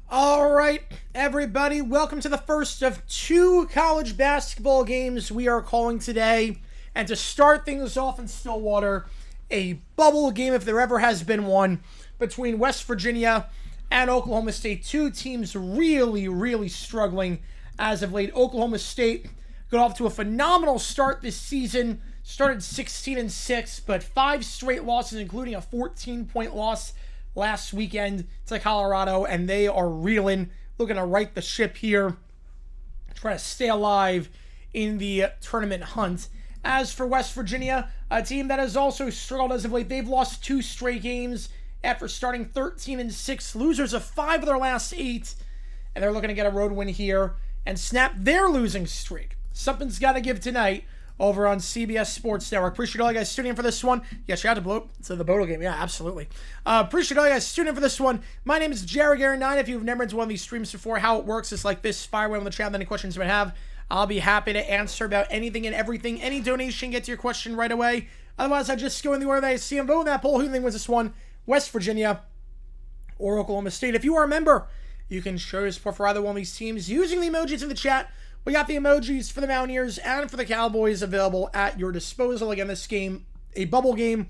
All right, everybody, welcome to the first of 2 college basketball games we are calling today. And to start things off in Stillwater, a bubble game, if there ever has been one, between West Virginia and Oklahoma State. 2 teams really struggling as of late. Oklahoma State got off to a phenomenal start this season. Started 16-6, but 5 straight losses, including a 14-point loss last weekend to Colorado, and they are reeling, looking to right the ship here, trying to stay alive in the tournament hunt. As for West Virginia, a team that has also struggled as of late, they've lost 2 straight games after starting 13-6, losers of 5 of their last 8, and they're looking to get a road win here and snap their losing streak. Something's got to give tonight over on CBS Sports Network. Appreciate all you guys tuning in for this one. Yeah, shout out to the Bodo game. Yeah, absolutely. Appreciate all you guys tuning in for this one. My name is Jared Garen 9. If you've never been to one of these streams before, how it works is like this. Fire away on the chat with any questions you might have. I'll be happy to answer about anything and everything. Any donation gets your question right away. Otherwise, I just go in the order that I see and vote in that poll. Who do you think wins this one? West Virginia or Oklahoma State? If you are a member, you can show your support for either one of these teams using the emojis in the chat. We got the emojis for the Mountaineers and for the Cowboys available at your disposal. Again, this game, a bubble game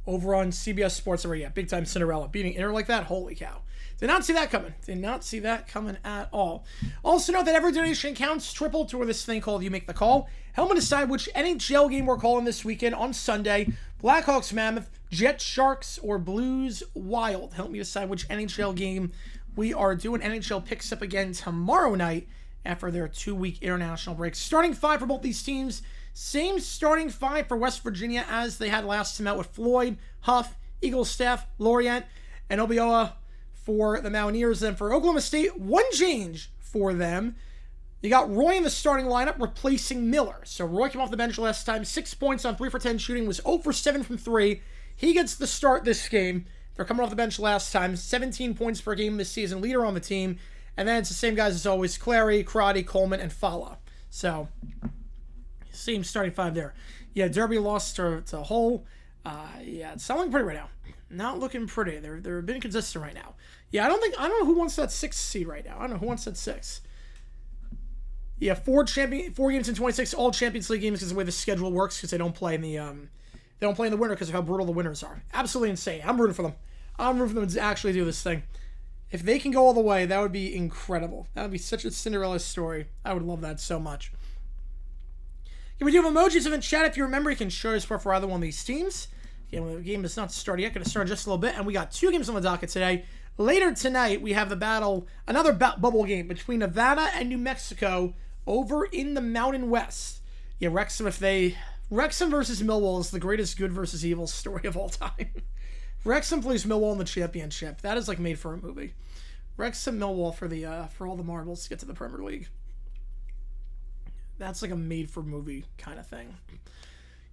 over on CBS Sports. Yeah, big time Cinderella beating Inter like that. Holy cow. Did not see that coming. Did not see that coming at all. Also note that every donation counts. Triple to this thing called You Make the Call. Help me decide which NHL game we're calling this weekend on Sunday. Blackhawks Mammoth, Jets Sharks, or Blues Wild. Help me decide which NHL game we are doing. NHL picks up again tomorrow night after their 2-week international break. Starting 5 for both these teams. Same starting 5 for West Virginia as they had last time out with Floyd, Huff, Eaglestaff, Lorient, and Obioa for the Mountaineers. Then for Oklahoma State, one change for them. You got Roy in the starting lineup replacing Miller. So Roy came off the bench last time. 6 points on 3 for 10 shooting. Was 0 for 7 from 3. He gets the start this game. They're coming off the bench last time. 17 points per game this season. Leader on the team. And then it's the same guys as always. Clary, Karate, Coleman, and Fala. So, same starting 5 there. Yeah, Derby lost to Hull. Yeah, it's not looking pretty right now. Not looking pretty. They're a bit inconsistent right now. Yeah, I don't know who wants that 6th seed right now. I don't know who wants that 6. Yeah, 4 games in 26, all Champions League games, because the way the schedule works, because they don't play in the winter because of how brutal the winters are. Absolutely insane. I'm rooting for them. I'm rooting for them to actually do this thing. If they can go all the way, that would be incredible. That would be such a Cinderella story. I would love that so much. Can we do emojis in the chat? If you remember, you can show your support for either one of these teams. Again, the game is not started yet. Going to start in just a little bit, and we got 2 games on the docket today. Later tonight, we have the battle, another bubble game between Nevada and New Mexico over in the Mountain West. Yeah, Wrexham versus Millwall is the greatest good versus evil story of all time. Wrexham plays Millwall in the championship. That is like made for a movie. Wrexham Millwall for all the marbles to get to the Premier League. That's like a made for movie kind of thing.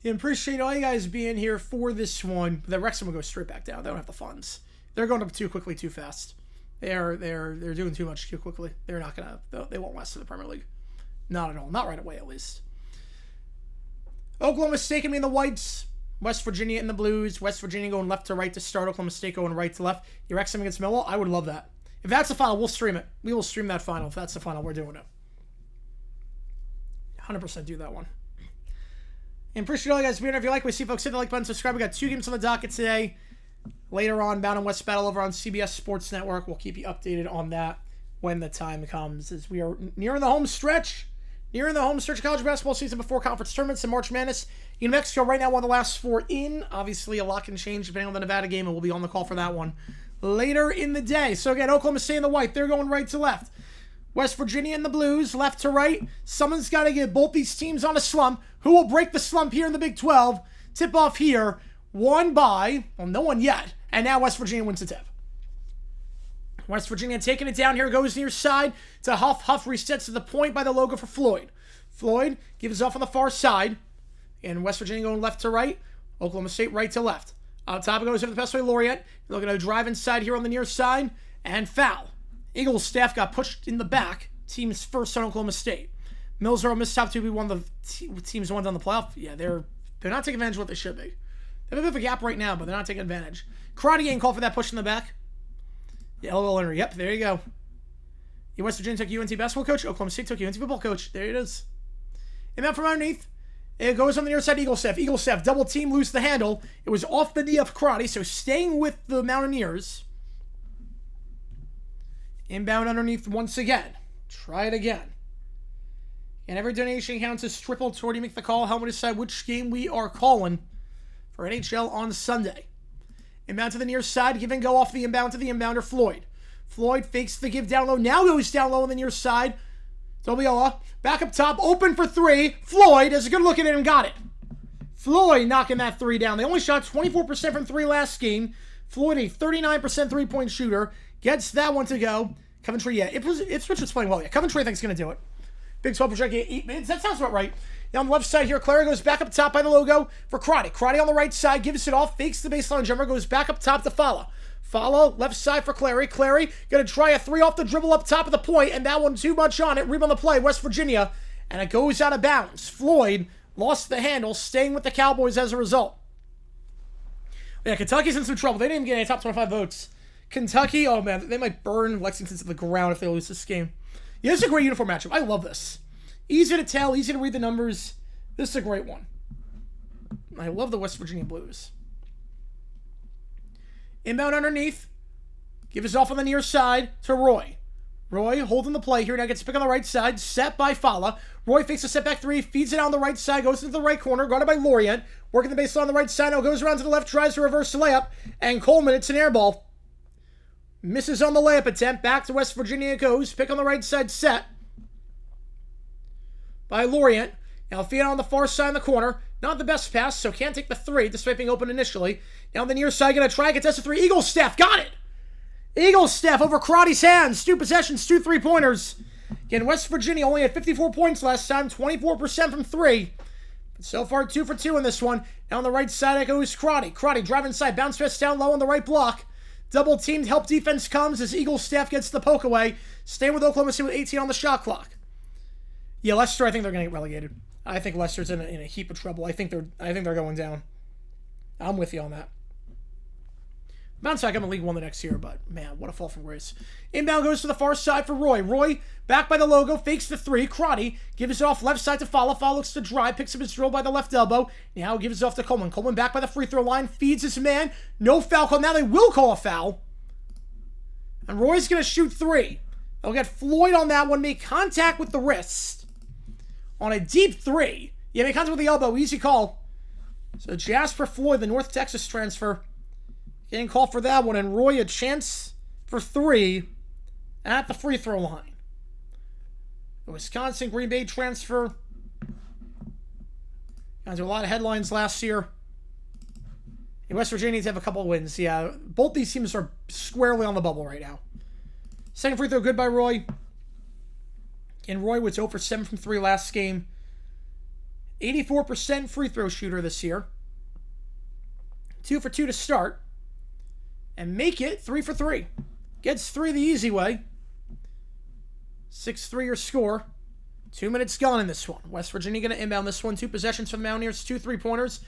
Yeah, appreciate all you guys being here for this one. The Wrexham will go straight back down. They don't have the funds. They're going up too quickly, too fast. They're doing too much too quickly. They're not gonna. They won't last to the Premier League. Not at all. Not right away, at least. Oklahoma State can be in the whites. West Virginia in the blues. West Virginia going left to right to start. Oklahoma State going right to left. Your Wrexham against Millwall. I would love that. If that's the final, we'll stream it. We will stream that final. If that's the final, we're doing it. 100% do that one. And appreciate all you guys being here. If you like what we see, folks, hit the like button, subscribe. We got 2 games on the docket today. Later on, Mountain West Battle over on CBS Sports Network. We'll keep you updated on that when the time comes, as we are nearing the home stretch. Nearing the home stretch of college basketball season before conference tournaments and March Madness. New Mexico right now one of the last 4 in. Obviously, a lot can change depending on the Nevada game, and we'll be on the call for that one later in the day. So again, Oklahoma State in the white. They're going right to left. West Virginia in the blues, left to right. Someone's got to get both these teams on a slump. Who will break the slump here in the Big 12? Tip off here. Won by, well, no one yet. And now West Virginia wins the tip. West Virginia taking it down here, goes near side to Huff. Huff resets to the point by the logo for Floyd. Floyd gives off on the far side. And West Virginia going left to right. Oklahoma State right to left. On top it goes over the Passway Laureate. Looking to drive inside here on the near side. And foul. Eagles staff got pushed in the back. Team's first on Oklahoma State. Mills are missed top 2. We won the teams won on the playoff. Yeah, they're not taking advantage of what they should be. They have a bit of a gap right now, but they're not taking advantage. Karate game called for that push in the back. Yeah, LOL Henry. Yep, there you go. West Virginia took UNT basketball coach. Oklahoma State took UNT football coach. There it is. And then from underneath, it goes on the near side. Eagle staff. Eagle staff double team, lose the handle. It was off the knee of Karate, so staying with the Mountaineers. Inbound underneath once again. Try it again. And every donation counts as triple toward you make the call. Help me decide which game we are calling for NHL on Sunday. Inbound to the near side. Give and go off the inbound to the inbounder, Floyd. Floyd fakes the give down low. Now goes down low on the near side. Dobiola. Back up top. Open for 3. Floyd has a good look at it and got it. Floyd knocking that 3 down. They only shot 24% from 3 last game. Floyd, a 39% three-point shooter, gets that one to go. Coventry, yeah. Ipswich was playing well. Yeah, Coventry I think is going to do it. Big 12 projected 8 minutes. That sounds about right. Now on the left side here, Clary goes back up top by the logo for Karate. Karate on the right side, gives it off, fakes the baseline jumper, goes back up top to Fala. Fala, left side for Clary. Clary going to try a 3 off the dribble up top of the point, and that one too much on it. Rebound the play, West Virginia, and it goes out of bounds. Floyd lost the handle, staying with the Cowboys as a result. Yeah, Kentucky's in some trouble. They didn't even get any top 25 votes. Kentucky, oh man, they might burn Lexington to the ground if they lose this game. Yeah, this is a great uniform matchup. I love this. Easy to tell, easy to read the numbers. This is a great one. I love the West Virginia Blues. Inbound underneath. Give us off on the near side to Roy. Roy holding the play here. Now gets pick on the right side. Set by Fala. Roy fakes a setback 3. Feeds it on the right side. Goes into the right corner. Guarded by Lorient. Working the baseline on the right side. Now goes around to the left. Tries to reverse the layup. And Coleman, it's an air ball. Misses on the layup attempt. Back to West Virginia it goes. Pick on the right side. Set by Lorient. Now feed on the far side in the corner. Not the best pass, so can't take the 3 despite being open initially. Now on the near side, going to try contest a 3. Eagle staff, got it! Eagle staff over Karate's hands. 2 possessions, 2 3-pointers. Again, West Virginia only had 54 points last time, 24% from 3. But so far, 2 for 2 in this one. Now on the right side, it goes Karate. Karate driving inside, bounce pass down low on the right block. Double teamed, help defense comes as Eagle staff gets the poke away. Staying with Oklahoma City with 18 on the shot clock. Yeah, Leicester, I think they're going to get relegated. I think Leicester's in a heap of trouble. I think they're going down. I'm with you on that. Bounce back up in League One the next year, but man, what a fall from grace. Inbound goes to the far side for Roy. Roy, back by the logo, fakes the three. Crotty gives it off left side to Fala. Fala looks to drive, picks up his drill by the left elbow. Now gives it off to Coleman. Coleman back by the free throw line, feeds his man. No foul call. Now they will call a foul. And Roy's going to shoot three. They'll get Floyd on that one, make contact with the wrist. On a deep three. Yeah, make contact with the elbow. Easy call. So Jasper Floyd, the North Texas transfer, getting called for that one, and Roy a chance for three at the free throw line. The Wisconsin Green Bay transfer. Got into a lot of headlines last year. And West Virginia needs to have a couple of wins. Yeah, both these teams are squarely on the bubble right now. Second free throw good by Roy. And Roy was 0 for 7 from 3 last game. 84% free throw shooter this year. 2 for 2 to start. And make it 3 for 3. Gets 3 the easy way. 6-3 your score. 2 minutes gone in this one. West Virginia going to inbound this one. 2 possessions for the Mountaineers. 2 3-pointers.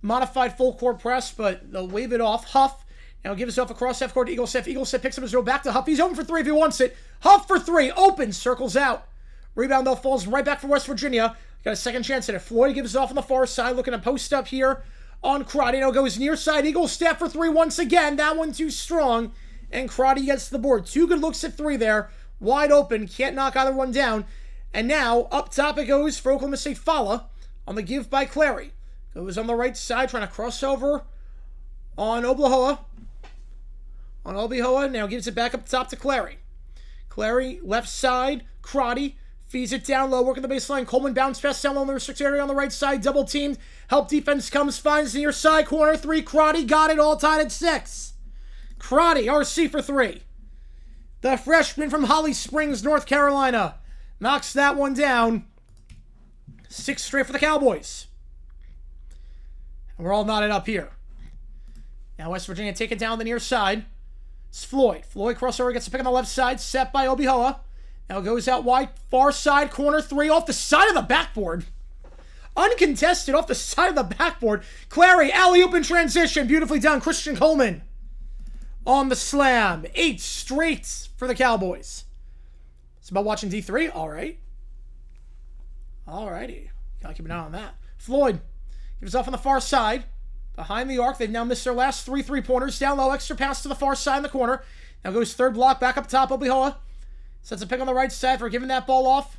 Modified full court press, but they'll wave it off. Huff now gives himself across half court to Eaglestep. Eaglestep picks up his roll back to Huff. He's open for 3 if he wants it. Huff for 3. Open. Circles out. Rebound, though, falls right back for West Virginia. Got a second chance at it. Floyd gives it off on the far side. Looking to post up here on Crotty. Now goes near side. Eaglestep for 3 once again. That one too strong. And Crotty gets the board. 2 good looks at 3 there. Wide open. Can't knock either one down. And now, up top it goes for Oklahoma State. Fala on the give by Clary. Goes on the right side, trying to cross over on Oklahoa. Now gives it back up top to Clary. Clary, left side. Crotty feeds it down low, working the baseline. Coleman bounce pass down low in the restricted area on the right side. Double teamed. Help defense comes, finds the near side corner. 3. Crotty got it, all tied at 6. Crotty, RC for 3. The freshman from Holly Springs, North Carolina, knocks that one down. 6 straight for the Cowboys. And we're all knotted up here. Now West Virginia taking down the near side. It's Floyd. Floyd crossover, gets a pick on the left side, set by Obihoa. Now goes out wide, far side, corner 3, off the side of the backboard. Uncontested, off the side of the backboard. Clary, alley-oop in transition, beautifully done. Christian Coleman on the slam. 8 straight for the Cowboys. It's about watching D3? All right. All righty. Gotta keep an eye on that. Floyd gives off on the far side. Behind the arc, they've now missed their last 3 3-pointers. Down low, extra pass to the far side in the corner. Now goes third block, back up top, Obihoa. Sets a pick on the right side for giving that ball off.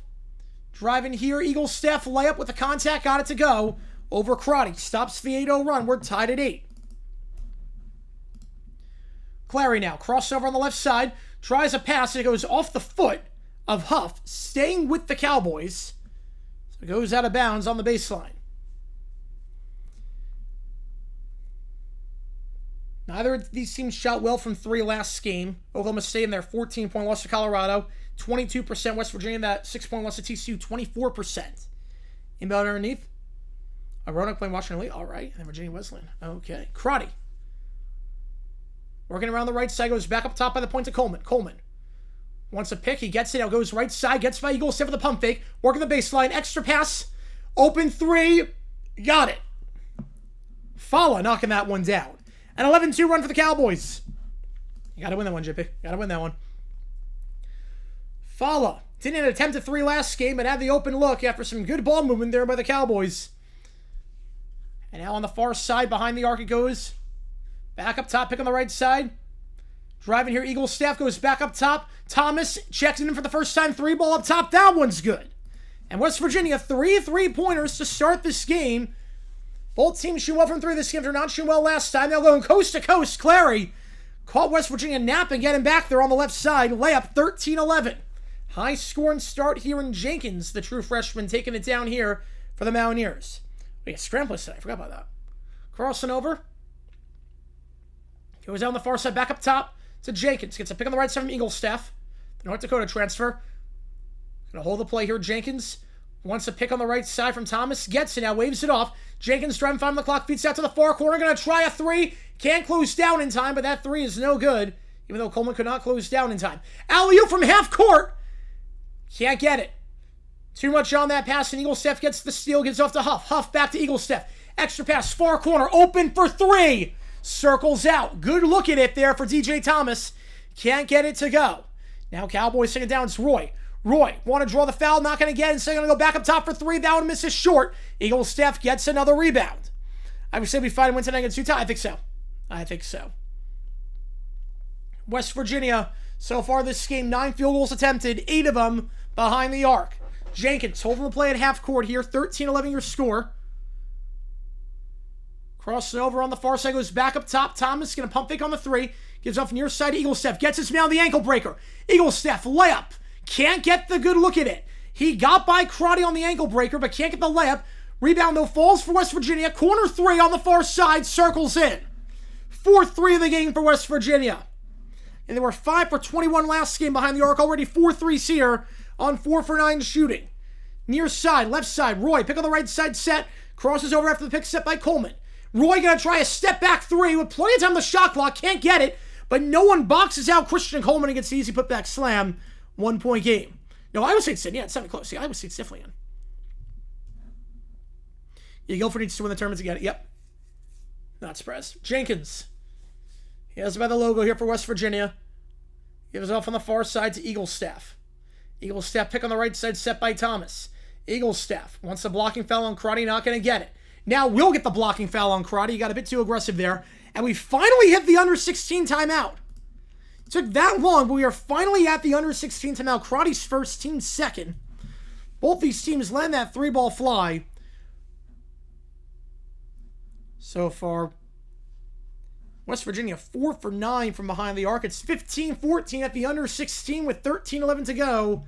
Driving here, Eaglestep, layup with the contact, got it to go. Over Crotty, stops the 8-0 run. We're tied at 8. Clary now, crossover on the left side. Tries a pass, it goes off the foot of Huff, staying with the Cowboys. So it goes out of bounds on the baseline. Neither of these teams shot well from 3 last game. Oklahoma State in their 14-point loss to Colorado. 22%. West Virginia in that 6-point loss to TCU. 24%. Inbound underneath. Roanoke playing Washington Elite. All right. And Virginia Wesleyan. Okay. Crotty. Working around the right side. Goes back up top by the point to Coleman. Coleman wants a pick. He gets it. Now goes right side. Gets by Eaglestep for the pump fake. Working the baseline. Extra pass. Open 3. Got it. Fala knocking that one down. An 11-2 run for the Cowboys. You gotta win that one, JP. Gotta win that one. Fala didn't attempt a 3 last game, but had the open look after some good ball movement there by the Cowboys. And now on the far side, behind the arc it goes. Back up top, pick on the right side. Driving here, Eaglestep goes back up top. Thomas checks it in for the first time. 3 ball up top. That one's good. And West Virginia, 3 3-pointers to start this game. Both teams shoot well from 3 this game. They're not shooting well last time. They'll go coast to coast. Clary caught West Virginia napping, getting back there on the left side. Layup 13-11. High scoring start here in Jenkins, the true freshman, taking it down here for the Mountaineers. We got scramblers today. I forgot about that. Crossing over. Goes down the far side, back up top to Jenkins. Gets a pick on the right side from Eaglestep. The North Dakota transfer. Gonna hold the play here. Jenkins wants a pick on the right side from Thomas. Gets it now, waves it off. Jenkins driving 5 on the clock, feeds out to the far corner. Gonna try a 3. Can't close down in time, but that 3 is no good. Even though Coleman could not close down in time. Alley-oop from half court. Can't get it. Too much on that pass, and Eaglestep gets the steal, gives off to Huff. Huff back to Eaglestep. Extra pass, far corner, open for three. Circles out. Good look at it there for DJ Thomas. Can't get it to go. Now Cowboys send it down. It's Roy. Roy, want to draw the foul, not going to get it. So going to go back up top for three. That one misses short. Eagle Staff gets another rebound. I would say we fight and win tonight against Utah. I think so. I think so. West Virginia, so far this game, 9 field goals attempted, 8 of them behind the arc. Jenkins holding the play at half court here. 13-11 your score. Crossing over on the far side, goes back up top. Thomas going to pump fake on the three. Gives off near side. Eagle Staff gets his man on the ankle breaker. Eagle Staff layup. Can't get the good look at it. He got by Crotty on the ankle breaker, but can't get the layup. Rebound, though, falls for West Virginia. Corner three on the far side. Circles in. 4-3 of the game for West Virginia. And they were 5 for 21 last game behind the arc. Already 4 threes here on 4 for 9 shooting. Near side, left side. Roy, pick on the right side set. Crosses over after the pick set by Coleman. Roy going to try a step back three with plenty of time on the shot clock. Can't get it. But no one boxes out Christian Coleman and gets the easy putback slam. 1 point game. No, I would say it's in. Yeah, it's 7 close. Yeah, I would say it's definitely in. Yeah, Guilford needs to win the tournament to get it. Yep. Not surprised. Jenkins. He has by the logo here for West Virginia. Gives off on the far side to Eagle Staff. Eagle Staff pick on the right side set by Thomas. Eagle Staff wants the blocking foul on Crotty. Not going to get it. Now we'll get the blocking foul on Crotty. He got a bit too aggressive there. And we finally hit the under 16 timeout. It took that long, but we are finally at the under 16 timeout. Crotty's first, team second. Both these teams land that 3-ball fly. So far, West Virginia 4 for 9 from behind the arc. It's 15-14 at the under 16 with 13-11 to go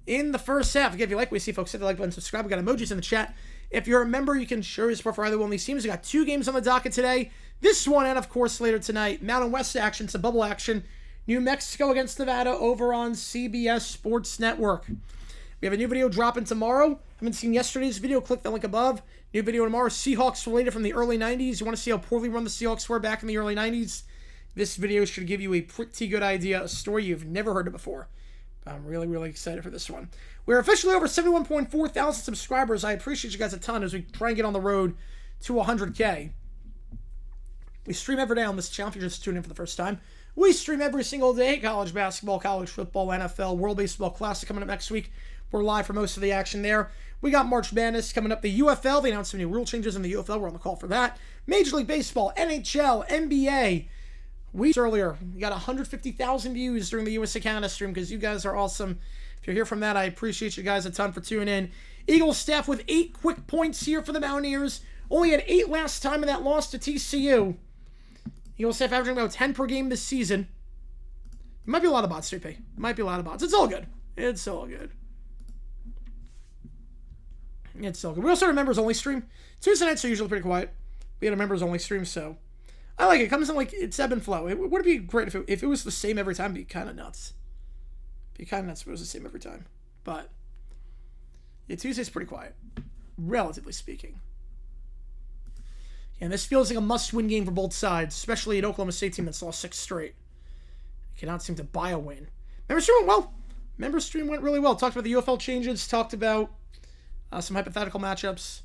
in the first half. Again, if you like what you see, folks, hit the like button, subscribe. We got emojis in the chat. If you're a member, you can show your support for either one of these teams. We got 2 games on the docket today. This one, and of course later tonight, Mountain West action, some bubble action. New Mexico against Nevada over on CBS Sports Network. We have a new video dropping tomorrow. Haven't seen yesterday's video, click the link above. New video tomorrow, Seahawks related from the early 90s. You want to see how poorly run the Seahawks were back in the early 90s? This video should give you a pretty good idea, a story you've never heard of before. I'm really, really excited for this one. We're officially over 71.4 thousand subscribers. I appreciate you guys a ton as we try and get on the road to 100K. We stream every day on this channel if you're just tuning in for the first time. We stream every single day. College basketball, college football, NFL, World Baseball Classic coming up next week. We're live for most of the action there. We got March Madness coming up. The UFL, they announced some new rule changes in the UFL. We're on the call for that. Major League Baseball, NHL, NBA. Weeks earlier, we got 150,000 views during the USA Canada stream because you guys are awesome. If you're here from that, I appreciate you guys a ton for tuning in. Eagle Staff with 8 quick points here for the Mountaineers. Only had 8 last time in that loss to TCU. Eagle Staff averaging about 10 per game this season. It might be a lot of bots, 3P. It might be a lot of bots. It's all good. It's all good. It's all good. We also had a members-only stream. Tuesday nights are usually pretty quiet. We had a members-only stream, so I like it. It comes in like it's ebb and flow. It would be great if it was the same every time. It'd be kind of nuts. It'd be kind of nuts if it was the same every time. But yeah, Tuesday's pretty quiet, relatively speaking. And this feels like a must-win game for both sides, especially an Oklahoma State team that's lost 6 straight. Cannot seem to buy a win. Members stream went well. Members stream went really well. Talked about the UFL changes. Talked about some hypothetical matchups.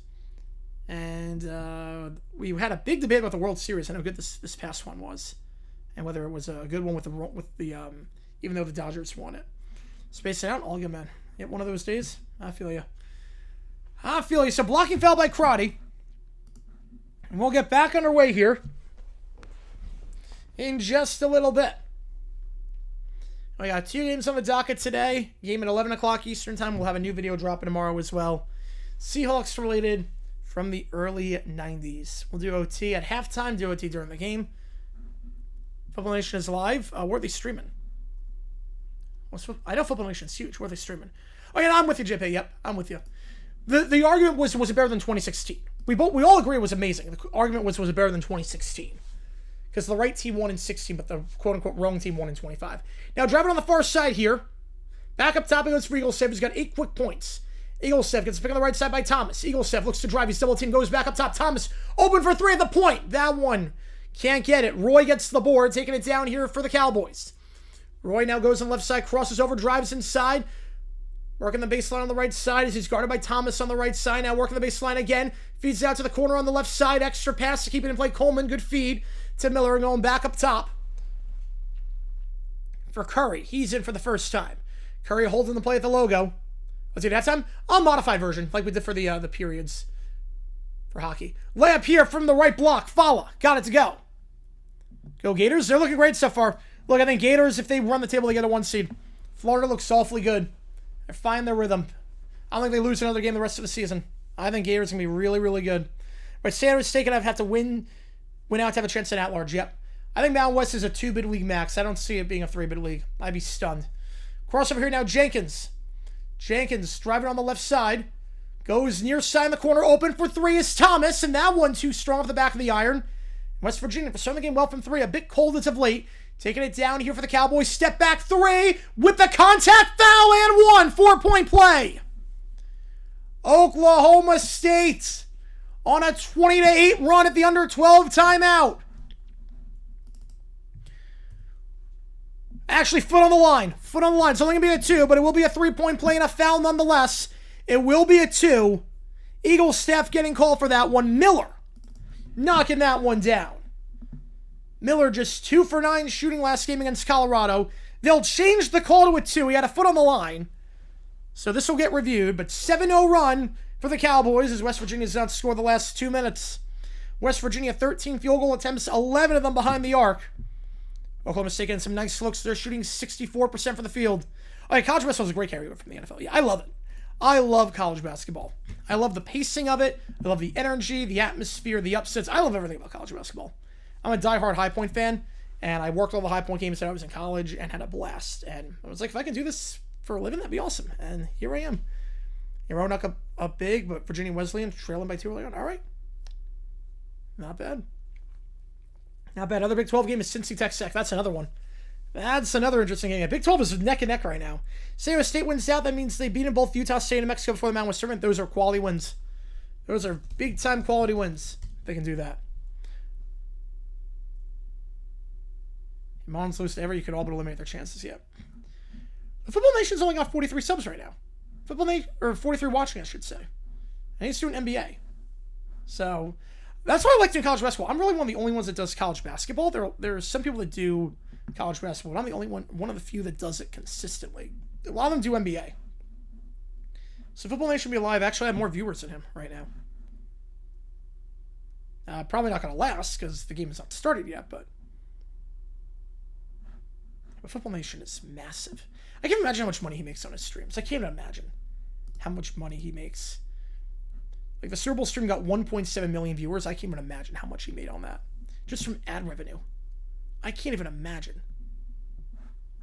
And we had a big debate about the World Series and how good this past one was, and whether it was a good one with the even though the Dodgers won it. Space it out, all good, man. Yep, one of those days. I feel you. I feel you. So blocking foul by Crotty. And we'll get back underway here in just a little bit. We got 2 games on the docket today. Game at 11 o'clock Eastern time. We'll have a new video dropping tomorrow as well. Seahawks related from the early 90s. We'll do OT at halftime, do OT during the game. Football Nation is live. Where are they streaming? I know Football Nation's huge. Where are they streaming? Oh, yeah, I'm with you, JP. Yep, I'm with you. The argument was it better than 2016? We all agree it was amazing. The argument was it better than 2016? Because the right team won in 16, but the quote-unquote wrong team won in 25. Now, driving on the far side here. Back up top, it goes for Eagle Staff. He's got 8 quick points. Eagle Staff gets a pick on the right side by Thomas. Eagle Staff looks to drive. He's double team, goes back up top. Thomas open for 3 at the point. That one can't get it. Roy gets the board, taking it down here for the Cowboys. Roy now goes on the left side, crosses over, drives inside. Working the baseline on the right side as he's guarded by Thomas on the right side. Now working the baseline again. Feeds out to the corner on the left side. Extra pass to keep it in play. Coleman, good feed to Miller and going back up top for Curry. He's in for the first time. Curry holding the play at the logo. Let's see, that time, a modified version, like we did for the periods for hockey. Layup here from the right block. Fala. Got it to go. Go Gators. They're looking great so far. Look, I think Gators, if they run the table, they get a 1 seed. Florida looks awfully good. They're finding their rhythm. I don't think they lose another game the rest of the season. I think Gators are going to be really, really good. But San Jose State have had to win out to have a chance at at-large. Yep. I think Mountain West is a 2-bid league max. I don't see it being a 3-bid league. I'd be stunned. Crossover here now, Jenkins. Jenkins driving on the left side. Goes near side in the corner. Open for 3 is Thomas. And that one too strong off the back of the iron. West Virginia, for starting the game well from 3. A bit cold as of late. Taking it down here for the Cowboys. Step back 3 with the contact foul and 1. 4-point play. Oklahoma State on a 20-8 run at the under 12 timeout. Actually, foot on the line. Foot on the line. It's only going to be a 2, but it will be a 3-point play and a foul nonetheless. It will be a 2. Eagles staff getting called for that one. Miller knocking that one down. Miller just 2 for 9 shooting last game against Colorado. They'll change the call to a 2. He had a foot on the line. So this will get reviewed, but 7-0 run for the Cowboys as West Virginia's not scored the last 2 minutes. West Virginia 13 field goal attempts, 11 of them behind the arc. Oklahoma State getting some nice looks. They're shooting 64% from the field. All right, college basketball is a great carryover from the NFL. Yeah, I love it. I love college basketball. I love the pacing of it. I love the energy, the atmosphere, the upsets. I love everything about college basketball. I'm a diehard High Point fan, and I worked all the High Point games that I was in college and had a blast. And I was like, if I can do this for a living, that'd be awesome. And here I am. Roanoke up big, but Virginia Wesleyan trailing by 2 early on. All right. Not bad. Not bad. Other Big 12 game is Cincy Tech. That's another one. That's another interesting game. Big 12 is neck and neck right now. San Jose State wins out. That means they beat in both Utah State and Mexico before the Mountain West Tournament. Those are quality wins. Those are big-time quality wins. They can do that. If Mons lose to ever, you could all but eliminate their chances. Yet. The Football Nation's only got 43 subs right now. 43 watching, I should say. And he's doing NBA. So that's why I like doing college basketball. I'm really one of the only ones that does college basketball. There are some people that do college basketball, but I'm the only one of the few that does it consistently. A lot of them do NBA. So Football Nation Be Live actually have more viewers than him right now. Probably not going to last because the game is not started yet, but Football Nation is massive. I can't imagine how much money he makes on his streams. I can't imagine how much money he makes. Like the Super Bowl stream got 1.7 million viewers. I can't even imagine how much he made on that. Just from ad revenue. I can't even imagine.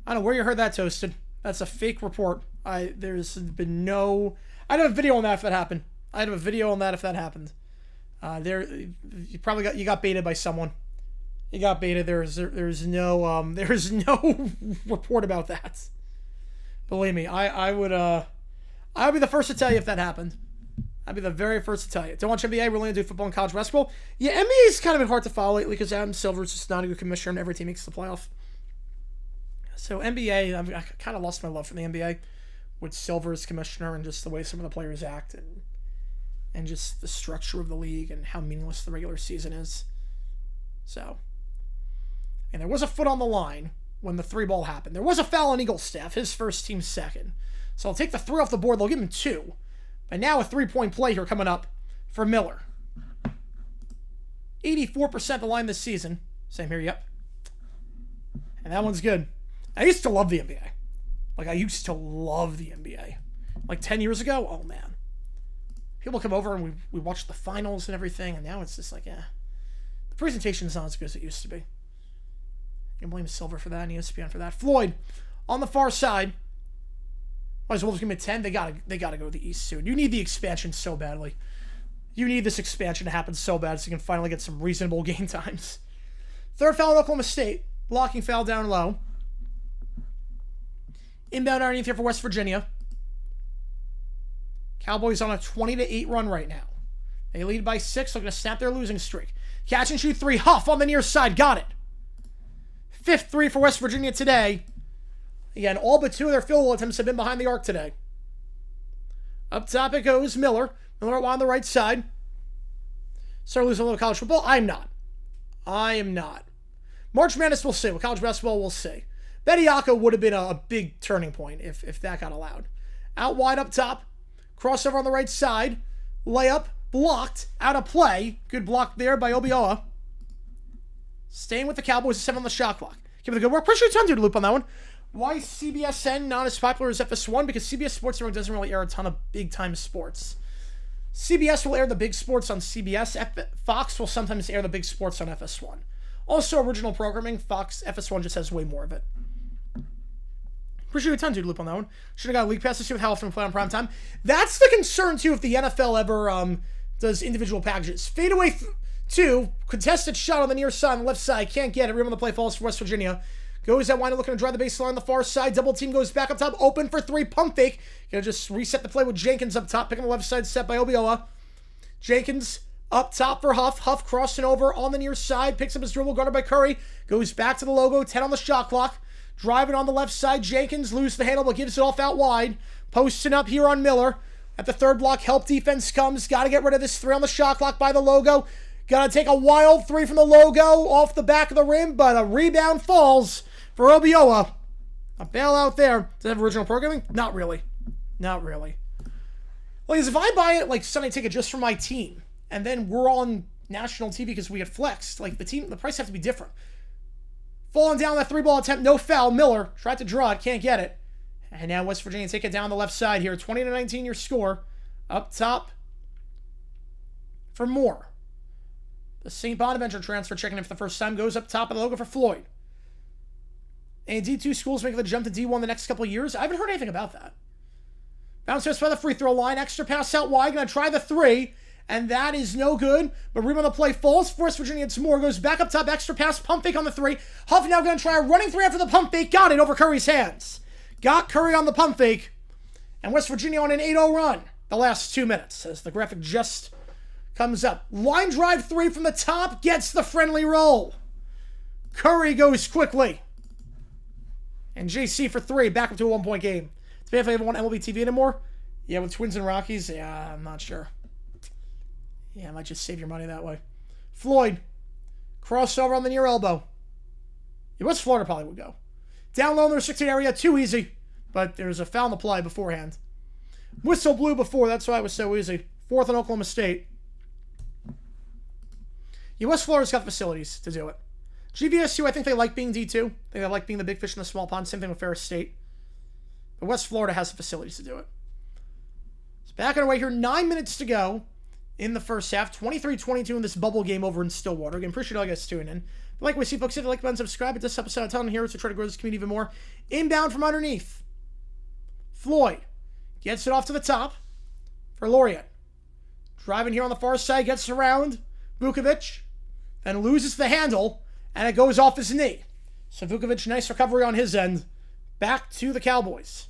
I don't know where you heard that, Toasted. That's a fake report. There's been no... I'd have a video on that if that happened. I'd have a video on that if that happened. You probably got baited by someone. You got baited. There's no report about that. Believe me, I would be the first to tell you if that happened. I'd be the very first to tell you. Don't watch NBA. We're only going to do football and college basketball. Yeah, NBA's kind of been hard to follow lately because Adam Silver's just not a good commissioner and every team makes the playoff. So NBA, I kind of lost my love for the NBA with Silver as commissioner and just the way some of the players act and just the structure of the league and how meaningless the regular season is. So, and there was a foot on the line when the 3-ball happened. There was a foul on Eagles staff, his first, team second. So I'll take the 3 off the board. They'll give him 2. But now a 3-point play here coming up for Miller. 84% the line this season. Same here, yep. And that one's good. I used to love the NBA. Like, I used to love the NBA. Like 10 years ago, oh man. People come over and we watch the finals and everything, and now it's just like, the presentation's not as good as it used to be. You can blame Silver for that and ESPN for that. Floyd, on the far side. As Wolves give me 10, they gotta go to the East soon. You need the expansion so badly. You need this expansion to happen so bad so you can finally get some reasonable game times. 3rd foul at Oklahoma State. Blocking foul down low. Inbound underneath here for West Virginia. Cowboys on a 20-8 run right now. They lead by 6, looking to snap their losing streak. Catch and shoot 3. Huff on the near side. Got it. 5th 3 for West Virginia today. Again, all but 2 of their field goal attempts have been behind the arc today. Up top it goes. Miller. Miller on the right side. Start losing a little college football. I am not. March Madness, we'll see. With college basketball, we'll see. Bediako would have been a big turning point if that got allowed. Out wide up top. Crossover on the right side. Layup. Blocked. Out of play. Good block there by Obioa. Staying with the Cowboys. 7 on the shot clock. Give it a good work. Pretty sure it's on to loop on that one. Why is CBSSN not as popular as FS1? Because CBS Sports Network doesn't really air a ton of big-time sports. CBS will air the big sports on CBS. Fox will sometimes air the big sports on FS1. Also, original programming. Fox, FS1 just has way more of it. Appreciate a ton, dude, loop on that one. Should have got a league pass to see with how often we play on primetime. That's the concern, too, if the NFL ever does individual packages. Fadeaway 2, contested shot on the near side on the left side. Can't get it. Rim on the play falls for West Virginia. Goes that Weiner looking to drive the baseline on the far side. Double team goes back up top. Open for 3. Pump fake. Gonna just reset the play with Jenkins up top. Picking the left side set by Obioa. Jenkins up top for Huff. Huff crossing over on the near side. Picks up his dribble. Guarded by Curry. Goes back to the logo. 10 on the shot clock. Driving on the left side. Jenkins loses the handle but gives it off out wide. Posting up here on Miller. At the third block. Help defense comes. Got to get rid of this 3 on the shot clock by the logo. Got to take a wild 3 from the logo off the back of the rim. But a rebound falls for Obioa. A bailout there. Does it have original programming? Not really. Not really. Like, if I buy it, like, Sunday ticket just for my team, and then we're on national TV because we get flexed, like, the price have to be different. Falling down that 3-ball attempt, no foul. Miller tried to draw it, can't get it. And now West Virginia take it down the left side here. 20-19 your score. Up top for Moore. The St. Bonaventure transfer checking in for the first time goes up top of the logo for Floyd. And D2 schools making the jump to D1 the next couple of years. I haven't heard anything about that. Bounce pass by the free throw line. Extra pass out wide. Going to try the 3. And that is no good. But rebound on the play falls. West Virginia, it's Moore. Goes back up top. Extra pass. Pump fake on the 3. Huff now going to try a running 3 after the pump fake. Got it over Curry's hands. Got Curry on the pump fake. And West Virginia on an 8-0 run. The last 2 minutes as the graphic just comes up. Line drive 3 from the top. Gets the friendly roll. Curry goes quickly. And JC for 3, back up to a 1-point game. Depending if I ever want MLB TV anymore. Yeah, with Twins and Rockies, yeah, I'm not sure. Yeah, I might just save your money that way. Floyd, crossover on the near elbow. Yeah, West Florida probably would go. Down low in the restricted area, too easy. But there's a foul on the play beforehand. Whistle blew before, that's why it was so easy. 4th on Oklahoma State. Yeah, West Florida's got the facilities to do it. GVSU, I think they like being D2. I think they like being the big fish in the small pond. Same thing with Ferris State. But West Florida has the facilities to do it. It's back away here. 9 minutes to go in the first half. 23-22 in this bubble game over in Stillwater. Again, appreciate all you guys tuning in. But like we see, folks, if you like, button, subscribe. But this episode, I'm telling you here to try to grow this community even more. Inbound from underneath. Floyd gets it off to the top for Laureate. Driving here on the far side, gets around Vukovic. Then loses the handle. And it goes off his knee. So Vukovic, nice recovery on his end. Back to the Cowboys.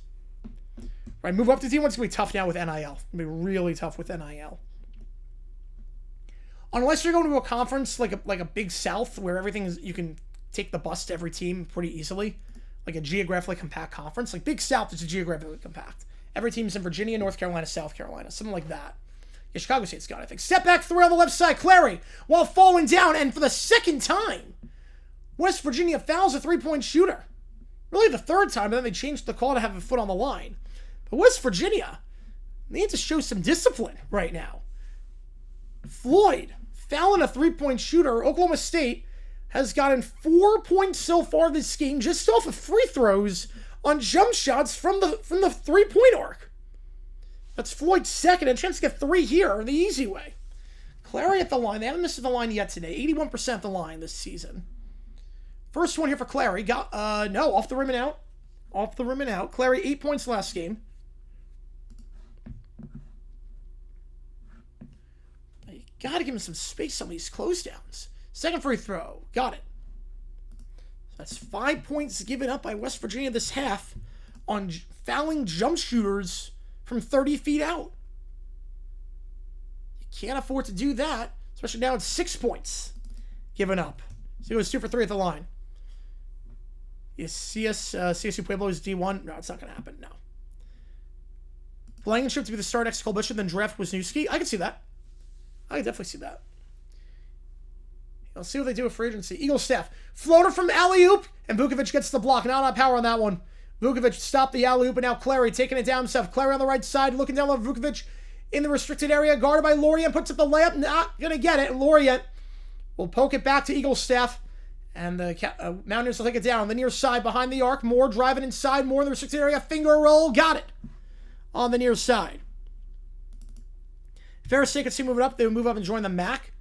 Right, move up to D1. It's going to be tough now with NIL. It's going to be really tough with NIL. Unless you're going to a conference like a Big South where everything is, you can take the bus to every team pretty easily. Like a geographically compact conference. Like Big South is a geographically compact. Every team's in Virginia, North Carolina, South Carolina. Something like that. Yeah, Chicago State's got it, I think. Step back 3 on the left side. Clary while falling down. And for the second time, West Virginia fouls a 3-point shooter. Really the third time, but then they changed the call to have a foot on the line. But West Virginia, they need to show some discipline right now. Floyd fouling a 3-point shooter. Oklahoma State has gotten 4 points so far this game just off of free throws on jump shots from the 3-point arc. That's Floyd's second, and a chance to get 3 here the easy way. Clary at the line. They haven't missed the line yet today. 81% at the line this season. First one here for Clary. Got, no, off the rim and out. Off the rim and out. Clary, 8 points last game. But you gotta give him some space on these close downs. Second free throw. Got it. So that's 5 points given up by West Virginia this half on fouling jump shooters from 30 feet out. You can't afford to do that, especially now it's 6 points given up. So he goes 2 for 3 at the line. Is CSU Pueblo is D1? No, it's not going to happen, no. Blankenship to be the start next to Cole Bishop, then draft Wisniewski. I can see that. I can definitely see that. Let's see what they do with free agency. Eagle staff. Floater from alley-oop, and Vukovic gets the block. Not on power on that one. Vukovic stopped the alley-oop, and now Clary taking it down himself. Clary on the right side, looking down on Vukovic in the restricted area. Guarded by Lorient, puts up the layup. Not going to get it. And Lorient will poke it back to Eagle staff. And the Mountaineers will take it down. On the near side, behind the arc. Moore driving inside. Moore in the restricted area. Finger roll. Got it. On the near side. Ferris State could see moving up. They would move up and join the MAC.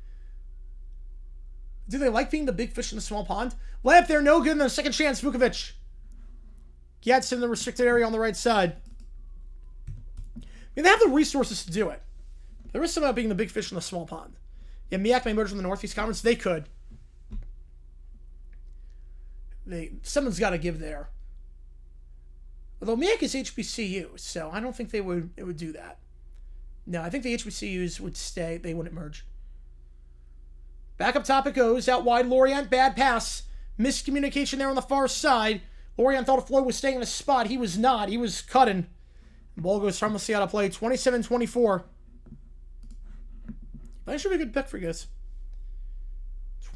Do they like being the big fish in the small pond? Layup there, no good. And then a second chance, Vukovic gets in the restricted area on the right side. I mean, they have the resources to do it. There is something about being the big fish in the small pond. Yeah, MEAC may merge from the Northeast Conference. They could. Someone's got to give there. Although MEAC is HBCU, so I don't think it would do that. No, I think the HBCUs would stay. They wouldn't merge. Back up top it goes. Out wide, Lorient. Bad pass. Miscommunication there on the far side. Lorient thought Floyd was staying in his spot. He was not. He was cutting. The ball goes harmlessly out of play. 27-24. That should be a good pick for you guys.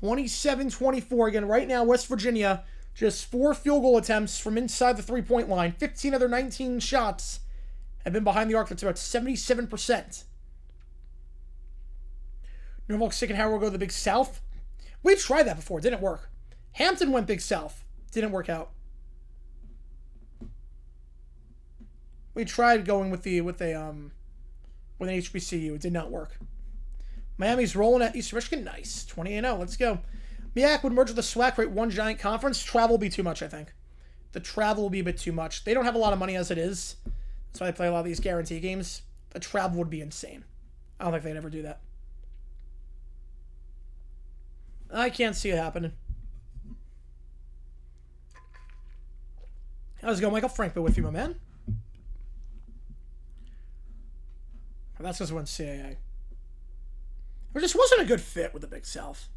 27-24. Again, right now, West Virginia, just 4 field goal attempts from inside the three-point line. 15 of their 19 shots have been behind the arc. That's about 77%. Norfolk, Sick, and Howard will go to the Big South. We tried that before. It didn't work. Hampton went Big South. Didn't work out. We tried going with an HBCU. It did not work. Miami's rolling at Eastern Michigan. Nice. 20-0. Let's go. MEAC would merge with the SWAC, create one giant conference. Travel will be too much, I think. The travel will be a bit too much. They don't have a lot of money as it is. That's why they play a lot of these guarantee games. The travel would be insane. I don't think they'd ever do that. I can't see it happening. How's it going, Michael? Frank, but with you, my man. Well, that's because we went CAA. It just wasn't a good fit with the Big South.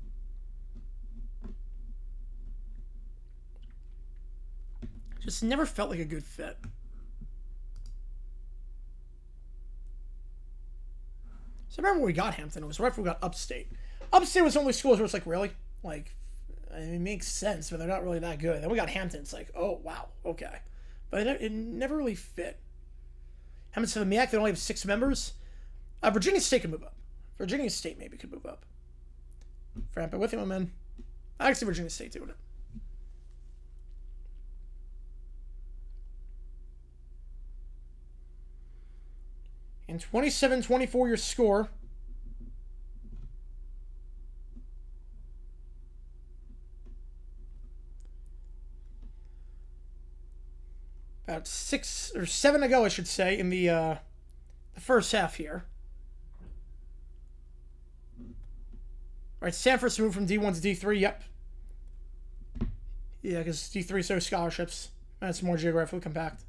Just never felt like a good fit. So I remember when we got Hampton, it was right before we got Upstate. Upstate was the only schools where it's like, really? Like, I mean, it makes sense, but they're not really that good. Then we got Hampton. It's like, oh, wow, okay. But it never really fit. Hampton to the MEAC, they only have 6 members. Virginia State could move up. Virginia State maybe could move up. Frampa with you, my man. I can see Virginia State doing it. And 27-24 your score. About 6 or 7 to go, I should say, in the first half here. All right, Stanford's moved from D1 to D3. Yep. Yeah, because D3 so scholarships. That's more geographically compact.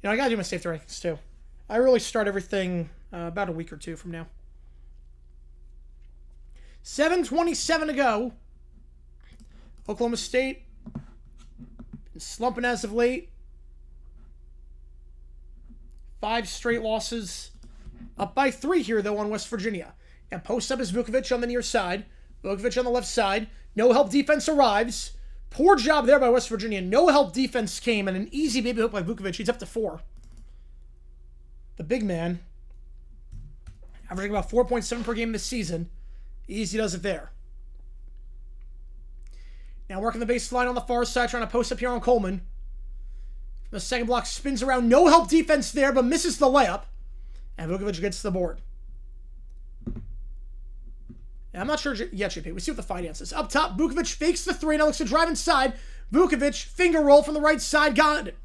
You know, I gotta do my safety rankings too. I really start everything about a week or 2 from now. 7:27 to go. Oklahoma State been slumping as of late. 5 straight losses. Up by 3 here, though, on West Virginia. And post up is Vukovic on the near side. Vukovic on the left side. No help defense arrives. Poor job there by West Virginia. No help defense came, and an easy baby hook by Vukovic. He's up to 4. The big man, averaging about 4.7 per game this season. Easy does it there. Now working the baseline on the far side, trying to post up here on Coleman. The second block spins around. No help defense there, but misses the layup. And Vukovic gets the board. Yeah, I'm not sure yet, JP. We see what the finances. Up top, Vukovic fakes the 3. Now looks to drive inside. Vukovic, finger roll from the right side. Got it.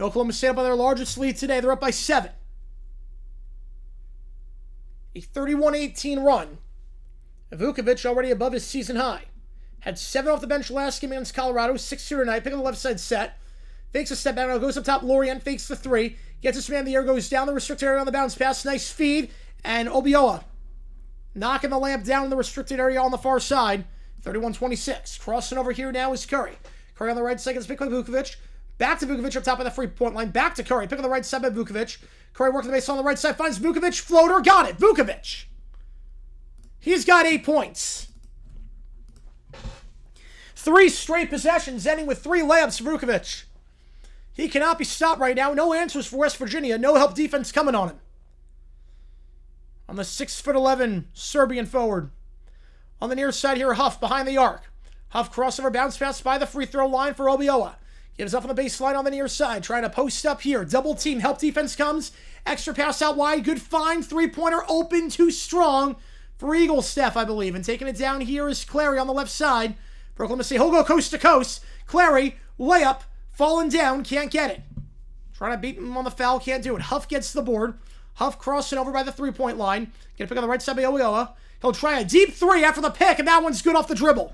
Oklahoma State up on their largest lead today. They're up by 7. A 31-18 run. Vukovic already above his season high. Had 7 off the bench last game against Colorado. 6 here tonight. Pick on the left side set. Fakes a step back. Now goes up top. Lorient fakes the 3. Gets his man in the air. Goes down the restricted area on the bounce pass. Nice feed. And Obioa knocking the lamp down in the restricted area on the far side. 31-26. Crossing over here now is Curry. Curry on the right side gets picked by Vukovic. Back to Vukovic up top of the free-point line. Back to Curry. Pick on the right side by Vukovic. Curry working the base on the right side. Finds Vukovic. Floater. Got it. Vukovic. He's got 8 points. 3 straight possessions, ending with 3 layups for Vukovic. He cannot be stopped right now. No answers for West Virginia. No help defense coming on him. On the 6'11" Serbian forward. On the near side here, Huff behind the arc. Huff crossover bounce pass by the free throw line for Obioa. Gives up on the baseline on the near side. Trying to post up here. Double team. Help defense comes. Extra pass out wide. Good find. 3-pointer open. Too strong for Eagle Steph, I believe. And taking it down here is Clary on the left side. For Oklahoma State. He'll go coast to coast. Clary. Layup. Falling down. Can't get it. Trying to beat him on the foul. Can't do it. Huff gets the board. Huff crossing over by the 3-point line. Get a pick on the right side by Obioa. He'll try a deep 3 after the pick, and that one's good off the dribble.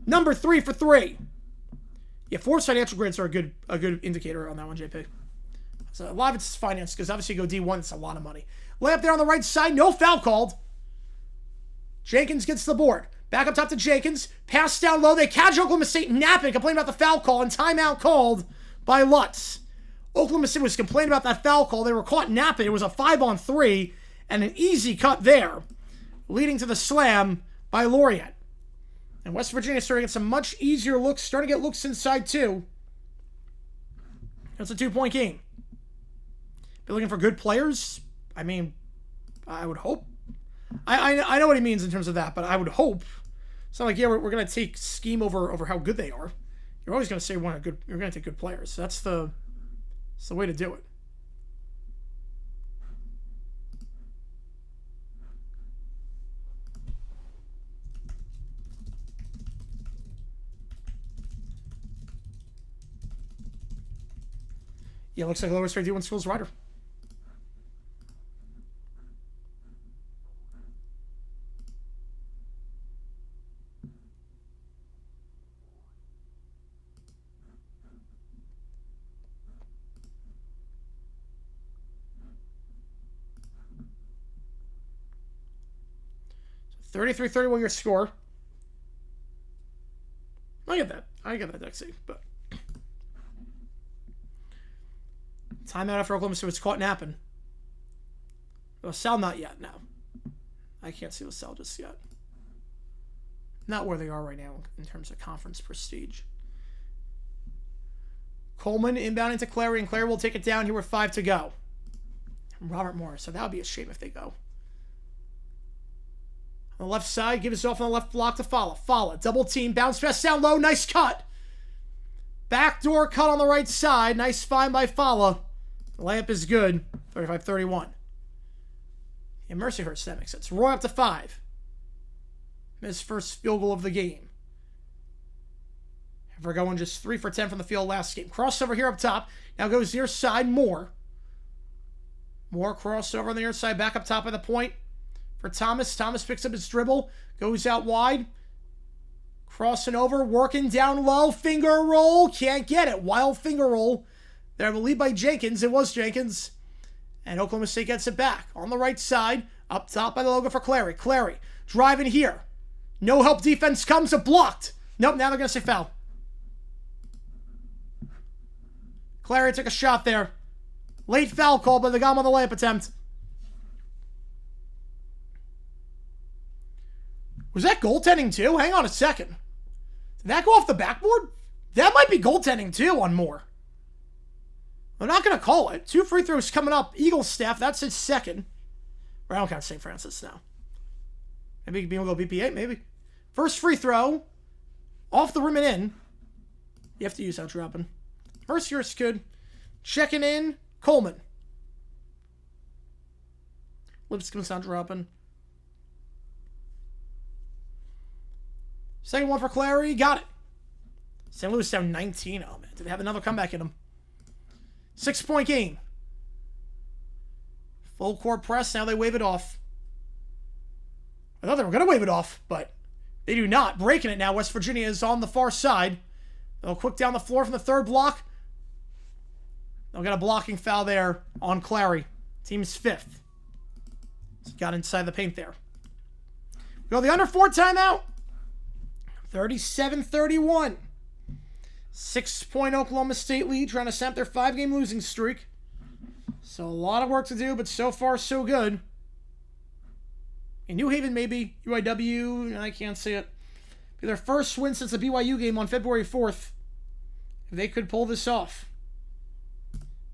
Number 3 for 3. Yeah, Ford's financial grades are a good indicator on that one, JP. So a lot of it's finance, because obviously you go D1, it's a lot of money. Layup there on the right side, no foul called. Jenkins gets the board. Back up top to Jenkins. Pass down low. They catch Oklahoma State napping, complaining about the foul call, and timeout called by Lutz. Oklahoma State was complaining about that foul call. They were caught napping. It was a 5-on-3 and an easy cut there, leading to the slam by Lorient. And West Virginia starting to get some much easier looks, starting to get looks inside too. It's a 2-point game. Be looking for good players? I mean, I would hope. I know what he means in terms of that, but I would hope. It's not like, yeah, we're going to take scheme over how good they are. You're always going to say you're going to take good players. That's the way to do it. Yeah, looks like lower straight D1 schools rider. So 33-31 your score. I get that, Dexy, but timeout after Oklahoma State was caught napping. LaSalle not yet, no. I can't see LaSalle just yet. Not where they are right now in terms of conference prestige. Coleman inbounding to Clary, and Clary will take it down here with 5 to go. Robert Morris, so that would be a shame if they go. On the left side, gives it off on the left block to Fala. Fala, double team, bounce pass down low, nice cut. Backdoor cut on the right side, nice find by Fala. The layup is good, 35-31. Yeah, Mercyhurst, that makes sense. Roy up to 5. His first field goal of the game. We're going just 3 for 10 from the field last game. Crossover here up top. Now goes near side, Moore. Moore crossover on the near side, back up top of the point for Thomas. Thomas picks up his dribble, goes out wide. Crossing over, working down low, finger roll, can't get it. Wild finger roll. There, the lead by Jenkins. It was Jenkins. And Oklahoma State gets it back. On the right side, up top by the logo for Clary. Clary driving here. No help defense comes, a blocked. Nope, now they're going to say foul. Clary took a shot there. Late foul call, but they got him on the layup attempt. Was that goaltending too? Hang on a second. Did that go off the backboard? That might be goaltending too on Moore. I'm not going to call it. 2 free throws coming up. Eagle Staff, that's his second. Or I don't count St. Francis now. Maybe we'll go BPA, maybe. First free throw. Off the rim and in. You have to use out dropping. First year's good. Checking in. Coleman. Lipscomb's not dropping. Second one for Clary. Got it. St. Louis down 19. Oh, man. Did they have another comeback in them? 6-point game. Full court press. Now they wave it off. I thought they were going to wave it off, but they do not. Breaking it now. West Virginia is on the far side. They'll quick down the floor from the third block. They'll get a blocking foul there on Clary. Team's 5th. So got inside the paint there. We go the under 4 timeout. 37-31. 6-point Oklahoma State lead, trying to stamp their 5-game losing streak. So a lot of work to do, but so far so good. In New Haven, maybe. UIW, I can't see it. Be their first win since the BYU game on February 4th. If they could pull this off.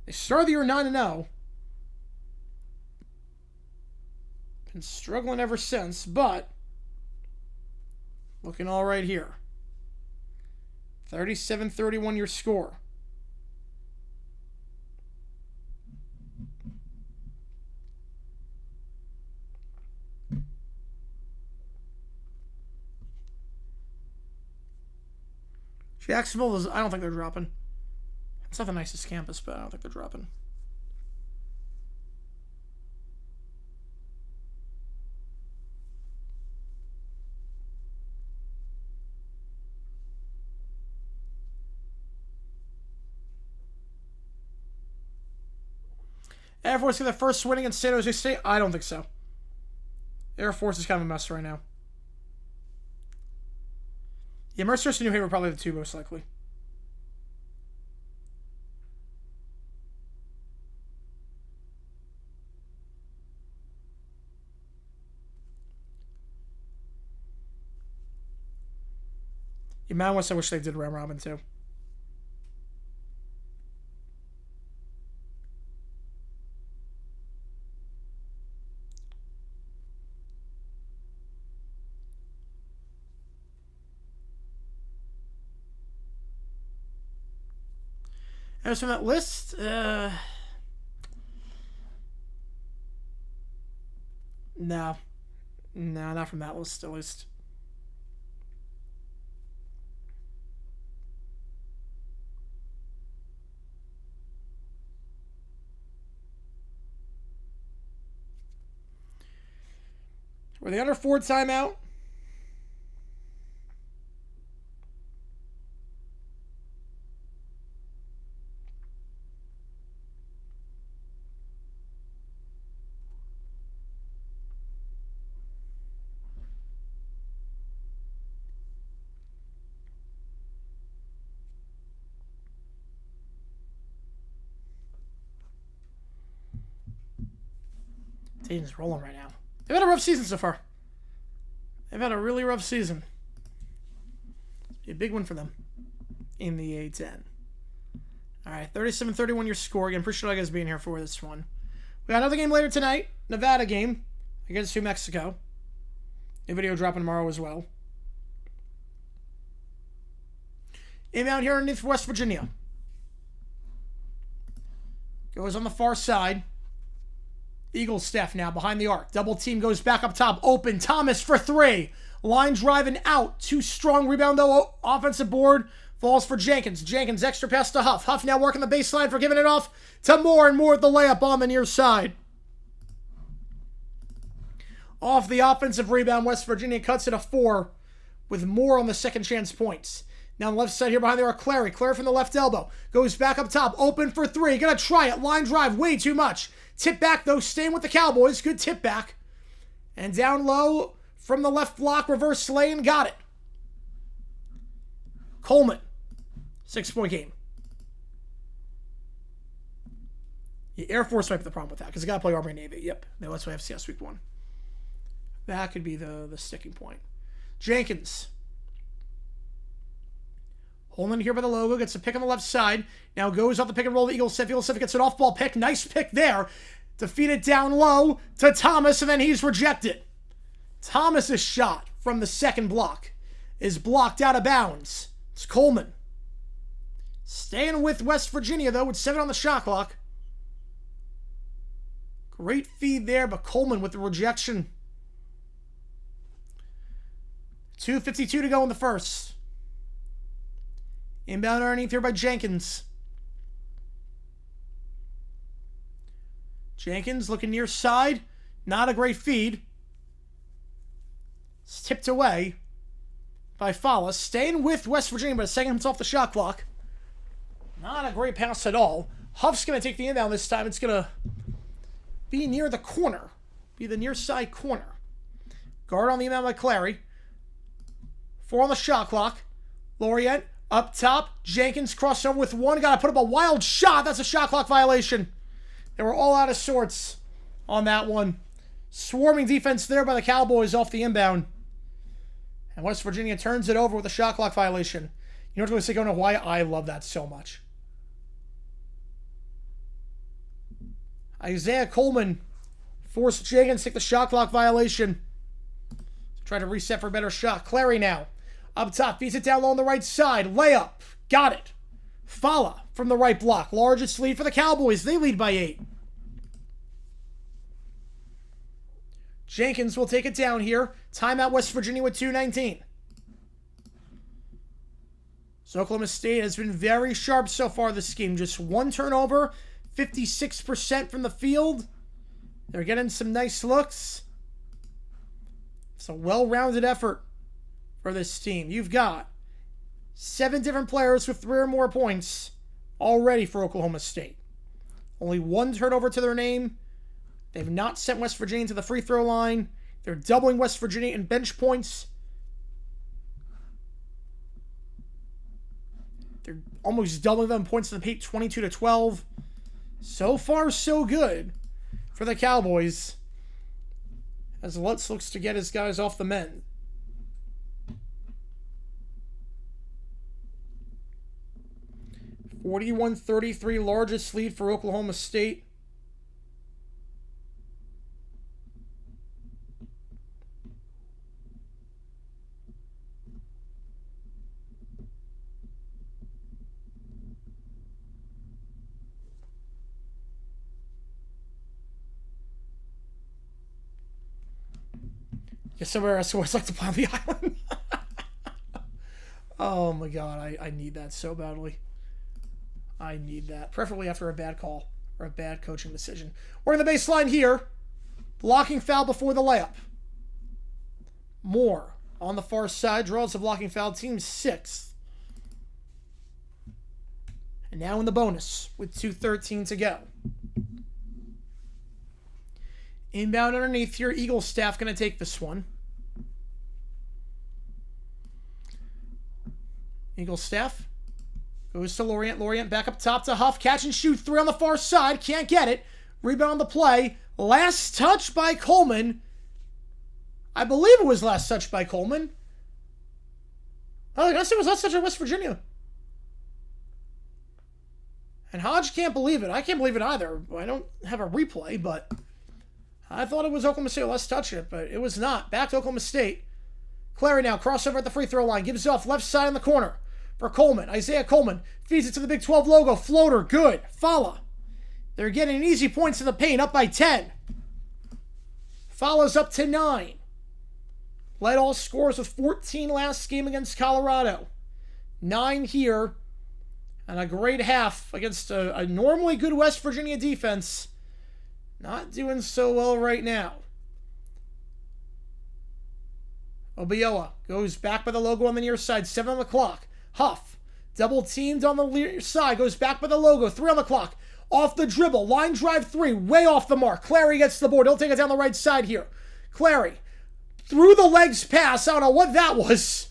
They started the year 9-0. Been struggling ever since, but looking all right here. 37-31 your score. Jacksonville is, I don't think they're dropping. It's not the nicest campus, but I don't think they're dropping. Air Force get their first win against San Jose State? I don't think so. Air Force is kind of a mess right now. Yeah, Mercer and New Haven are probably the 2 most likely. Yeah, Mountain West, I wish they did round robin too. As from that list, no, not from that list, at least. We're the under 4 timeout. Dayton's rolling right now. They've had a rough season so far. They've had a really rough season. It's a big one for them in the A10. All right, 37-31 your score. Again, appreciate you guys being here for this one. We got another game later tonight. Nevada game against New Mexico. A video dropping tomorrow as well. Inbound here underneath West Virginia. Goes on the far side. Eagles staff now behind the arc. Double team goes back up top. Open. Thomas for 3. Line driving out. Too strong. Rebound though. Offensive board. Falls for Jenkins. Jenkins extra pass to Huff. Huff now working the baseline for giving it off to Moore. And Moore at the layup on the near side. Off the offensive rebound. West Virginia cuts it a 4 with Moore on the second chance points. Now on the left side here behind there are Clary. Clary from the left elbow. Goes back up top. Open for 3. Gonna try it. Line drive. Way too much. Tip back, though, staying with the Cowboys. Good tip back. And down low from the left block, reverse lane, got it. Coleman, 6-point game. The Air Force might be the problem with that, because they got to play Army and Navy. Yep, that's why FCS week 1. That could be the sticking point. Jenkins. Holding here by the logo, gets a pick on the left side. Now goes off the pick and roll. The Eagles set. Eagles set gets an off-ball pick. Nice pick there. To feed it down low to Thomas, and then he's rejected. Thomas's shot from the second block is blocked out of bounds. It's Coleman. Staying with West Virginia, though, with 7 on the shot clock. Great feed there, but Coleman with the rejection. 2:52 to go in the first. Inbound underneath here by Jenkins. Jenkins looking near side. Not a great feed. It's tipped away. by Fala. Staying with West Virginia, but second himself the shot clock. Not a great pass at all. Huff's going to take the inbound this time. It's going to be near the corner. Be the near side corner. Guard on the inbound by Clary. 4 on the shot clock. Lorient up top. Jenkins crossed over with 1. Got to put up a wild shot. That's a shot clock violation. They were all out of sorts on that one. Swarming defense there by the Cowboys off the inbound. And West Virginia turns it over with a shot clock violation. You know what's going to say, going to why I love that so much. Isaiah Coleman forced Jenkins to take the shot clock violation. Try to reset for a better shot. Clary now. Up top. Feeds it down low on the right side. Layup. Got it. Fala from the right block. Largest lead for the Cowboys. They lead by 8. Jenkins will take it down here. Timeout West Virginia with 2:19. So Oklahoma State has been very sharp so far this game. Just 1 turnover. 56% from the field. They're getting some nice looks. It's a well-rounded effort for this team. You've got 7 different players with 3 or more points already for Oklahoma State. Only 1 turnover to their name. They've not sent West Virginia to the free throw line. They're doubling West Virginia in bench points. They're almost doubling them in points in the paint, 22-12. So far, so good for the Cowboys, as Lutz looks to get his guys off the mend. (41-33) largest lead for Oklahoma State. Yeah, somewhere else always like to play on the island. Oh my god, I need that so badly. I need that. Preferably after a bad call or a bad coaching decision. We're in the baseline here. Blocking foul before the layup. Moore on the far side. Draws a blocking foul. Team 6th. And now in the bonus with 2:13 to go. Inbound underneath here. Eagle staff going to take this one. Eagle staff goes to Lorient. Lorient back up top to Huff. Catch and shoot 3 on the far side. Can't get it. Rebound on the play. Last touch by Coleman. I believe it was last touch by Coleman. Oh, I guess it was last touch by West Virginia. And Hodge can't believe it. I can't believe it either. I don't have a replay, but I thought it was Oklahoma State. Let's touch it, but it was not. Back to Oklahoma State. Clary now, crossover at the free throw line. Gives it off left side in the corner for Coleman. Isaiah Coleman feeds it to the Big 12 logo. Floater, good. Fala. They're getting easy points in the paint, up by 10. Fala's up to 9. Led all scores with 14 last game against Colorado. 9 here. And a great half against a normally good West Virginia defense. Not doing so well right now. Obioa goes back by the logo on the near side. 7 on the clock. Huff, double teamed on the near side. Goes back by the logo. 3 on the clock. Off the dribble. Line drive 3. Way off the mark. Clary gets the board. He'll take it down the right side here. Clary. Through the legs pass. I don't know what that was.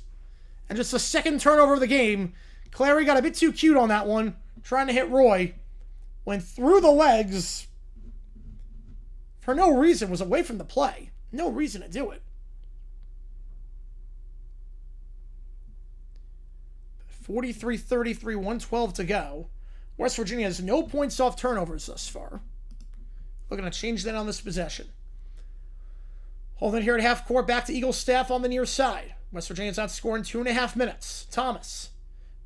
And just the second turnover of the game. Clary got a bit too cute on that one. Trying to hit Roy. Went through the legs. For no reason. Was away from the play. No reason to do it. 43-33, 112 to go. West Virginia has no points off turnovers thus far. We're going to change that on this possession. Holding here at half court, back to Eagle staff on the near side. West Virginia's not scoring 2.5 minutes. Thomas.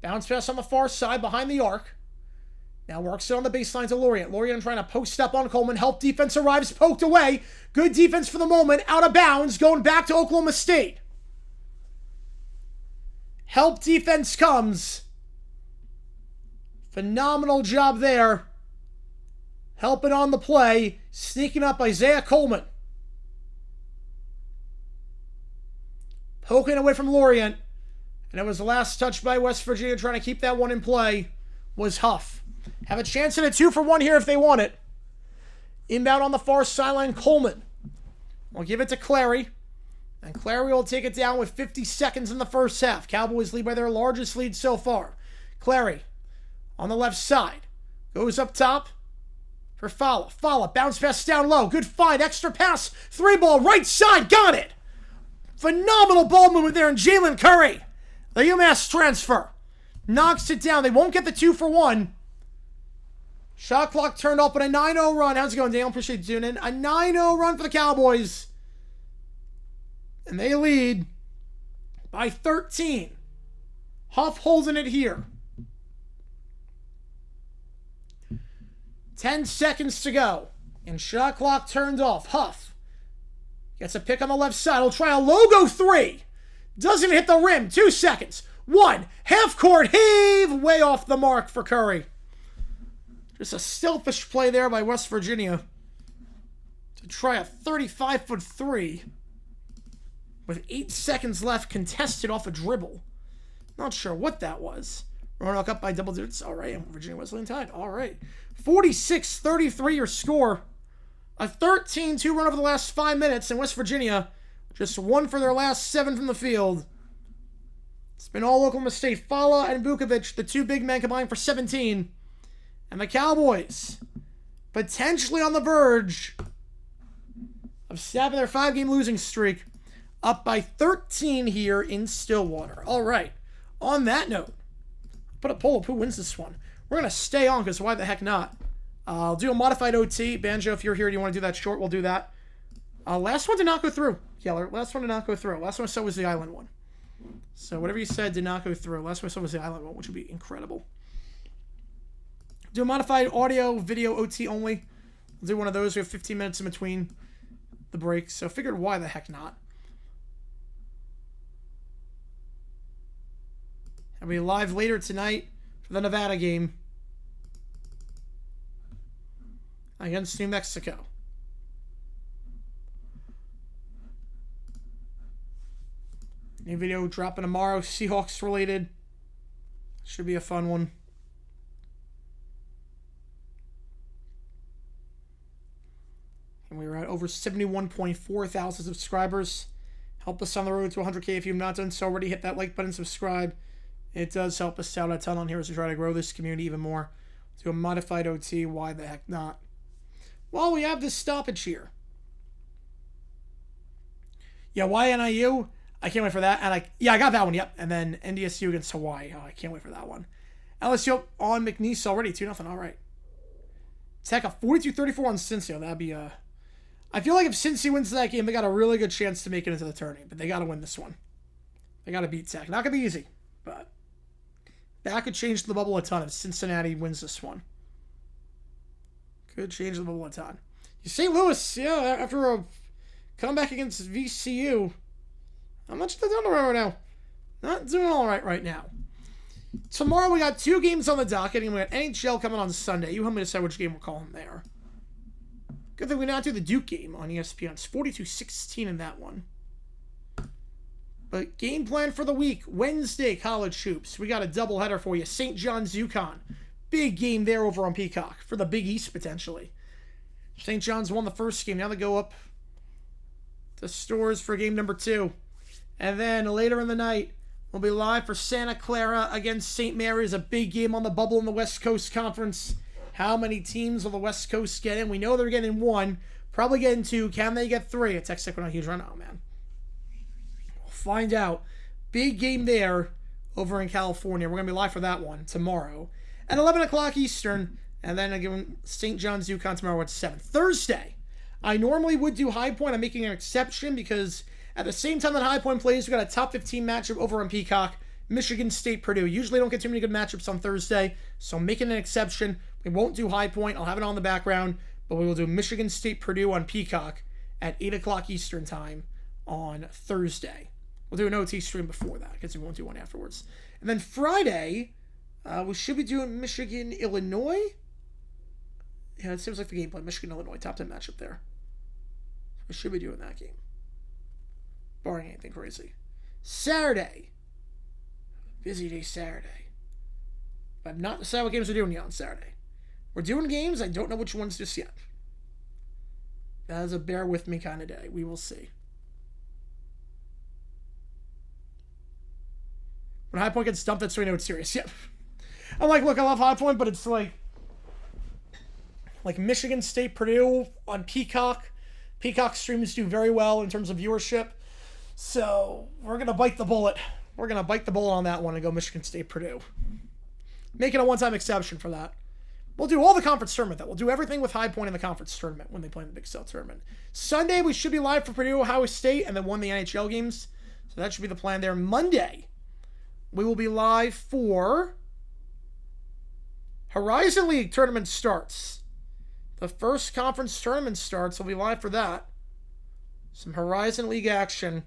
Bounce pass on the far side behind the arc. Now works it on the baseline to Lorient. Lorient trying to post up on Coleman. Help defense arrives, poked away. Good defense for the moment. Out of bounds, going back to Oklahoma State. Help defense comes. Phenomenal job there. Helping on the play. Sneaking up Isaiah Coleman. Poking away from Lorient. And it was the last touch by West Virginia trying to keep that one in play was Huff. Have a chance at a 2-for-1 here if they want it. Inbound on the far sideline, Coleman. We'll give it to Clary. And Clary will take it down with 50 seconds in the first half. Cowboys lead by their largest lead so far. Clary on the left side. Goes up top for Fala. Fala, bounce pass down low. Good find, extra pass. 3-ball, right side, got it. Phenomenal ball movement there in Jalen Curry. The UMass transfer. Knocks it down. They won't get the 2-for-1. Shot clock turned off, but a 9-0 run. How's it going, Daniel? Appreciate you tuning in. A 9-0 run for the Cowboys. And they lead by 13. Huff holding it here. 10 seconds to go. And shot clock turned off. Huff gets a pick on the left side. He'll try a logo 3. Doesn't hit the rim. 2 seconds. 1. Half-court heave. Way off the mark for Curry. Just a selfish play there by West Virginia to try a 35-foot 3 with 8 seconds left, contested off a dribble. Not sure what that was. Roanoke up by double digits. All right, and Virginia Wesleyan tied. All right. 46-33 your score. A 13-2 run over the last 5 minutes, and West Virginia just 1 for their last 7 from the field. It's been all Oklahoma State. Fala and Vukovic, the 2 big men, combined for 17. And the Cowboys, potentially on the verge of snapping their 5-game losing streak, up by 13 here in Stillwater. All right. On that note, put a poll of who wins this one. We're going to stay on because why the heck not? I'll do a modified OT. Banjo, if you're here and you want to do that short, we'll do that. Last one did not go through, Keller. Last one did not go through. Last one I saw was the island one. So whatever you said did not go through. Last one I saw was the island one, which would be incredible. Do a modified audio, video, OT only. We'll do one of those. We have 15 minutes in between the breaks, so figured why the heck not. I'll be live later tonight for the Nevada game against New Mexico. New video dropping tomorrow, Seahawks related. Should be a fun one. And we were at over 71.4 thousand subscribers. Help us on the road to 100K if you've not done so already. Hit that like button, subscribe. It does help us out a ton on here as we try to grow this community even more. Do a modified OT, why the heck not? Well, we have this stoppage here. Yeah, why NIU? I can't wait for that. And I got that one, yep. And then NDSU against Hawaii. Oh, I can't wait for that one. LSU on McNeese already, 2-0. All right. Tech a 42-34 on Cincy. That'd be I feel like if Cincy wins that game, they got a really good chance to make it into the tournament. But they got to win this one. They got to beat Tech. Not going to be easy, but that could change the bubble a ton if Cincinnati wins this one. Could change the bubble a ton. St. Louis, yeah, after a comeback against VCU, I'm not sure they're doing right now. Not doing all right now. Tomorrow we got 2 games on the docket, and we got NHL coming on Sunday. You help me decide which game we'll call them there. Good thing we not do the Duke game on ESPN. It's 42-16 in that one. But game plan for the week, Wednesday, college hoops. We got a doubleheader for you. St. John's, UConn. Big game there over on Peacock for the Big East, potentially. St. John's won the first game. Now they go up to Stores for game number 2. And then later in the night, we'll be live for Santa Clara against St. Mary's. A big game on the bubble in the West Coast Conference. How many teams will the West Coast get in? We know they're getting 1. Probably getting 2. Can they get 3? A Texas Tech went on a huge run. Oh, man. We'll find out. Big game there over in California. We're going to be live for that one tomorrow at 11 o'clock Eastern. And then again, St. John's, UConn tomorrow at 7. Thursday, I normally would do High Point. I'm making an exception because at the same time that High Point plays, we got a top 15 matchup over on Peacock. Michigan State, Purdue. Usually don't get too many good matchups on Thursday, so I'm making an exception. We won't do High Point. I'll have it on the background, but we will do Michigan State, Purdue on Peacock at 8 o'clock Eastern time on Thursday. We'll do an OT stream before that because we won't do one afterwards. And then Friday, we should be doing Michigan, Illinois. Yeah, it seems like the game plan. Michigan, Illinois, top 10 matchup there. We should be doing that game, barring anything crazy. Saturday, Busy day Saturday. But I've not decided what games we're doing yet on Saturday. We're doing games. I don't know which ones just yet. That is a bear with me kind of day. We will see. When High Point gets dumped, that's so we know it's serious. Yep. I'm like, look, I love High Point, but it's like Michigan State, Purdue on Peacock. Peacock streams do very well in terms of viewership. So we're going to bite the bullet. We're going to bite the bullet on that one and go Michigan State, Purdue. Making a one-time exception for that. We'll do all the conference tournament, though. We'll do everything with High Point in the conference tournament when they play in the Big South tournament. Sunday, we should be live for Purdue, Ohio State, and then one of the NHL games. So that should be the plan there. Monday, we will be live for Horizon League tournament starts. The first conference tournament starts. We'll be live for that. Some Horizon League action.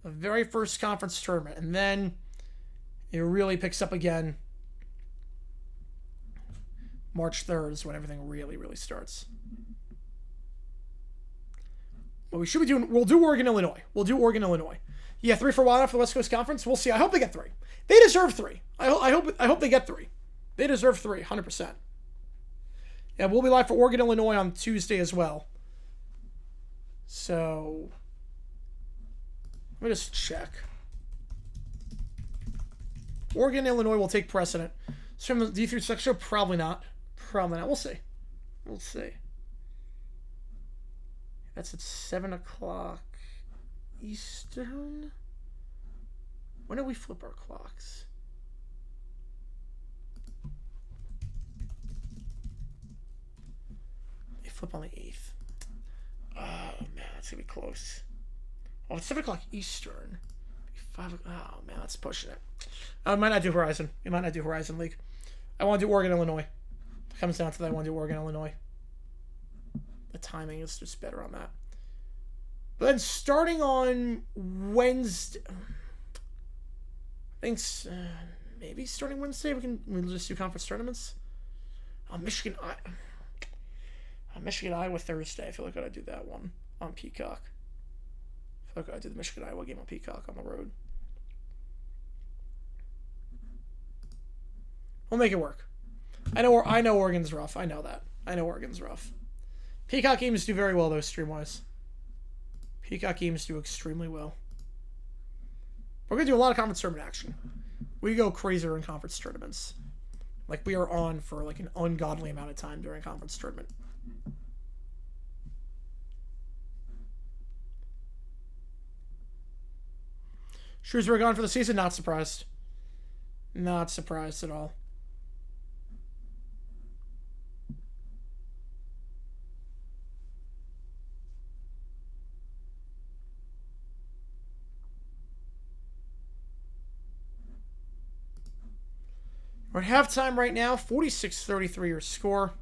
The very first conference tournament. And then it really picks up again. March 3rd is when everything really, really starts. What we should be doing, we'll do Oregon, Illinois. Yeah, 3 for a while after the West Coast Conference. We'll see. I hope they get 3. They deserve 3. I hope they get 3. They deserve 3, 100%. Yeah, we'll be live for Oregon, Illinois on Tuesday as well. So, let me just check. Oregon, Illinois will take precedent. Stream the D3 Select Show? Probably not. We'll see. That's at 7 o'clock Eastern. When do we flip our clocks? They flip on the 8th. Oh, man, that's going to be close. Oh, it's 7 o'clock Eastern. 5 o'clock. Oh, man, that's pushing it. I might not do Horizon. We might not do Horizon League. I want to do Oregon, Illinois. It comes down to that. I want to do Oregon, Illinois. The timing is just better on that. But then starting on Wednesday, I think maybe starting Wednesday we'll just do conference tournaments. Michigan, Iowa Thursday. I feel like I gotta do that one on Peacock. I feel like I gotta do the Michigan Iowa game on Peacock on the road. We'll make it work. I know Oregon's rough. I know that. I know Oregon's rough. Peacock games do very well, though, stream-wise. Peacock games do extremely well. We're going to do a lot of conference tournament action. We go crazier in conference tournaments. Like, we are on for, like, an ungodly amount of time during conference tournament. Shrewsbury gone for the season? Not surprised. Not surprised at all. We're at halftime right now. 46-33 your score.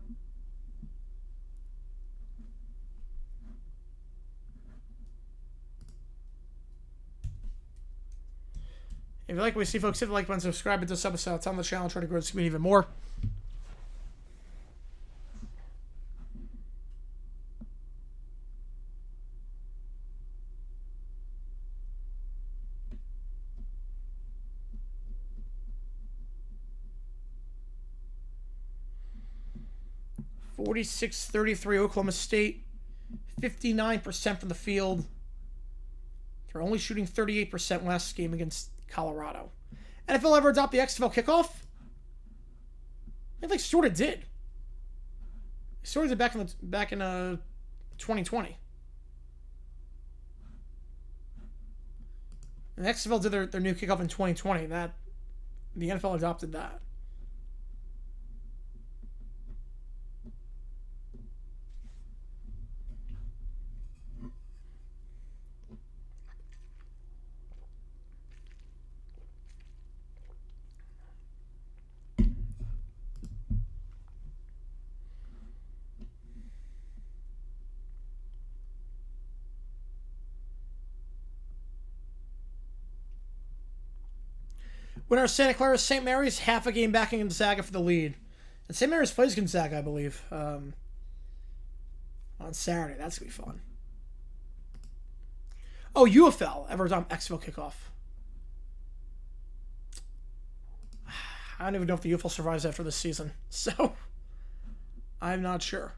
If you like what we see, folks, hit the like button, subscribe to this episode. It's on the channel. Try to grow this community even more. (46-33) Oklahoma State. 59% from the field. They're only shooting 38% last game against Colorado. NFL ever adopt the XFL kickoff? I think they sort of did. They sort of did back in 2020. And the XFL did their new kickoff in 2020. The NFL adopted that. Winner Santa Clara, St. Mary's, half a game back in Gonzaga for the lead. And St. Mary's plays Gonzaga, I believe, on Saturday. That's going to be fun. Oh, UFL, ever done XFL kickoff. I don't even know if the UFL survives after this season. So, I'm not sure.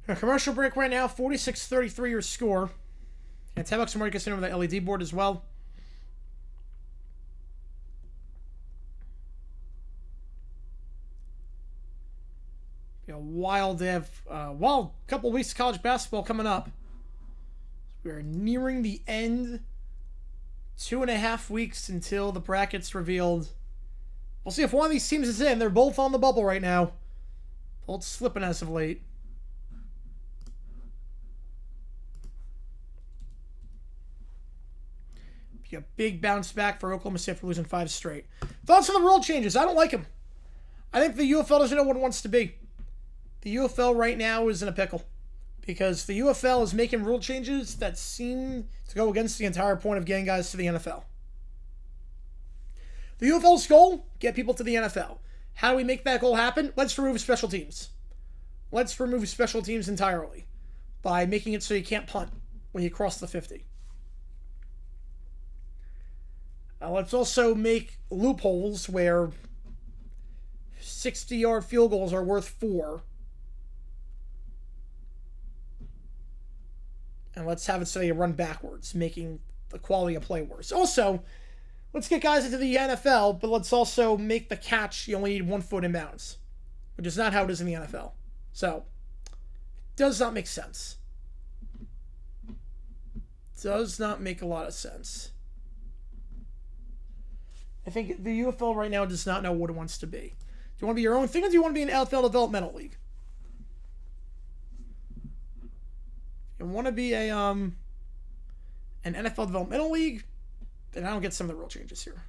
A commercial break right now, 46-33 your score. And $10 more you can send over the LED board as well. Be a wild couple weeks of college basketball coming up. We are nearing the end. 2.5 weeks until the bracket's revealed. We'll see if one of these teams is in. They're both on the bubble right now. Both slipping as of late. A big bounce back for Oklahoma State for losing 5 straight. Thoughts on the rule changes? I don't like them. I think the UFL doesn't know what it wants to be. The UFL right now is in a pickle because the UFL is making rule changes that seem to go against the entire point of getting guys to the NFL. The UFL's goal, get people to the NFL. How do we make that goal happen? Let's remove special teams. Let's remove special teams entirely by making it so you can't punt when you cross the 50. Let's also make loopholes where 60-yard field goals are worth 4. And let's have it so you run backwards, making the quality of play worse. Also, let's get guys into the NFL, but let's also make the catch, you only need 1 foot in bounds, which is not how it is in the NFL. So, it does not make sense. Does not make a lot of sense. I think the UFL right now does not know what it wants to be. Do you want to be your own thing, or do you want to be an NFL developmental league? If you want to be an NFL developmental league, then I don't get some of the rule changes here.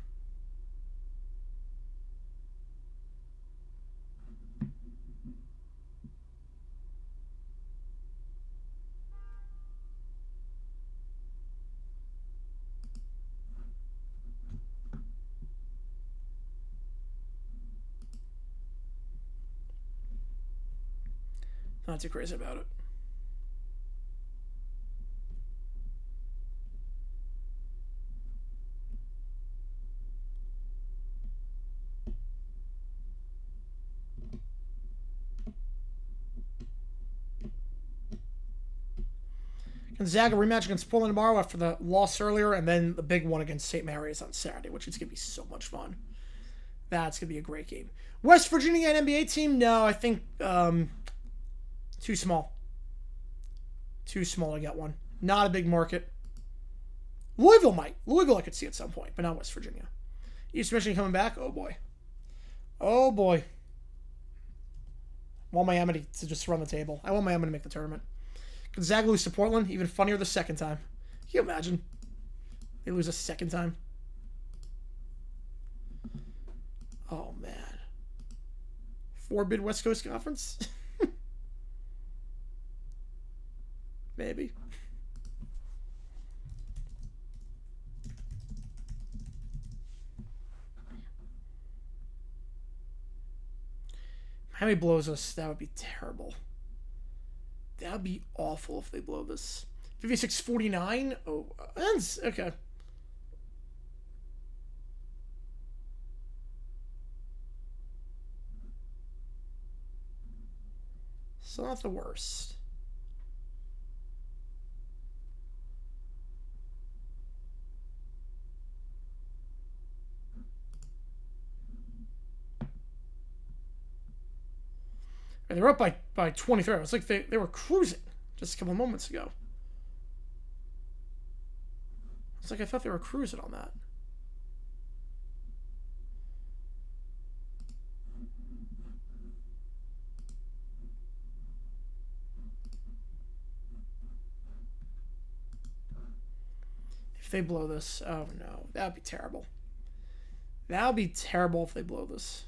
Not too crazy about it. Gonzaga rematch against Portland tomorrow after the loss earlier, and then the big one against St. Mary's on Saturday, which is going to be so much fun. That's going to be a great game. West Virginia and NBA team? No, I think too small. Too small to get one. Not a big market. Louisville might. Louisville I could see at some point, but not West Virginia. East Michigan coming back? Oh, boy. Oh, boy. I want Miami to just run the table. I want Miami to make the tournament. Gonzaga lose to Portland. Even funnier the second time. Can you imagine? They lose a second time. Oh, man. 4-bid West Coast Conference? Maybe. Miami blows us. That would be terrible. That would be awful if they blow this. 56-49? Oh, that's okay. So not the worst. They were up by 23. It was like they were cruising just a couple moments ago. It's like I thought they were cruising on that. If they blow this, oh no, that would be terrible. That would be terrible if they blow this.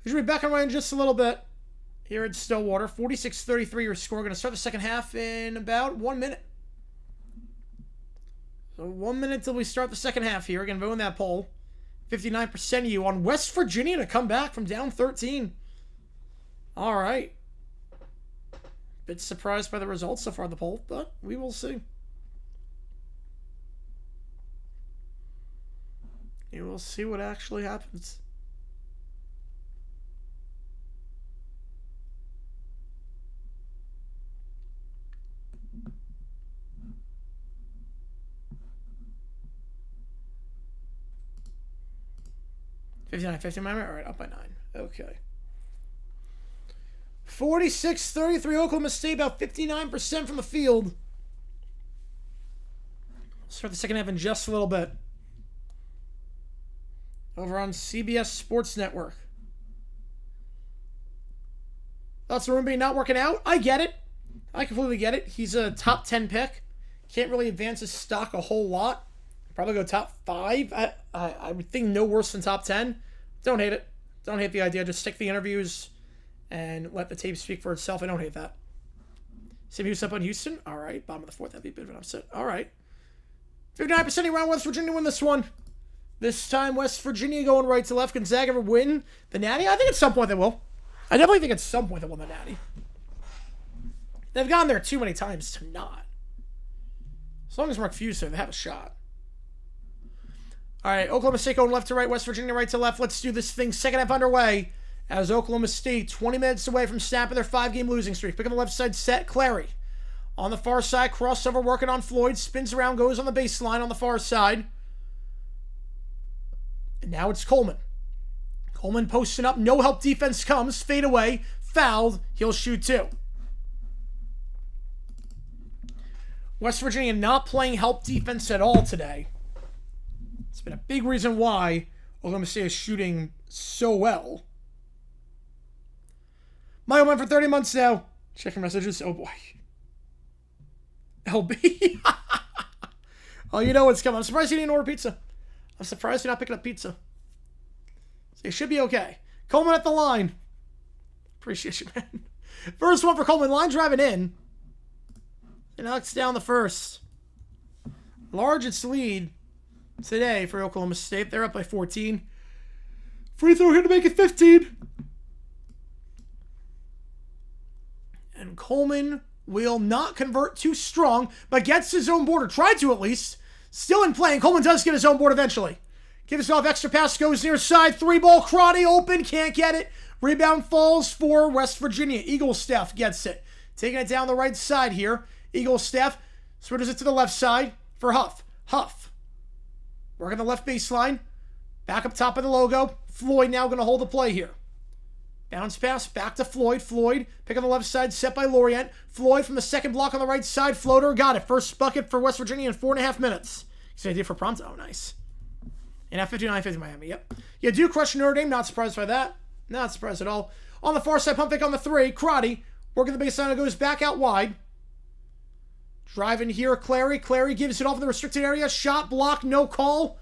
We should be back on line in just a little bit here at Stillwater. 46-33 your score. Going to start the second half in about 1 minute. So 1 minute till we start the second half here. Again, voting that poll. 59% of you on West Virginia to come back from down 13. All right. Bit surprised by the results so far of the poll, but we will see. You will see what actually happens. $59.50, all right, up by 9. Okay. 46-33 Oklahoma State, about 59% from the field. Start the second half in just a little bit. Over on CBS Sports Network. Thoughts of Rumby not working out? I get it. I completely get it. He's a top 10 pick. Can't really advance his stock a whole lot. Probably go top 5. I would think no worse than top 10. Don't hate it. Don't hate the idea. Just stick the interviews and let the tape speak for itself. I don't hate that. Same Houston up on Houston. All right. Bottom of the fourth. That'd be a bit of an upset. All right. 59% around West Virginia win this one. This time, West Virginia going right to left. Gonzaga ever win the Natty? I think at some point they will. I definitely think at some point they will win the Natty. They've gone there too many times to not. As long as Mark Fuse there, they have a shot. All right, Oklahoma State going left to right, West Virginia right to left. Let's do this thing. Second half underway as Oklahoma State 20 minutes away from snapping their 5-game losing streak. Pick on the left side, set Clary. On the far side, crossover working on Floyd. Spins around, goes on the baseline on the far side. And now it's Coleman. Coleman posting up. No help defense comes. Fade away. Fouled. He'll shoot 2. West Virginia not playing help defense at all today. It's been a big reason why Oklahoma State is shooting so well. My old man for 30 months now. Check your messages. Oh boy. LB. Oh, you know what's coming. I'm surprised you didn't order pizza. I'm surprised you're not picking up pizza. So you should be okay. Coleman at the line. Appreciate you, man. First one for Coleman. Line driving in. It knocks down the first. Largest lead today for Oklahoma State. They're up by 14. Free throw here to make it 15. And Coleman will not convert too strong, but gets his own board, or tried to at least. Still in play, and Coleman does get his own board eventually. Gives off extra pass, goes near side. 3-ball, Crotty open, can't get it. Rebound falls for West Virginia. Eagle Steph gets it. Taking it down the right side here. Eagle Steph switches it to the left side for Huff. Huff. Working the left baseline. Back up top of the logo. Floyd now going to hold the play here. Bounce pass back to Floyd. Floyd, pick on the left side, set by Lorient. Floyd from the second block on the right side. Floater, got it. First bucket for West Virginia in 4.5 minutes. He's idea for Pronto. Oh, nice. And at 59-50 Miami, yep. Yeah, do crush Notre Dame. Not surprised by that. Not surprised at all. On the far side, pump fake on the 3. Crotty, working the baseline, and goes back out wide. Driving here, Clary. Clary gives it off in the restricted area. Shot, block, no call.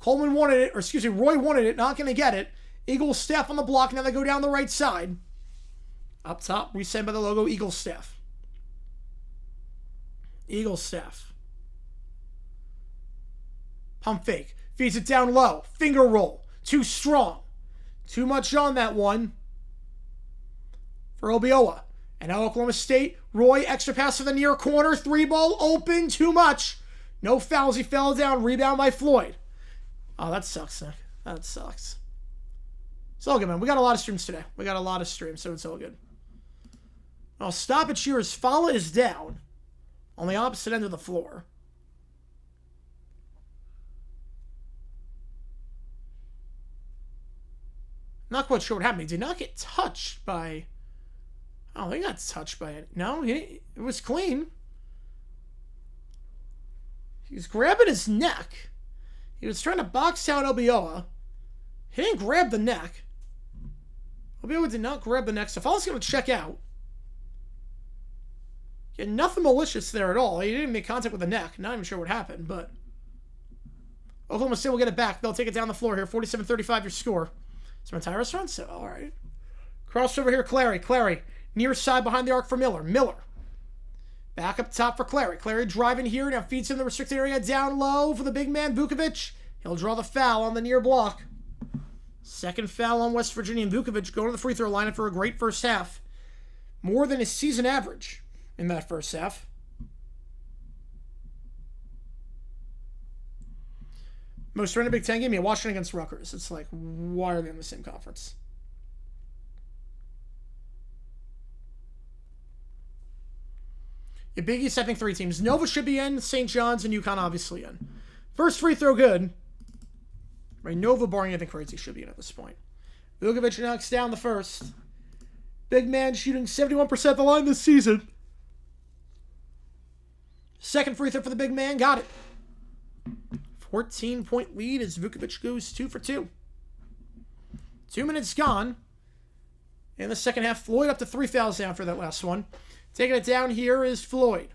Coleman wanted it, or excuse me, Roy wanted it. Not going to get it. Eagle Steph on the block. Now they go down the right side. Up top, resend by the logo, Eagle Steph. Eagle Steph. Pump fake. Feeds it down low. Finger roll. Too strong. Too much on that one for Obioa. And now Oklahoma State. Roy, extra pass to the near corner. 3-ball open. Too much. No fouls. He fell down. Rebound by Floyd. Oh, that sucks, Nick. That sucks. It's all good, man. We got a lot of streams today. We got a lot of streams, so it's all good. Well, stop it, Shearers. Fala is down on the opposite end of the floor. Not quite sure what happened. He did not get touched by... Oh, he got touched by it. No, it was clean. He was grabbing his neck. He was trying to box out Obioa. He didn't grab the neck. Obioa did not grab the neck. So Fowler's going to check out. Yeah, nothing malicious there at all. He didn't make contact with the neck. Not even sure what happened, but... Oklahoma State will get it back. They'll take it down the floor here. 47-35 your score. Some entire restaurant? So, all right. Crossover here, Clary. Clary, near side behind the arc for Miller. Miller. Back up top for Clary. Clary driving here. Now feeds him the restricted area down low for the big man, Vukovic. He'll draw the foul on the near block. Second foul on West Virginia. And Vukovic going to the free throw line for a great first half. More than his season average in that first half. Most random Big Ten game, yeah, Washington against Rutgers. It's like, why are they in the same conference? Yeah, Big East, I think 3 teams. Nova should be in, St. John's, and UConn obviously in. First free throw good. Right, Nova, barring anything crazy, should be in at this point. Vukovic knocks down the first. Big man shooting 71% at the line this season. Second free throw for the big man, got it. 14-point lead as Vukovic goes 2 for 2. 2 minutes gone. In the second half, Floyd up to 3 fouls down for that last one. Taking it down here is Floyd.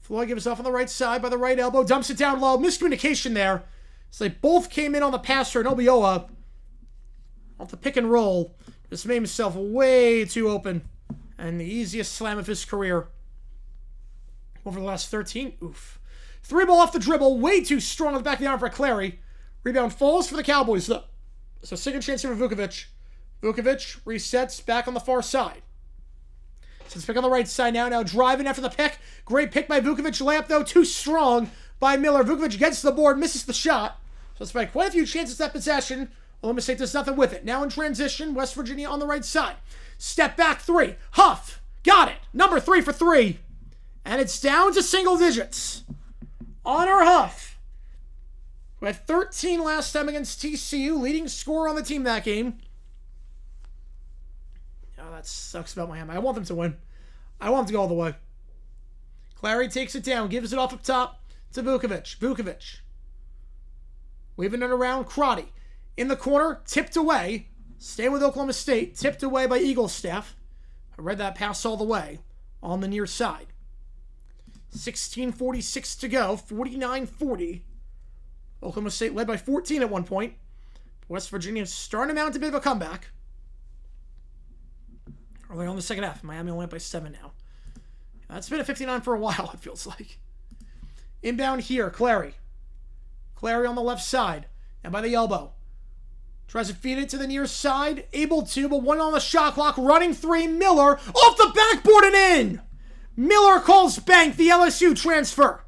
Floyd gives off on the right side by the right elbow. Dumps it down low. Miscommunication there. So they both came in on the passer. And Obioa, off the pick and roll, just made himself way too open. And the easiest slam of his career. Over the last 13. Oof. 3 ball off the dribble. Way too strong on the back of the arm for Clary. Rebound falls for the Cowboys, though. So second chance here for Vukovic. Vukovic resets back on the far side. Sets pick on the right side now. Now driving after the pick. Great pick by Vukovic. Layup, though, too strong by Miller. Vukovic gets to the board, misses the shot. So it's by quite a few chances that possession. Oklahoma State does nothing with it. Now in transition, West Virginia on the right side. Step back 3. Huff. Got it. Number 3 for 3. And it's down to single digits. Honor Huff, who had 13 last time against TCU, leading scorer on the team that game. Oh, that sucks about Miami. I want them to win. I want them to go all the way. Clary takes it down, gives it off up top to Vukovic. Vukovic. Waving it around. Crotty. In the corner, tipped away. Staying with Oklahoma State. Tipped away by Eaglestaff. I read that pass all the way on the near side. 16:46 to go. 49-40. Oklahoma State led by 14 at one point. West Virginia starting to mount a bit of a comeback. Early on the second half. Miami only up by 7 now. That's been a 59 for a while, it feels like. Inbound here. Clary. Clary on the left side. And by the elbow. Tries to feed it to the near side. Able to, but 1 on the shot clock. Running 3. Miller off the backboard and in. Miller calls bank the LSU transfer.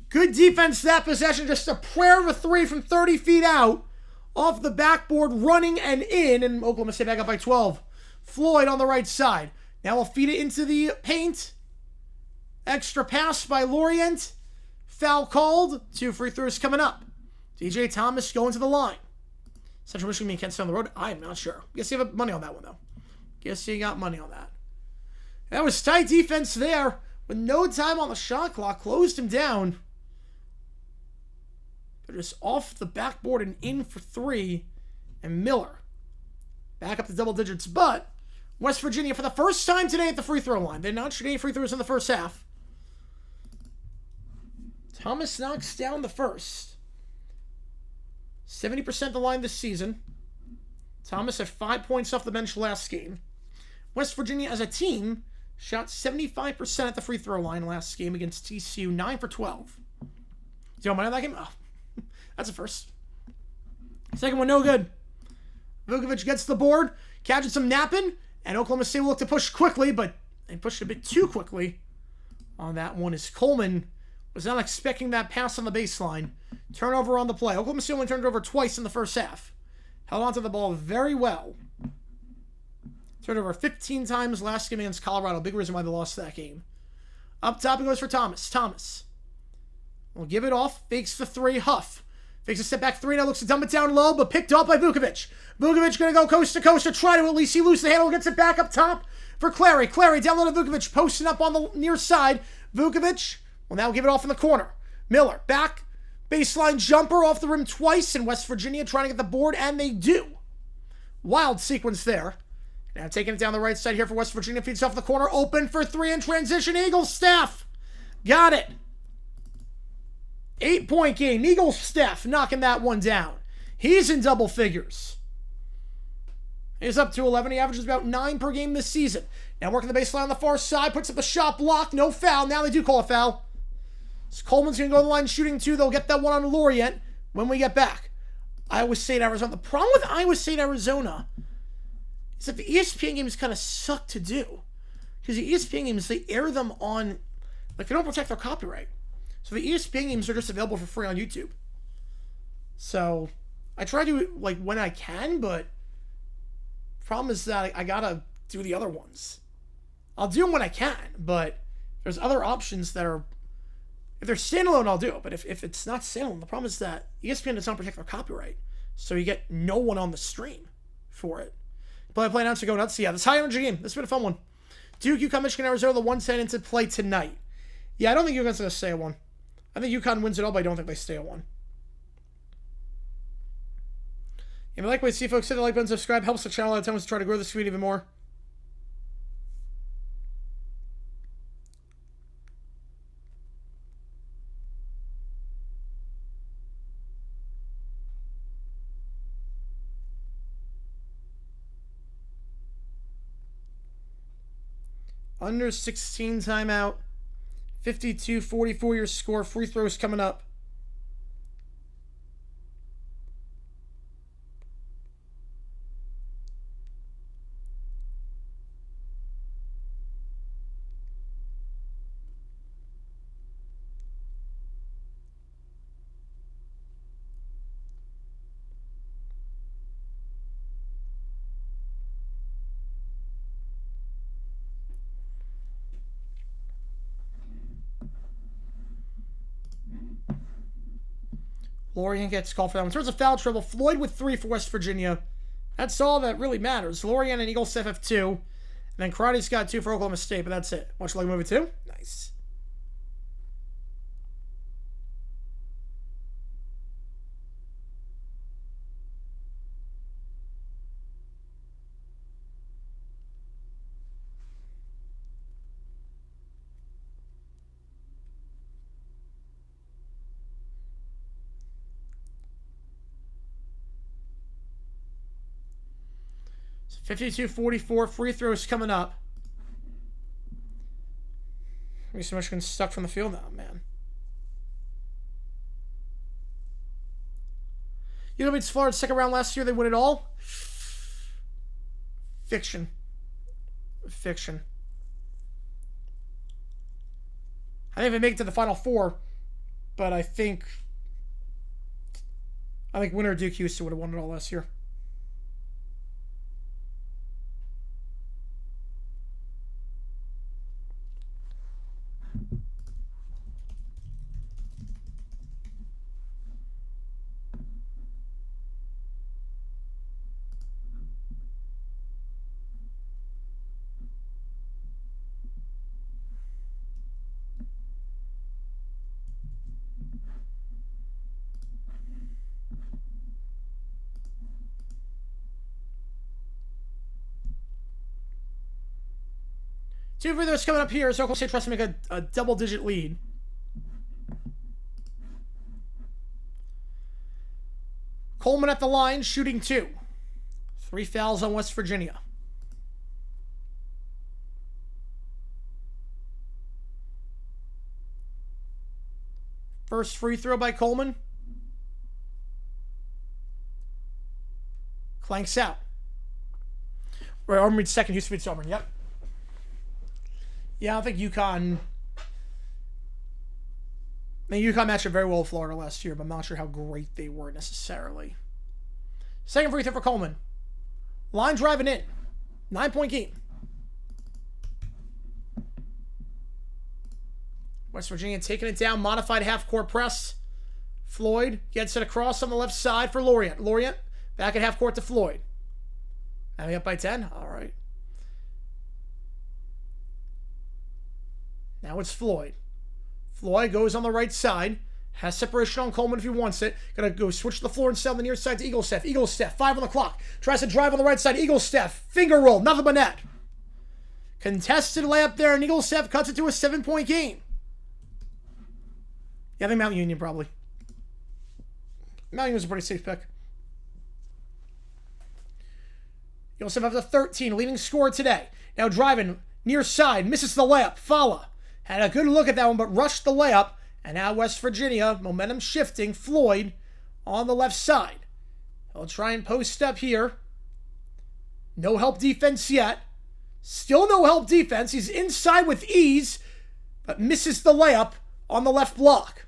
Good defense that possession. Just a prayer of a 3 from 30 feet out. Off the backboard, running and in. And Oklahoma State back up by 12. Floyd on the right side. Now we'll feed it into the paint. Extra pass by Lorient. Foul called. 2 free throws coming up. DJ Thomas going to the line. Central Michigan being Kent State on the road? I'm not sure. Guess you have money on that one, though. Guess you got money on that. That was tight defense there. With no time on the shot clock. Closed him down. But just off the backboard and in for 3. And Miller. Back up to double digits. But West Virginia, for the first time today at the free throw line. They notched 8 free throws in the first half. Thomas knocks down the first. 70% the line this season. Thomas had 5 points off the bench last game. West Virginia as a team shot 75% at the free throw line last game against TCU, 9 for 12. Do you know money on that game? Oh, that's a first. Second one, no good. Vukovic gets the board, catches some napping, and Oklahoma State will look to push quickly, but they pushed a bit too quickly on that one as Coleman was not expecting that pass on the baseline. Turnover on the play. Oklahoma State only turned it over twice in the first half. Held onto the ball very well. Turned over 15 times last game against Colorado. Big reason why they lost that game. Up top it goes for Thomas. Thomas will give it off. Fakes the 3. Huff. Takes a step back 3 now, looks to dump it down low, but picked up by Vukovic. Vukovic going to go coast to coast to try to at least see loose the handle, gets it back up top for Clary. Clary down low to Vukovic, posting up on the near side. Vukovic will now give it off in the corner. Miller back, baseline jumper off the rim twice, and West Virginia trying to get the board, and they do. Wild sequence there. Now taking it down the right side here for West Virginia, feeds off the corner, open for 3 in transition. Eagles staff got it. 8-point game. Eagles staff knocking that one down. He's in double figures. He's up to 11. He averages about 9 per game this season. Now working the baseline on the far side, puts up a shot block, no foul. Now they do call a foul. So Coleman's going to go to the line shooting 2. They'll get that one on Lorient when we get back. Iowa State, Arizona. The problem with Iowa State, Arizona is that the ESPN games kind of suck to do. Because the ESPN games, they air them on, like, they don't protect their copyright. So the ESPN games are just available for free on YouTube. So I try to do it, like, when I can, but the problem is that I gotta do the other ones. I'll do them when I can, but there's other options that are, if they're standalone, I'll do it. But if it's not standalone, the problem is that ESPN does not protect their copyright. So you get no one on the stream for it. Play announcer go nuts. Yeah, this high energy game. This has been a fun one. Duke, UConn, Michigan, Arizona, the 110 into play tonight. Yeah, I don't think UConn's going to stay at 1. I think UConn wins it all, but I don't think they stay at 1. If you like what you see, folks, hit the like button, subscribe. Helps the channel out. Tell us to try to grow this community even more. Under 16 timeout. 52-44 your score. Free throws coming up. Lorient gets called for that one. In terms of foul trouble, Floyd with 3 for West Virginia. That's all that really matters. Lorient and Eagle Staff have 2. And then Karate's got 2 for Oklahoma State, but that's it. Watch like movie 2? Nice. So 52-44 free throws coming up. Maybe so much getting stuck from the field now, man. You know, it's Florida's second round last year. They win it all. Fiction. Fiction. I think they make it to the Final Four, but I think winner Duke Houston would have won it all last year. Two free throws coming up here. So Oklahoma State tries to make a double-digit lead. Coleman at the line, shooting 2. 3 fouls on West Virginia. First free throw by Coleman. Clanks out. Auburn reads second. Houston beats Auburn. Yep. Yeah, I think UConn... UConn matched up very well with Florida last year, but I'm not sure how great they were necessarily. Second free throw for Coleman. Line driving in. 9-point game. West Virginia taking it down. Modified half-court press Floyd gets it across on the left side for Lorient. Lorient back at half court to Floyd. Now we up by 10. All right. Now it's Floyd. Floyd goes on the right side. Has separation on Coleman if he wants it. Gonna go switch the floor instead on the near side to Eagle Steph. Eagle Steph, 5 on the clock. Tries to drive on the right side. Eagle Steph, finger roll, nothing but net. Contested layup there, and Eagle Steph cuts it to a 7-point game. Yeah, I think Mount Union probably. Mount Union was a pretty safe pick. Eagle Steph up to 13, leading scorer today. Now driving near side, misses the layup. Fala had a good look at that one, but rushed the layup. And now West Virginia, momentum shifting. Floyd on the left side. He'll try and post up here. No help defense yet. Still no help defense. He's inside with ease, but misses the layup on the left block.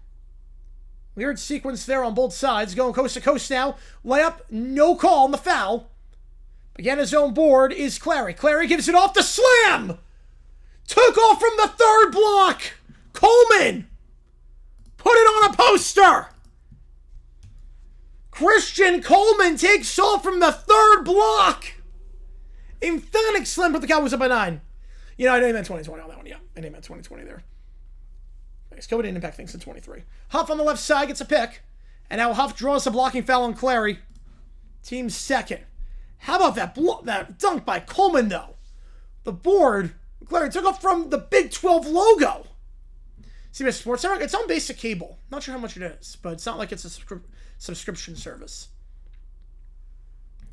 Weird sequence there on both sides. Going coast to coast now. Layup, no call on the foul. Again, his own board is Clary. Clary gives it off to Slam! Took off from the third block! Coleman! Put it on a poster! Christian Coleman takes off from the third block! Emphatic slam, put the Cowboys up by 9. You know, I didn't meant 2020 on that one, yeah. I didn't meant 2020 there. Nice. COVID didn't impact things in 23. Huff on the left side gets a pick. And now Huff draws a blocking foul on Clary. Team's second. How about that dunk by Coleman, though? The board, Clary took off from the Big 12 logo. CBS Sports Network, it's on basic cable. Not sure how much it is, but it's not like it's a subscription service.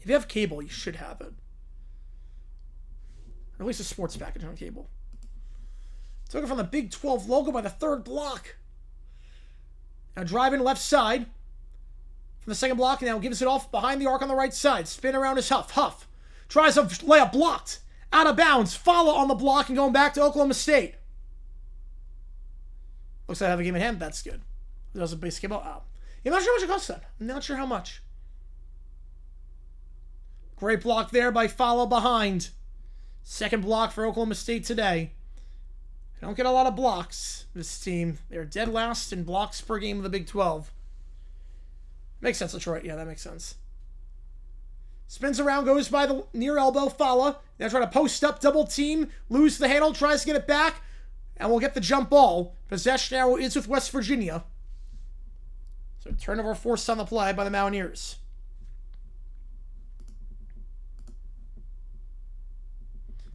If you have cable, you should have it. Or at least a sports package on cable. Took it from the Big 12 logo by the third block. Now driving left side from the second block, and now gives it off behind the arc on the right side. Spin around is Huff. Huff tries a layup blocked. Out of bounds. Follow on the block and going back to Oklahoma State. Looks like I have a game in hand. That's good. That was a basic cable. Oh. I'm not sure how much it costs then. I'm not sure how much. Great block there by Follow behind. Second block for Oklahoma State today. They don't get a lot of blocks, this team. They're dead last in blocks per game of the Big 12. Makes sense, Detroit. Yeah, that makes sense. Spins around, goes by the near elbow. Follow. Now try to post up, double team. Lose the handle, tries to get it back. And we'll get the jump ball. Possession now is with West Virginia. So turnover forced on the play by the Mountaineers.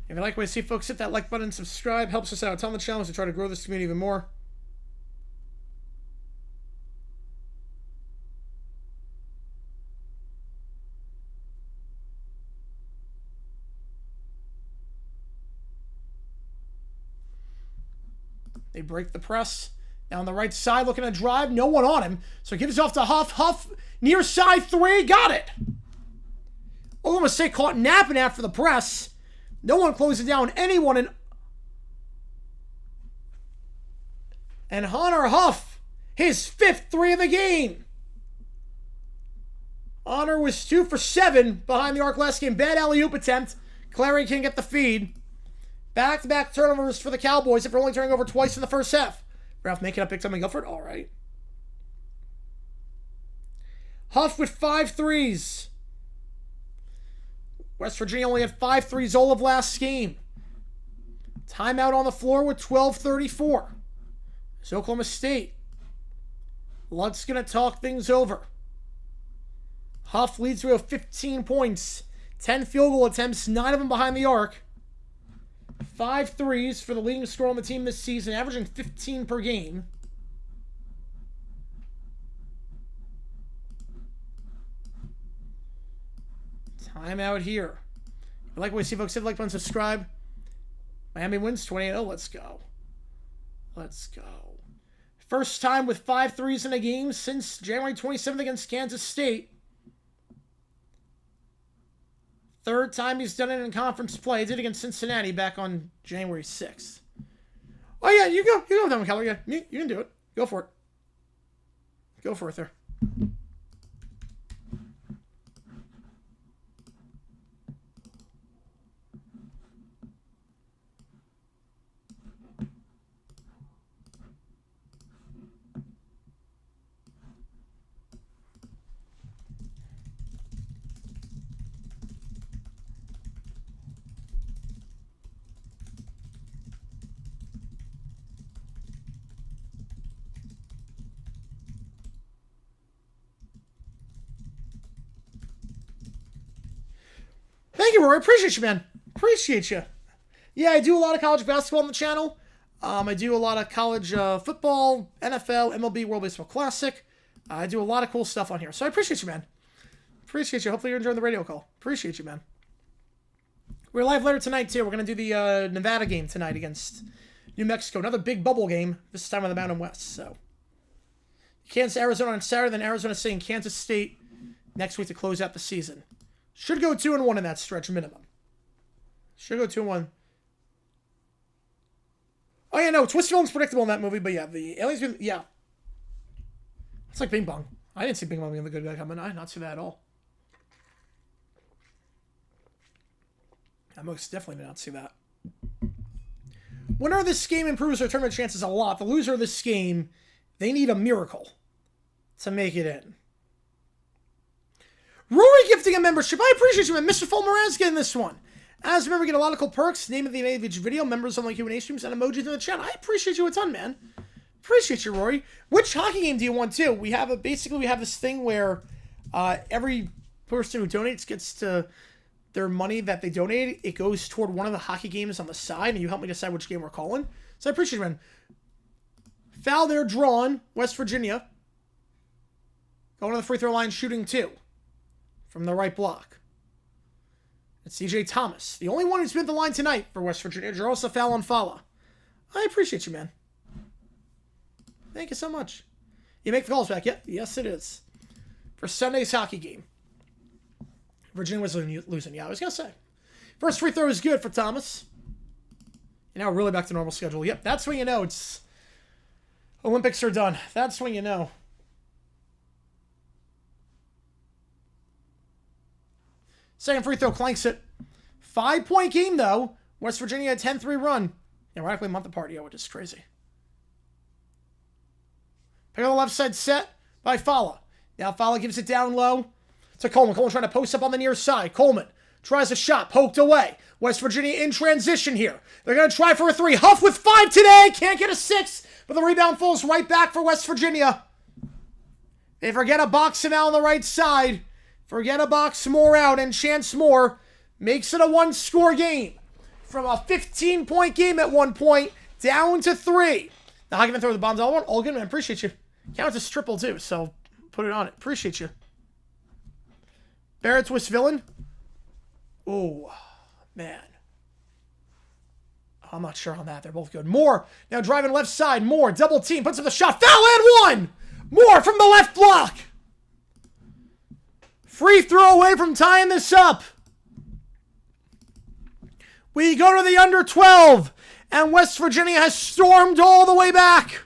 If you like what you see, folks, hit that like button and subscribe. Helps us out a ton on the channel as we try to grow this community even more. They break the press. Now on the right side, looking to drive. No one on him. So gives it off to Huff. Huff, near side 3. Got it. Oklahoma State caught napping after the press. No one closing down anyone. And Honor Huff, his 5th 3 of the game. Honor was 2 for 7 behind the arc last game. Bad alley-oop attempt. Clary can't get the feed. Back-to-back turnovers for the Cowboys after only turning over twice in the first half. Ralph making up big time in Guilford. All right. Huff with 5 threes. West Virginia only had 5 threes all of last game. Timeout on the floor with 12:34. It's Oklahoma State. Lunt's going to talk things over. Huff leads with 15 points. 10 field goal attempts, 9 of them behind the arc. 5 threes for the leading scorer on the team this season, averaging 15 per game. Timeout here. If you like what we see, folks, hit the like button, subscribe. Miami wins 28-0. Let's go. Let's go. First time with 5 threes in a game since January 27th against Kansas State. Third time he's done it in conference play. He did it against Cincinnati back on January 6th. Oh, yeah, you go. You go with that one, Keller. Yeah, you can do it. Go for it. Go for it there. Thank you, Rory. Appreciate you, man. Appreciate you. Yeah, I do a lot of college basketball on the channel. I do a lot of college football, NFL, MLB, World Baseball Classic. I do a lot of cool stuff on here. So I appreciate you, man. Appreciate you. Hopefully you're enjoying the radio call. Appreciate you, man. We're live later tonight, too. We're going to do the Nevada game tonight against New Mexico. Another big bubble game, this time on the Mountain West. So, Kansas, Arizona on Saturday, then Arizona State and Kansas State next week to close out the season. Should go 2-1 in that stretch minimum. Should go 2-1. Oh, yeah, no. Twist film's predictable in that movie, but yeah, the aliens, yeah. It's like Bing Bong. I didn't see Bing Bong being the good guy coming. I did not see that at all. I most definitely did not see that. Winner of this game improves their tournament chances a lot. The loser of this game, they need a miracle to make it in. Rory gifting a membership. I appreciate you, man. Mr. Fulmeran's getting this one. As a member, get a lot of cool perks. Name of the each video, members on the Q&A streams, and emojis in the chat. I appreciate you a ton, man. Appreciate you, Rory. Which hockey game do you want, too? We have basically we have this thing where every person who donates gets to their money that they donated. It goes toward one of the hockey games on the side, and you help me decide which game we're calling. So I appreciate you, man. Foul there, drawn. West Virginia. Going to the free throw line, shooting 2 from the right block. It's CJ Thomas, the only one who's been at the line tonight for West Virginia. Draws a foul on Fala. I appreciate you, man. Thank you so much. You make the calls back yet? Yes, it is. For Sunday's hockey game. Virginia was losing. Yeah, I was going to say. First free throw is good for Thomas. And now we're really back to normal schedule. Yep, that's when you know it's... Olympics are done. That's when you know. Second free throw clanks it. 5-point game, though. West Virginia a 10-3 run. Ironically, month apart, yeah, which is crazy. Pick on the left side set by Fala. Now Fala gives it down low to Coleman. Coleman trying to post up on the near side. Coleman tries a shot, poked away. West Virginia in transition here. They're going to try for a 3. Huff with 5 today. Can't get a 6, but the rebound falls right back for West Virginia. They forget a box him out on the right side. Forget a box more out, and Chance Moore makes it a 1-score game. From a 15-point game at one point, down to 3. Now, I can throw the bombs all one. All good, man. Appreciate you. Counts as triple, too, so put it on it. Appreciate you. Barrett twist villain. Oh, man. I'm not sure on that. They're both good. Moore now driving left side. Moore, double team, puts up the shot. Foul and 1! Moore from the left block. Free throw away from tying this up. We go to the under 12. And West Virginia has stormed all the way back.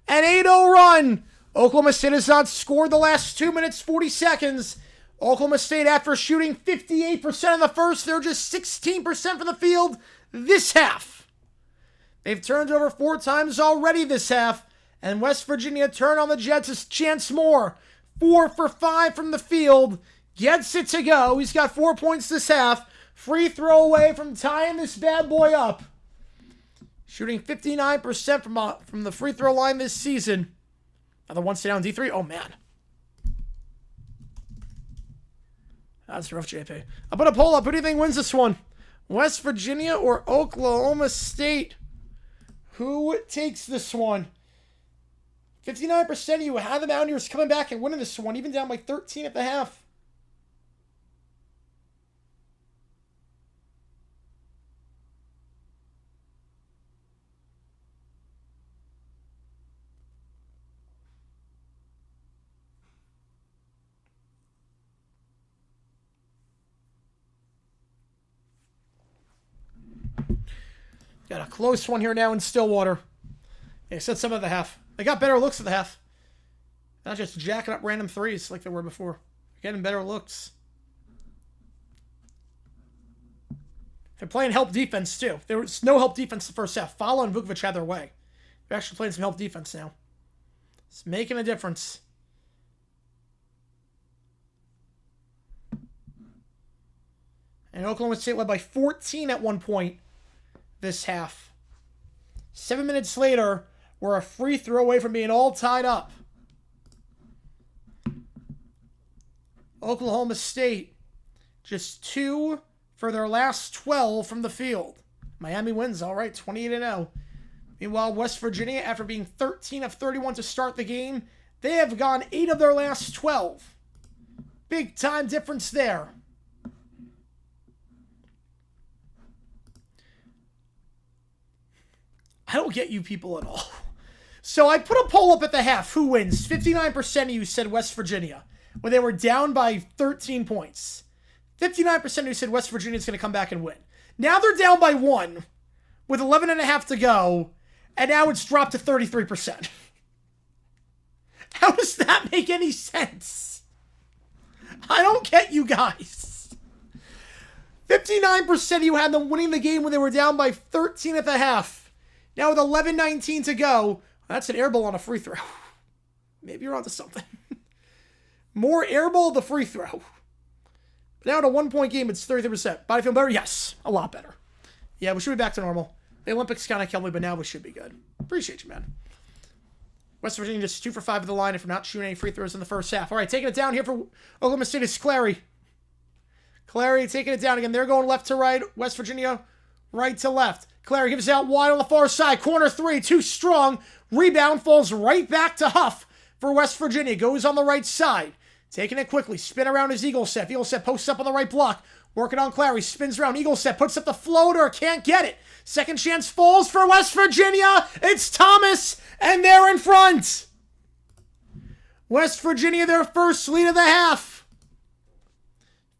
An 8-0 run. Oklahoma State has not scored the last 2 minutes, 40 seconds. Oklahoma State, after shooting 58% in the first, they're just 16% from the field this half. They've turned over 4 times already this half. And West Virginia turn on the Jets as Chance Moore. 4 for 5 from the field. Gets it to go. He's got 4 points this half. Free throw away from tying this bad boy up. Shooting 59% from the free throw line this season. Another one stay down D3. Oh, man. That's rough, JP. I'll put a poll up. Who do you think wins this one? West Virginia or Oklahoma State? Who takes this one? 59% of you have the Mountaineers coming back and winning this one, even down by 13 at the half. Got a close one here now in Stillwater. They set some of the half. They got better looks at the half. Not just jacking up random threes like they were before. Getting better looks. They're playing help defense, too. There was no help defense the first half. Fala and Vukovic had their way. They're actually playing some help defense now. It's making a difference. And Oklahoma State led by 14 at one point this half. 7 minutes later, we're a free throw away from being all tied up. Oklahoma State just 2 for their last 12 from the field. Miami wins, all right, 28-0. Meanwhile, West Virginia, after being 13 of 31 to start the game, they have gone 8 of their last 12. Big time difference there. I don't get you people at all. So I put a poll up at the half. Who wins? 59% of you said West Virginia when they were down by 13 points. 59% of you said West Virginia is going to come back and win. Now they're down by 1 with 11.5 to go, and now it's dropped to 33%. How does that make any sense? I don't get you guys. 59% of you had them winning the game when they were down by 13 at the half. Now with 11:19 to go, that's an air ball on a free throw. Maybe you're onto something. More air ball, the free throw. But now at a 1-point game, it's 33%. Body feel better? Yes, a lot better. Yeah, we should be back to normal. The Olympics kind of killed me, but now we should be good. Appreciate you, man. West Virginia just 2 for 5 at the line after not shooting any free throws in the first half. All right, taking it down here for Oklahoma State is Clary. Clary taking it down again. They're going left to right. West Virginia right to left. Clary gives out wide on the far side. Corner 3, too strong. Rebound falls right back to Huff for West Virginia. Goes on the right side. Taking it quickly. Spin around his Eagle Step. Eagle Step posts up on the right block. Working on Clary. Spins around. Eagle Step puts up the floater. Can't get it. Second chance falls for West Virginia. It's Thomas. And they're in front. West Virginia, their first lead of the half.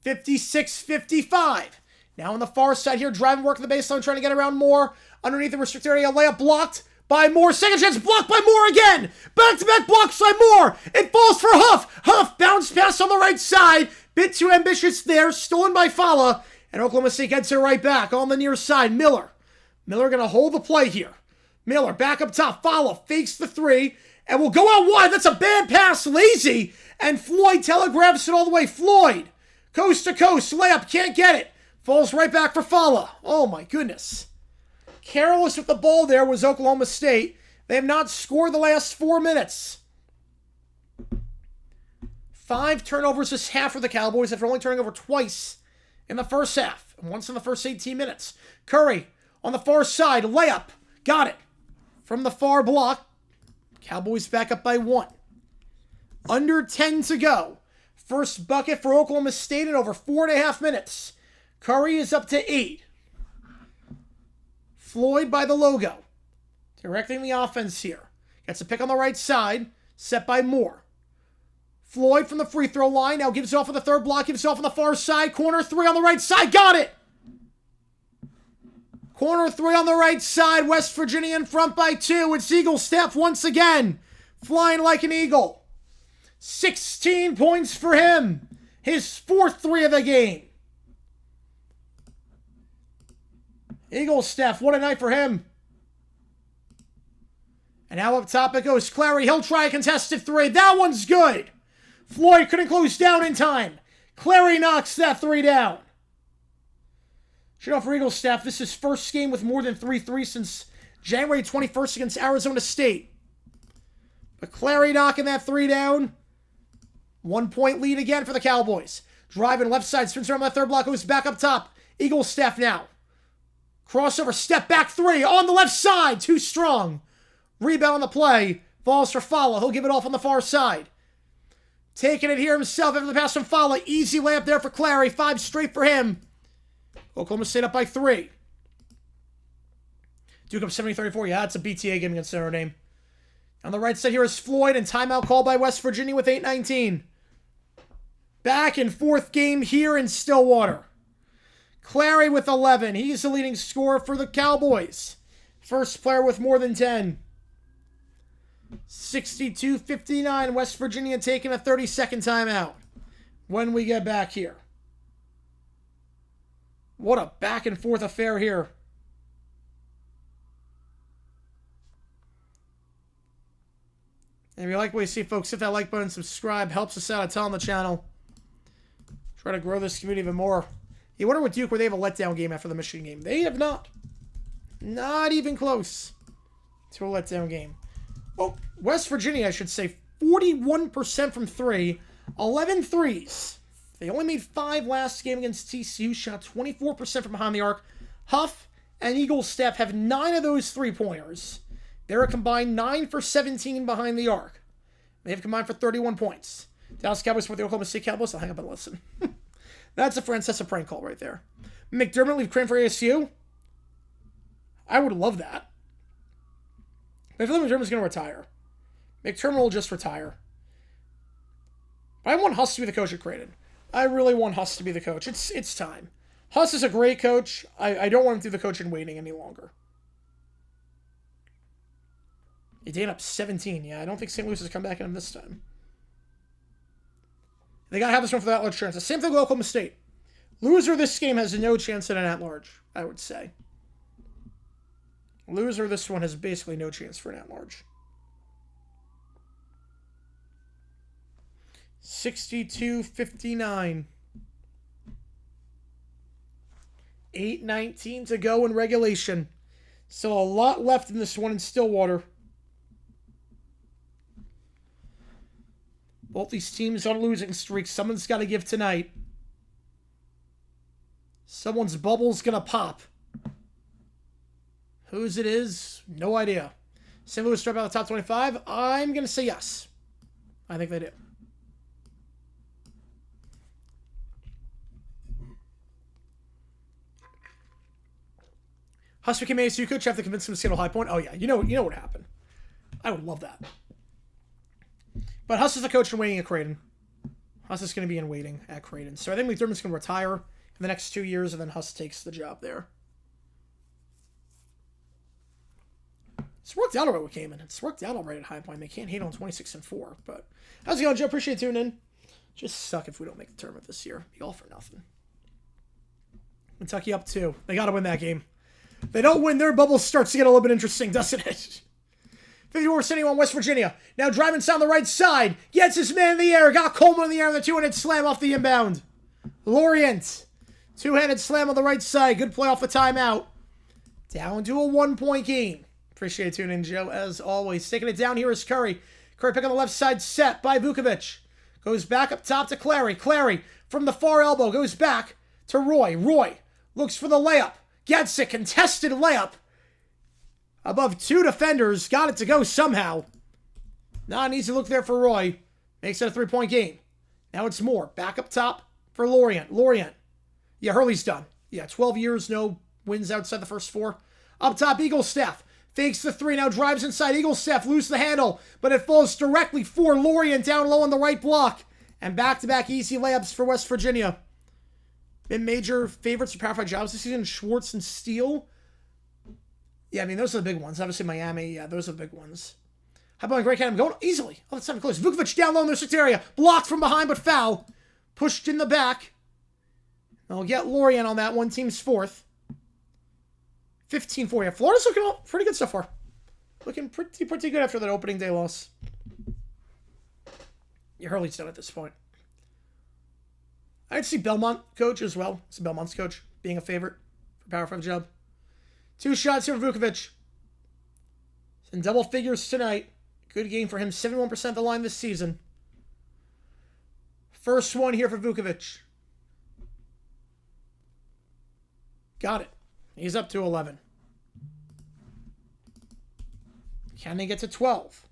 56-55. Now on the far side here, driving work the baseline, trying to get around Moore. Underneath the restricted area, layup blocked by Moore. Second chance blocked by Moore again. Back-to-back blocks by Moore. It falls for Huff. Huff bounce pass on the right side. Bit too ambitious there. Stolen by Fala. And Oklahoma State gets it right back on the near side. Miller going to hold the play here. Miller back up top. Fala fakes the 3 and will go out wide. That's a bad pass. Lazy. And Floyd telegraphs it all the way. Floyd, coast to coast. Layup. Can't get it. Falls right back for Fala. Oh, my goodness. Careless with the ball there was Oklahoma State. They have not scored the last 4 minutes. 5 turnovers this half for the Cowboys after only turning over twice in the first half. And once in the first 18 minutes. Curry on the far side. Layup. Got it. From the far block. Cowboys back up by 1. Under 10 to go. First bucket for Oklahoma State in over 4.5 minutes. Curry is up to 8. Floyd by the logo. Directing the offense here. Gets a pick on the right side. Set by Moore. Floyd from the free throw line. Now gives it off on the third block. Gives it off on the far side. Corner 3 on the right side. Got it! Corner 3 on the right side. West Virginia in front by 2. It's Eagle Steph once again. Flying like an eagle. 16 points for him. His 4th 3 of the game. Eagle Steph, what a night for him. And now up top it goes. Clary, he'll try a contested 3. That one's good. Floyd couldn't close down in time. Clary knocks that 3 down. Should know for Eagle Steph, this is his first game with more than 3 threes since January 21st against Arizona State. But Clary knocking that 3 down. 1-point lead again for the Cowboys. Driving left side, spins around that third block, goes back up top. Eagle Steph now. Crossover, step back 3 on the left side. Too strong. Rebound on the play. Falls for Fala. He'll give it off on the far side. Taking it here himself after the pass from Fala. Easy layup there for Clary. 5 straight for him. Oklahoma State up by 3. Duke up 70-34. Yeah, it's a BTA game against Notre Dame. On the right side here is Floyd, and timeout called by West Virginia with 8:19. Back and forth game here in Stillwater. Clary with 11. He's the leading scorer for the Cowboys. First player with more than 10. 62-59. West Virginia taking a 30-second timeout when we get back here. What a back and forth affair here. And if you like what you see, folks, hit that like button, subscribe. Helps us out a ton on the channel. Try to grow this community even more. You wonder with Duke where they have a letdown game after the Michigan game. They have not. Not even close to a letdown game. Oh, West Virginia, I should say, 41% from 3. 11 threes. They only made 5 last game against TCU, shot 24% from behind the arc. Huff and Eaglestaff have 9 of those 3-pointers. They're a combined 9 for 17 behind the arc. They've combined for 31 points. Dallas Cowboys for the Oklahoma State Cowboys. I'll hang up and listen. That's a Francesa prank call right there. McDermott leave Creighton for ASU. I would love that. But I feel like McDermott's going to retire. McDermott will just retire. But I want Huss to be the coach at Creighton. I really want Huss to be the coach. It's time. Huss is a great coach. I don't want him to do the coach in waiting any longer. He up 17. Yeah, I don't think St. Louis has come back at him this time. They got to have this one for the at-large chance. The same thing with Oklahoma State. Loser this game has no chance at an at-large, I would say. Loser this one has basically no chance for an at-large. 62-59. 8:19 to go in regulation. Still a lot left in this one in Stillwater. Both these teams on losing streaks. Someone's got to give tonight. Someone's bubble's going to pop. Whose it is, no idea. St. Louis drop out of the top 25? I'm going to say yes. I think they do. Huss became ASU coach after convincing him to skate a high point. Oh, yeah. You know what happened. I would love that. But Huss is the coach in waiting at Creighton. Huss is going to be in waiting at Creighton. So I think McDermott's going to retire in the next 2 years, and then Huss takes the job there. It's worked out alright with Cayman. It's worked out alright at High Point. They can't hate on 26-4. But how's it going, Joe? Appreciate tuning in. Just suck if we don't make the tournament this year. Be all for nothing. Kentucky up 2. They got to win that game. If they don't win, their bubble starts to get a little bit interesting, doesn't it? 54-71 West Virginia. Now driving down the right side. Gets his man in the air. Got Coleman in the air on the 2-handed slam off the inbound. Lorient. 2-handed slam on the right side. Good play off the timeout. Down to a 1-point game. Appreciate tuning in, Joe, as always. Taking it down here is Curry. Curry pick on the left side, set by Vukovic. Goes back up top to Clary. Clary from the far elbow goes back to Roy. Roy looks for the layup. Gets it. Contested layup. Above 2 defenders. Got it to go somehow. Not an easy look there for Roy. Makes it a 3-point game. Now it's more. Back up top for Lorient. Lorient. Yeah, Hurley's done. Yeah, 12 years, no wins outside the first 4. Up top, Eaglestaff. Fakes the 3, now drives inside. Eaglestaff lose the handle, but it falls directly for Lorient down low on the right block. And back-to-back easy layups for West Virginia. Been major favorites for Power 5 jobs this season, Schwartz and Steele. Yeah, I mean, those are the big ones. Obviously, Miami, yeah, those are the big ones. How about Greg Cannon going easily? Oh, that's not close. Vukovic down low in their 6 area. Blocked from behind, but foul. Pushed in the back. They'll get Lorient on that one. Team's 4th. 15-4. Yeah, Florida's looking pretty good so far. Looking pretty good after that opening day loss. Yeah, Hurley's done at this point. I'd see Belmont coach as well. It's Belmont's coach being a favorite for Power 5 job. 2 shots here for Vukovic. In double figures tonight. Good game for him. 71% the line this season. First one here for Vukovic. Got it. He's up to 11. Can they get to 12?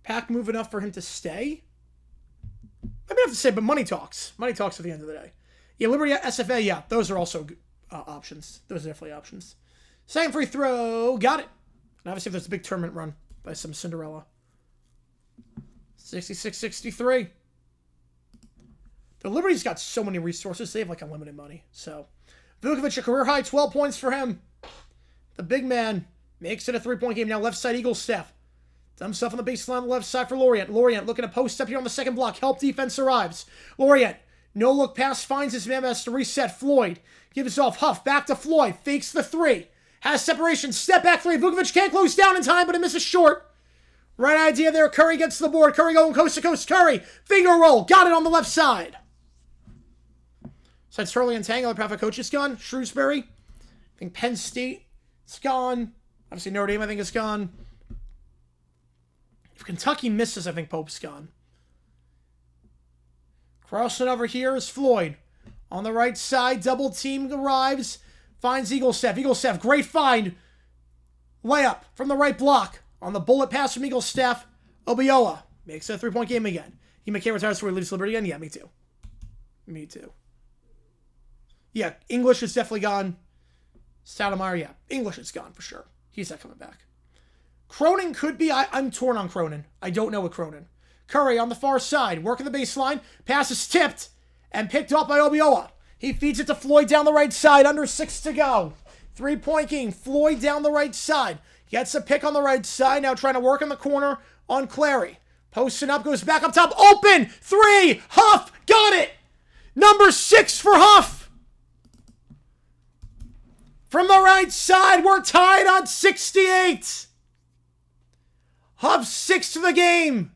Pack move enough for him to stay? I mean, I have to say, but money talks. Money talks at the end of the day. Yeah, Liberty, SFA, yeah, those are also options. Those are definitely options. Second free throw. Got it. And obviously, if there's a big tournament run by some Cinderella. 66-63. The Liberty's got so many resources. They have, like, unlimited money. So, Vukovic, a career high, 12 points for him. The big man makes it a 3-point game. Now, left side, Eaglestaff. Dumps himself on the baseline on the left side for Lorient. Lorient looking to post up here on the second block. Help defense arrives. Lorient, no-look pass, finds his man to reset. Floyd gives off. Huff, back to Floyd. Fakes the 3. Has separation. Step back 3. Vukovic can't close down in time, but it misses short. Right idea there. Curry gets to the board. Curry going coast to coast. Curry, finger roll. Got it on the left side. Since Hurley and Tang, other Power 5 coach is gone. Shrewsbury. I think Penn State is gone. Obviously Notre Dame, I think, is gone. If Kentucky misses, I think Pope's gone. Crossing over here is Floyd. On the right side, double team arrives. Finds Eaglestaff. Eaglestaff, great find. Layup from the right block. On the bullet pass from Eaglestaff, Obioa makes it a 3-point game again. He McKay retires before he leaves Liberty again? Yeah, me too. Me too. Yeah, English is definitely gone. Stoudemire, yeah. English is gone for sure. He's not coming back. Cronin could be... I'm torn on Cronin. I don't know with Cronin. Curry on the far side, working the baseline. Pass is tipped and picked up by Obioa. He feeds it to Floyd down the right side. Under 6 to go. 3-point game. Floyd down the right side. Gets a pick on the right side. Now trying to work in the corner on Clary. Posting up, goes back up top. Open! 3! Huff! Got it! Number 6 for Huff! From the right side, we're tied on 68. Huff 6 to the game.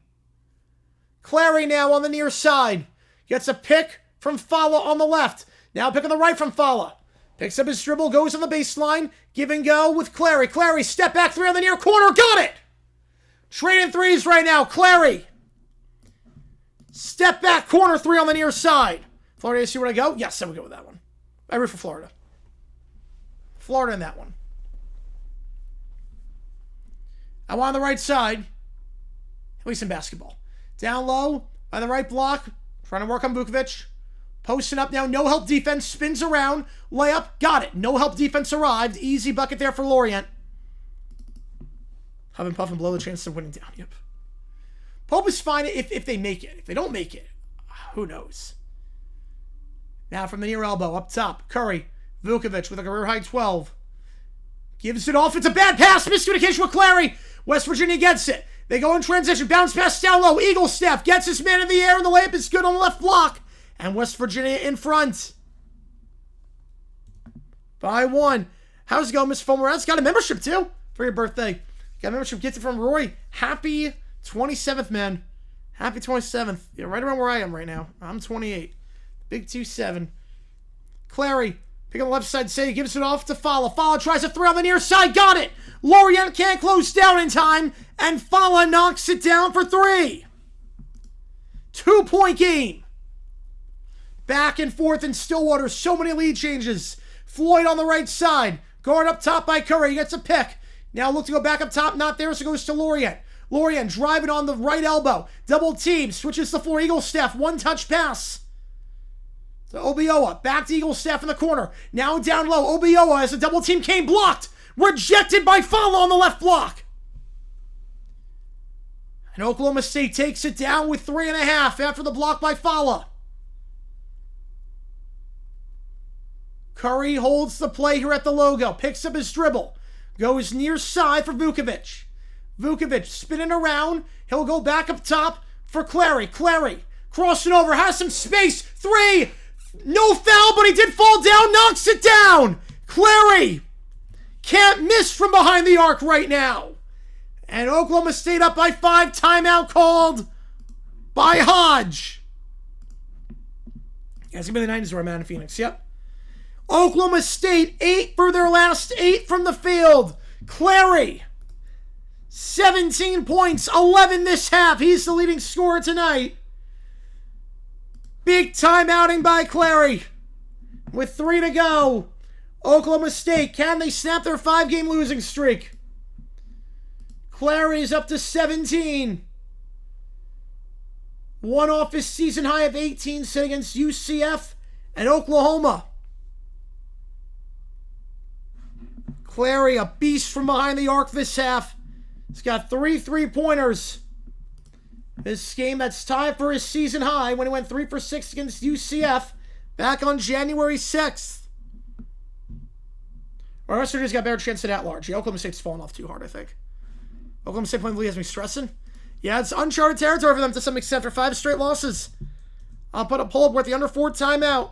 Clary now on the near side. Gets a pick from Fala on the left. Now pick on the right from Fala. Picks up his dribble, goes on the baseline. Give and go with Clary. Clary, step back 3 on the near corner. Got it! Trading threes right now. Clary. Step back corner 3 on the near side. Florida, you see where I go? Yes, I would go with that one. I root for Florida. Florida in that one. I'm on the right side. At least in basketball. Down low, by the right block. Trying to work on Vukovic. Posting up now. No help defense. Spins around. Layup. Got it. No help defense arrived. Easy bucket there for Lorient. Huff and puff and blow the chance of winning down. Yep. Pope is fine if they make it. If they don't make it, who knows? Now from the near elbow, up top. Curry. Vukovic with a career-high 12. Gives it off. It's a bad pass. Miscommunication with Clary. West Virginia gets it. They go in transition. Bounce pass down low. Eaglestaff gets his man in the air, and the layup is good on the left block. And West Virginia in front. By 1. How's it going, Miss Fulmer? Got a membership, too, for your birthday. Got a membership gifted from Roy. Happy 27th, man. Happy 27th. Yeah, right around where I am right now. I'm 28. Big 2-7. Clary. Pick on the left side, Say gives it off to Fala. Fala tries a 3 on the near side. Got it. Lorient can't close down in time. And Fala knocks it down for 3. 2-point game. Back and forth in Stillwater. So many lead changes. Floyd on the right side. Guard up top by Curry. He gets a pick. Now look to go back up top. Not there, so goes to Lorient. Lorient driving on the right elbow. Double team. Switches to 4. Eaglestaff. 1-touch pass. So Obioa, back to Eaglestaff in the corner. Now down low, Obioa as the double team came blocked. Rejected by Fala on the left block. And Oklahoma State takes it down with 3.5 after the block by Fala. Curry holds the play here at the logo. Picks up his dribble. Goes near side for Vukovic. Vukovic spinning around. He'll go back up top for Clary. Clary crossing over. Has some space. 3. No foul, but he did fall down. Knocks it down. Clary can't miss from behind the arc right now. And Oklahoma State up by 5. Timeout called by Hodge. Yeah, it's going to be the 90s where I'm at in Phoenix. Yep. Oklahoma State, 8 for their last 8 from the field. Clary, 17 points, 11 this half. He's the leading scorer tonight. Big time outing by Clary. With 3 to go. Oklahoma State, can they snap their 5-game losing streak? Clary's up to 17. One off his season high of 18 set against UCF and Oklahoma. Clary, a beast from behind the arc this half. He's got 3 3-pointers. This game that's tied for his season high when he went 3 for 6 against UCF back on January 6th. Or West Virginia's got a better chance at large. Yeah, Oklahoma State's falling off too hard, I think. Oklahoma State playing the league has me stressing. Yeah, it's uncharted territory for them to some extent for 5 straight losses. I'll put a pull up with the under 4 timeout.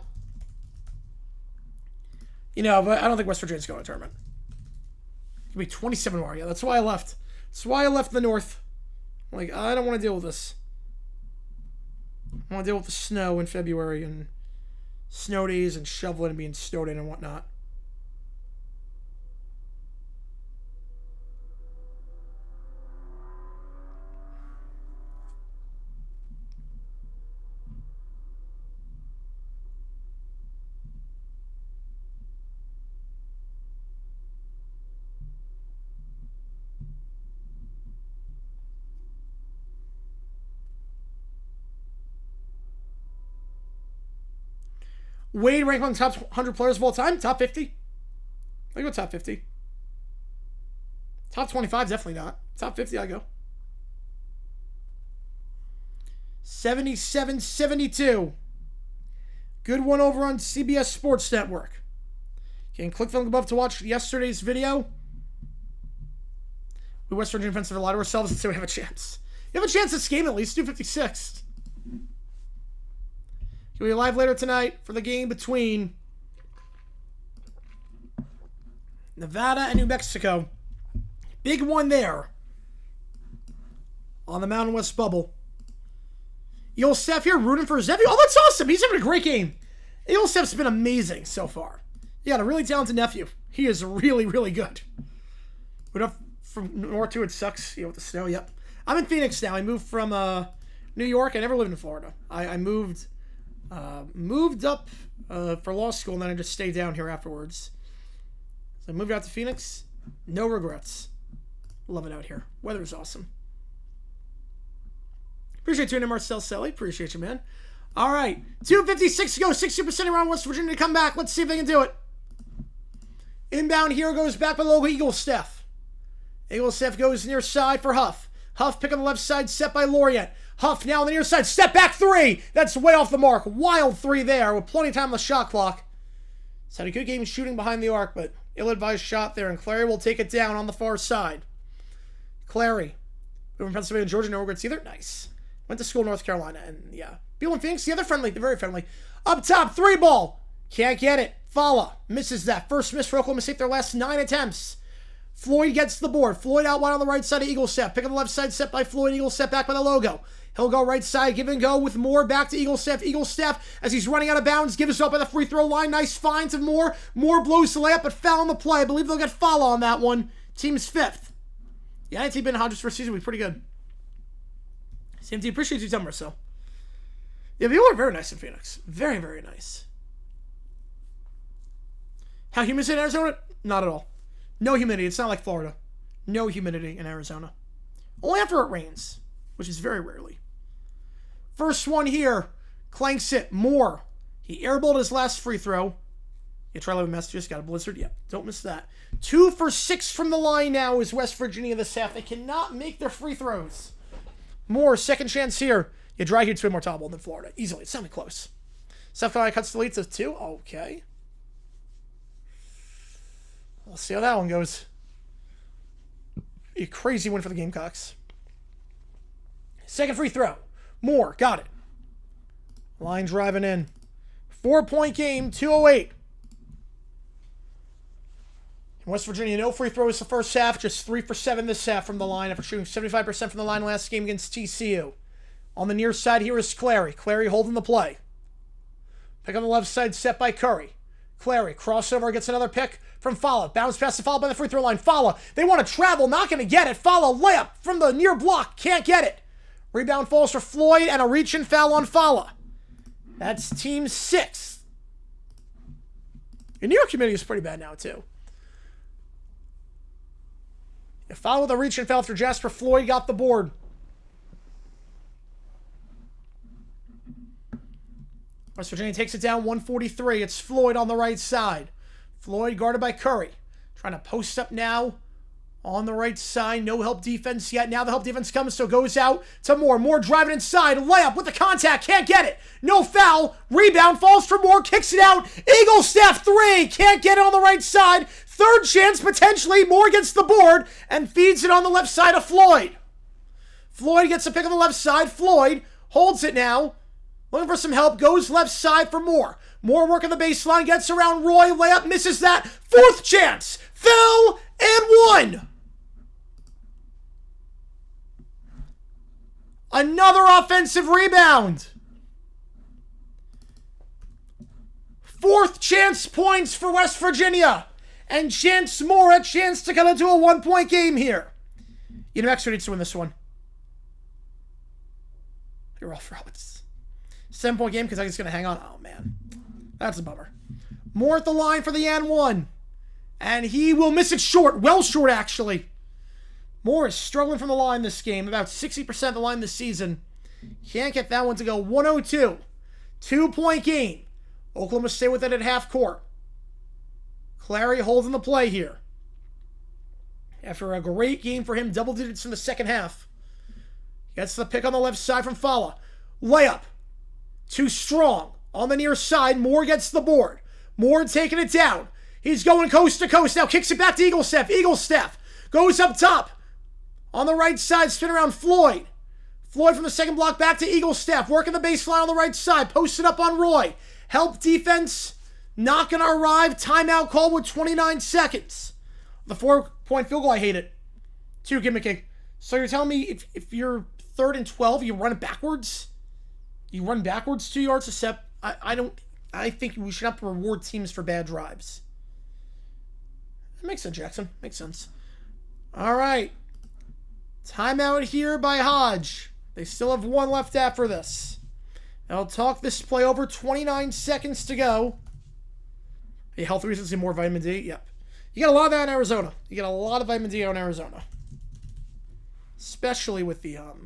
You know, but I don't think West Virginia's going to tournament. It'll be 27 more. Yeah, that's why I left. That's why I left the North. Like, I don't want to deal with this. I want to deal with the snow in February and snow days and shoveling and being snowed in and whatnot. Wade ranked among the top 100 players of all time. Top 50. I go top 50. Top 25, definitely not. Top 50, I go. 77-72. Good one over on CBS Sports Network. You can click the link above to watch yesterday's video. We West Virginia fans have lied to ourselves and say we have a chance. You have a chance this game at least. 256. You'll be live later tonight for the game between Nevada and New Mexico. Big one there on the Mountain West bubble. Steph here rooting for his nephew. Oh, that's awesome. He's having a great game. Steph's been amazing so far. You got a really talented nephew. He is really, really good. But up from north to it sucks, with the snow. Yep. I'm in Phoenix now. I moved from New York. I never lived in Florida. I moved up for law school, and then I just stayed down here afterwards. So I moved out to Phoenix. No regrets. Love it out here. Weather is awesome. Appreciate you, Marcel Selly. Appreciate you, man. All right. 2:56 to go. 60% around West Virginia to come back. Let's see if they can do it. Inbound here goes back by the logo Eagle Steph. Eagle Steph goes near side for Huff. Huff pick on the left side, set by Lorient. Huff now on the near side. Step back three. That's way off the mark. Wild three there with plenty of time on the shot clock. He's had a good game shooting behind the arc, but ill-advised shot there. And Clary will take it down on the far side. Clary. From Pennsylvania, Georgia, no regrets either. Nice. Went to school in North Carolina, and yeah. People in Phoenix, yeah, they're friendly. They're very friendly. Up top, three ball. Can't get it. Fala misses that. First miss for Oklahoma State, their last 9 attempts. Floyd gets the board. Floyd out wide on the right side of Eagle Steph. Pick on the left side, set by Floyd. Eagle Steph back by the logo. He'll go right side, give and go with Moore back to Eagle Steph. Eagle Steph, as he's running out of bounds, gives up at the free throw line. Nice finds of Moore. Moore blows the layup, but foul on the play. I believe they'll get Fala on that one. Team's 5th. Yeah, I think Ben Hodges first season was pretty good. Same team. Appreciate you, Tummer, so. Yeah, people are very nice in Phoenix. Very, very nice. How humid is it in Arizona? Not at all. No humidity. It's not like Florida. No humidity in Arizona. Only after it rains, which is very rarely. First one here. Clanks it. Moore. He airballed his last free throw. You try to live in Massachusetts. Got a blizzard. Yep. Don't miss that. 2 for 6 from the line now is West Virginia this half. They cannot make their free throws. Moore, second chance here. Yeah, Dry Heat's way more toppable than Florida. Easily. It's not close. South Carolina cuts the lead to 2. Okay. We'll see how that one goes. A crazy win for the Gamecocks. Second free throw. Moore. Got it. Line driving in. 4-point game. 2:08. West Virginia, no free throws the first half. Just 3 for 7 this half from the line after shooting 75% from the line last game against TCU. On the near side here is Clary. Clary holding the play. Pick on the left side, set by Curry. Clary, crossover, gets another pick from Fala. Bounce pass to Fala by the free throw line. Fala, they want to travel, not going to get it. Fala, layup from the near block, can't get it. Rebound falls for Floyd, and a reach and foul on Fala. That's team 6. The New York committee is pretty bad now, too. Fala with a reach and foul after Jasper Floyd got the board. West Virginia takes it down 143. It's Floyd on the right side. Floyd guarded by Curry. Trying to post up now on the right side. No help defense yet. Now the help defense comes, so goes out to Moore. Moore driving inside. Layup with the contact. Can't get it. No foul. Rebound falls for Moore. Kicks it out. Eagle Steph 3. Can't get it on the right side. Third chance potentially. Moore gets the board and feeds it on the left side of Floyd. Floyd gets a pick on the left side. Floyd holds it now. Looking for some help. Goes left side for Moore. Moore working the baseline. Gets around Roy. Layup. Misses that. Fourth chance. Fell and one. Another offensive rebound. Fourth chance points for West Virginia. And Chance Moore a chance to cut into a 1-point game here. New Mexico needs to win this one. You're off routes. 7-point game because I think it's going to hang on. Oh, man. That's a bummer. Moore at the line for the and 1. And he will miss it short. Well short, actually. Moore is struggling from the line this game. About 60% of the line this season. Can't get that one to go. 102. 2-point game. Oklahoma State with it at half court. Clary holding the play here. After a great game for him, double digits in the second half. Gets the pick on the left side from Fala. Layup. Too strong. On the near side, Moore gets the board. Moore taking it down. He's going coast to coast. Now kicks it back to Eaglestaff. Eaglestaff goes up top. On the right side, spin around Floyd. Floyd from the second block back to Eaglestaff. Working the baseline on the right side. Posted up on Roy. Help defense. Not going to arrive. Timeout call with 29 seconds. The 4-point field goal, I hate it. Too gimmicky. So you're telling me if you're 3rd and 12, you run it backwards? You run backwards 2 yards a step? I think we should have to reward teams for bad drives. That makes sense, Jackson. Makes sense. All right. Timeout here by Hodge. They still have 1 left after this. I'll talk this play over. 29 seconds to go. Hey, health reasons and more vitamin D? Yep. You get a lot of that in Arizona. You get a lot of vitamin D out in Arizona. Especially with the fact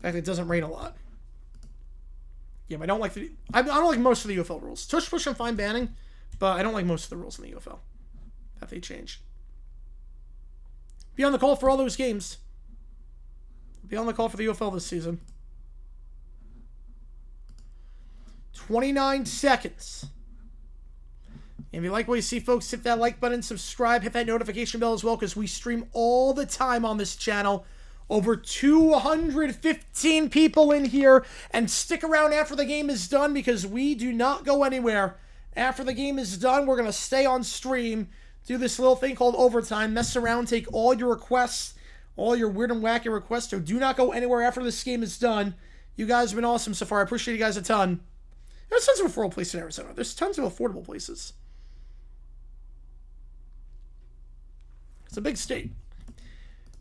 that it doesn't rain a lot. Yeah, but I don't like most of the UFL rules. Tush push I'm fine banning, but I don't like most of the rules in the UFL that they changed. Be on the call for all those games. Be on the call for the UFL this season. 29 seconds. And if you like what you see, folks, hit that like button, subscribe, hit that notification bell as well, because we stream all the time on this channel. Over 215 people in here. And stick around after the game is done, because we do not go anywhere. After the game is done, we're going to stay on stream, do this little thing called overtime, mess around, take all your requests, all your weird and wacky requests. So do not go anywhere after this game is done. You guys have been awesome so far. I appreciate you guys a ton. There's tons of affordable places in Arizona. There's tons of affordable places. It's a big state.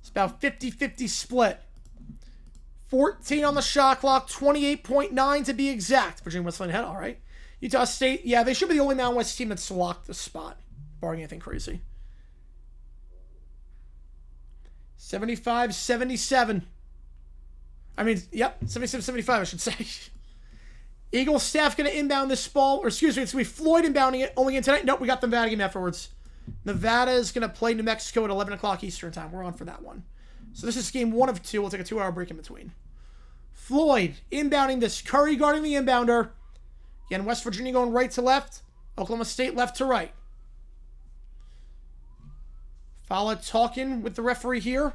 It's about 50-50 split. 14 on the shot clock, 28.9 to be exact. Virginia Wesleyan ahead, all right. Utah State, yeah, they should be the only Mountain West team that's locked the spot, barring anything crazy. 75-77. I mean, yep, 77-75, I should say. Eagles staff going to inbound this ball, or excuse me, it's going to be Floyd inbounding it only in tonight. Nope, we got the Nevada game afterwards. Nevada is going to play New Mexico at 11 o'clock Eastern time. We're on for that one. So this is game 1 of 2. We'll take a 2-hour break in between. Floyd inbounding this. Curry guarding the inbounder. Again, West Virginia going right to left. Oklahoma State left to right. Fowler talking with the referee here.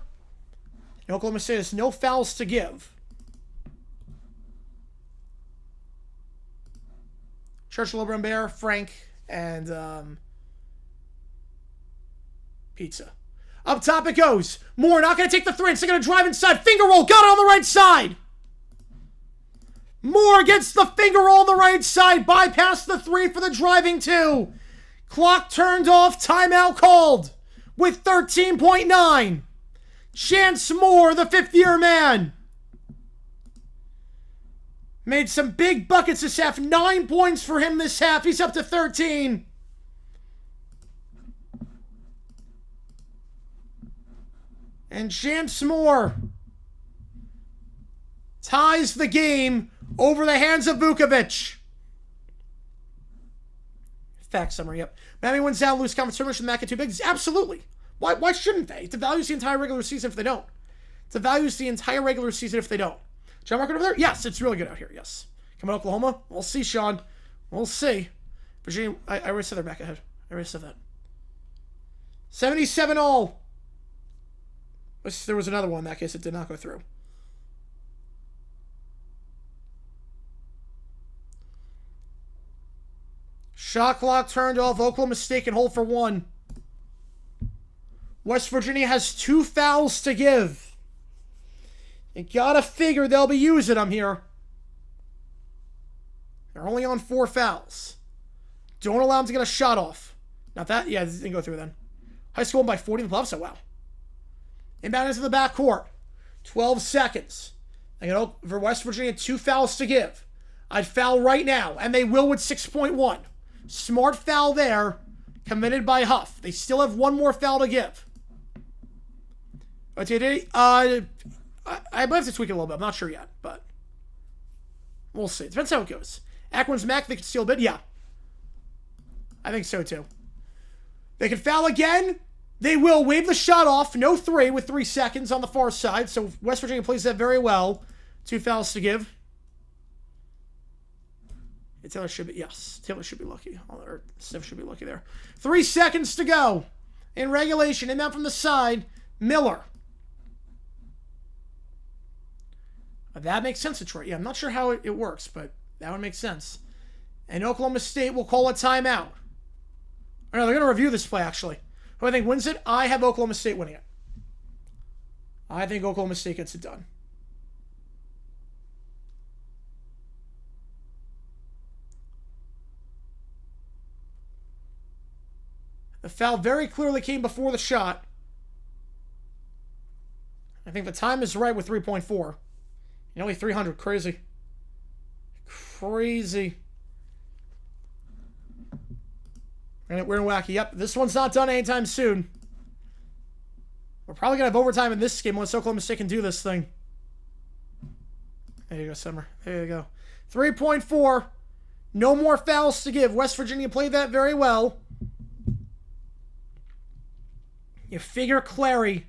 And Oklahoma State has no fouls to give. Churchill, Bear, Frank, and Pizza. Up top it goes. Moore not going to take the 3. They're going to drive inside. Finger roll. Got it on the right side. Moore gets the finger roll on the right side. Bypass the 3 for the driving 2. Clock turned off. Timeout called with 13.9. Chance Moore, the 5th-year man, made some big buckets this half. 9 points for him this half. He's up to 13. And Chance Moore ties the game over the hands of Vukovic. Fact summary, yep. Miami wins down, loose conference tournament with Mac at 2 bigs. Absolutely. Why shouldn't they? It devalues the entire regular season if they don't. It devalues the entire regular season if they don't. John Market over there? Yes, it's really good out here, yes. Coming to Oklahoma? We'll see, Sean. We'll see. Virginia, I already said they're back ahead. I already said that. 77 all. There was another one in that case that did not go through. Shot clock turned off. Oklahoma State can hold for 1. West Virginia has 2 fouls to give. You gotta figure they'll be using them here. They're only on 4 fouls. Don't allow them to get a shot off. Not that. Yeah, this didn't go through then. High school by 40 in the playoffs. So wow. Inbound into the backcourt. 12 seconds. For West Virginia, 2 fouls to give. I'd foul right now, and they will with 6.1. Smart foul there, committed by Huff. They still have 1 more foul to give. I might have to tweak it a little bit. I'm not sure yet, but we'll see. Depends how it goes. Akron's Mac, they could steal a bit. Yeah. I think so, too. They can foul again. They will wave the shot off. No 3 with 3 seconds on the far side. So West Virginia plays that very well. 2 fouls to give. Yeah, Taylor should be, yes. Taylor should be lucky. Or Steph should be lucky there. 3 seconds to go in regulation. Inbound from the side. Miller. That makes sense, Detroit. Yeah, I'm not sure how it works, but that would make sense. And Oklahoma State will call a timeout. Or no, they're going to review this play, actually. Who I think wins it? I have Oklahoma State winning it. I think Oklahoma State gets it done. The foul very clearly came before the shot. I think the time is right with 3.4. Only 300. Crazy. Crazy. We're in wacky. Yep, this one's not done anytime soon. We're probably going to have overtime in this game unless Oklahoma State can do this thing. There you go, Summer. There you go. 3.4. No more fouls to give. West Virginia played that very well. You figure Clary.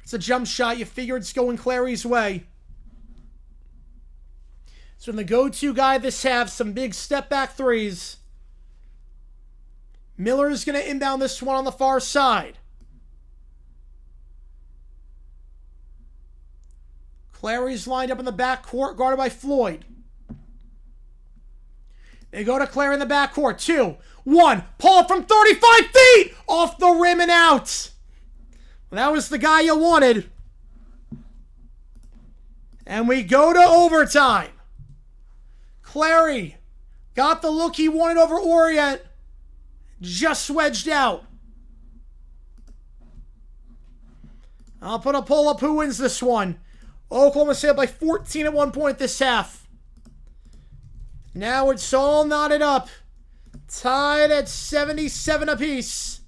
It's a jump shot. You figure it's going Clary's way. So in the go-to guy this half, some big step-back threes. Miller is going to inbound this one on the far side. Clary's lined up in the backcourt, guarded by Floyd. They go to Clary in the backcourt. 2, 1. Pull up from 35 feet! Off the rim and out. Well, that was the guy you wanted. And we go to overtime. Clary got the look he wanted over Orient. Just wedged out. I'll put a poll up. Who wins this one? Oklahoma State by 14 at one point this half. Now it's all knotted up. Tied at 77 apiece.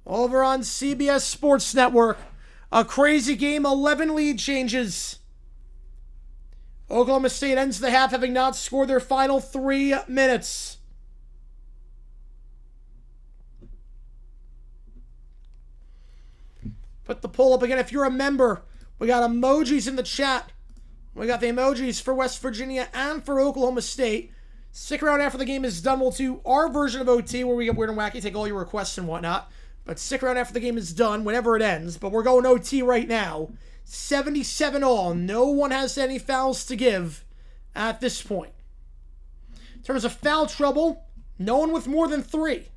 Over on CBS Sports Network. A crazy game. 11 lead changes. Oklahoma State ends the half having not scored their final 3 minutes. Put the poll up again. If you're a member, we got emojis in the chat. We got the emojis for West Virginia and for Oklahoma State. Stick around after the game is done. We'll do our version of OT where we get weird and wacky, take all your requests and whatnot. But stick around after the game is done, whenever it ends. But we're going OT right now. 77 all. No one has any fouls to give at this point. In terms of foul trouble, no one with more than 3.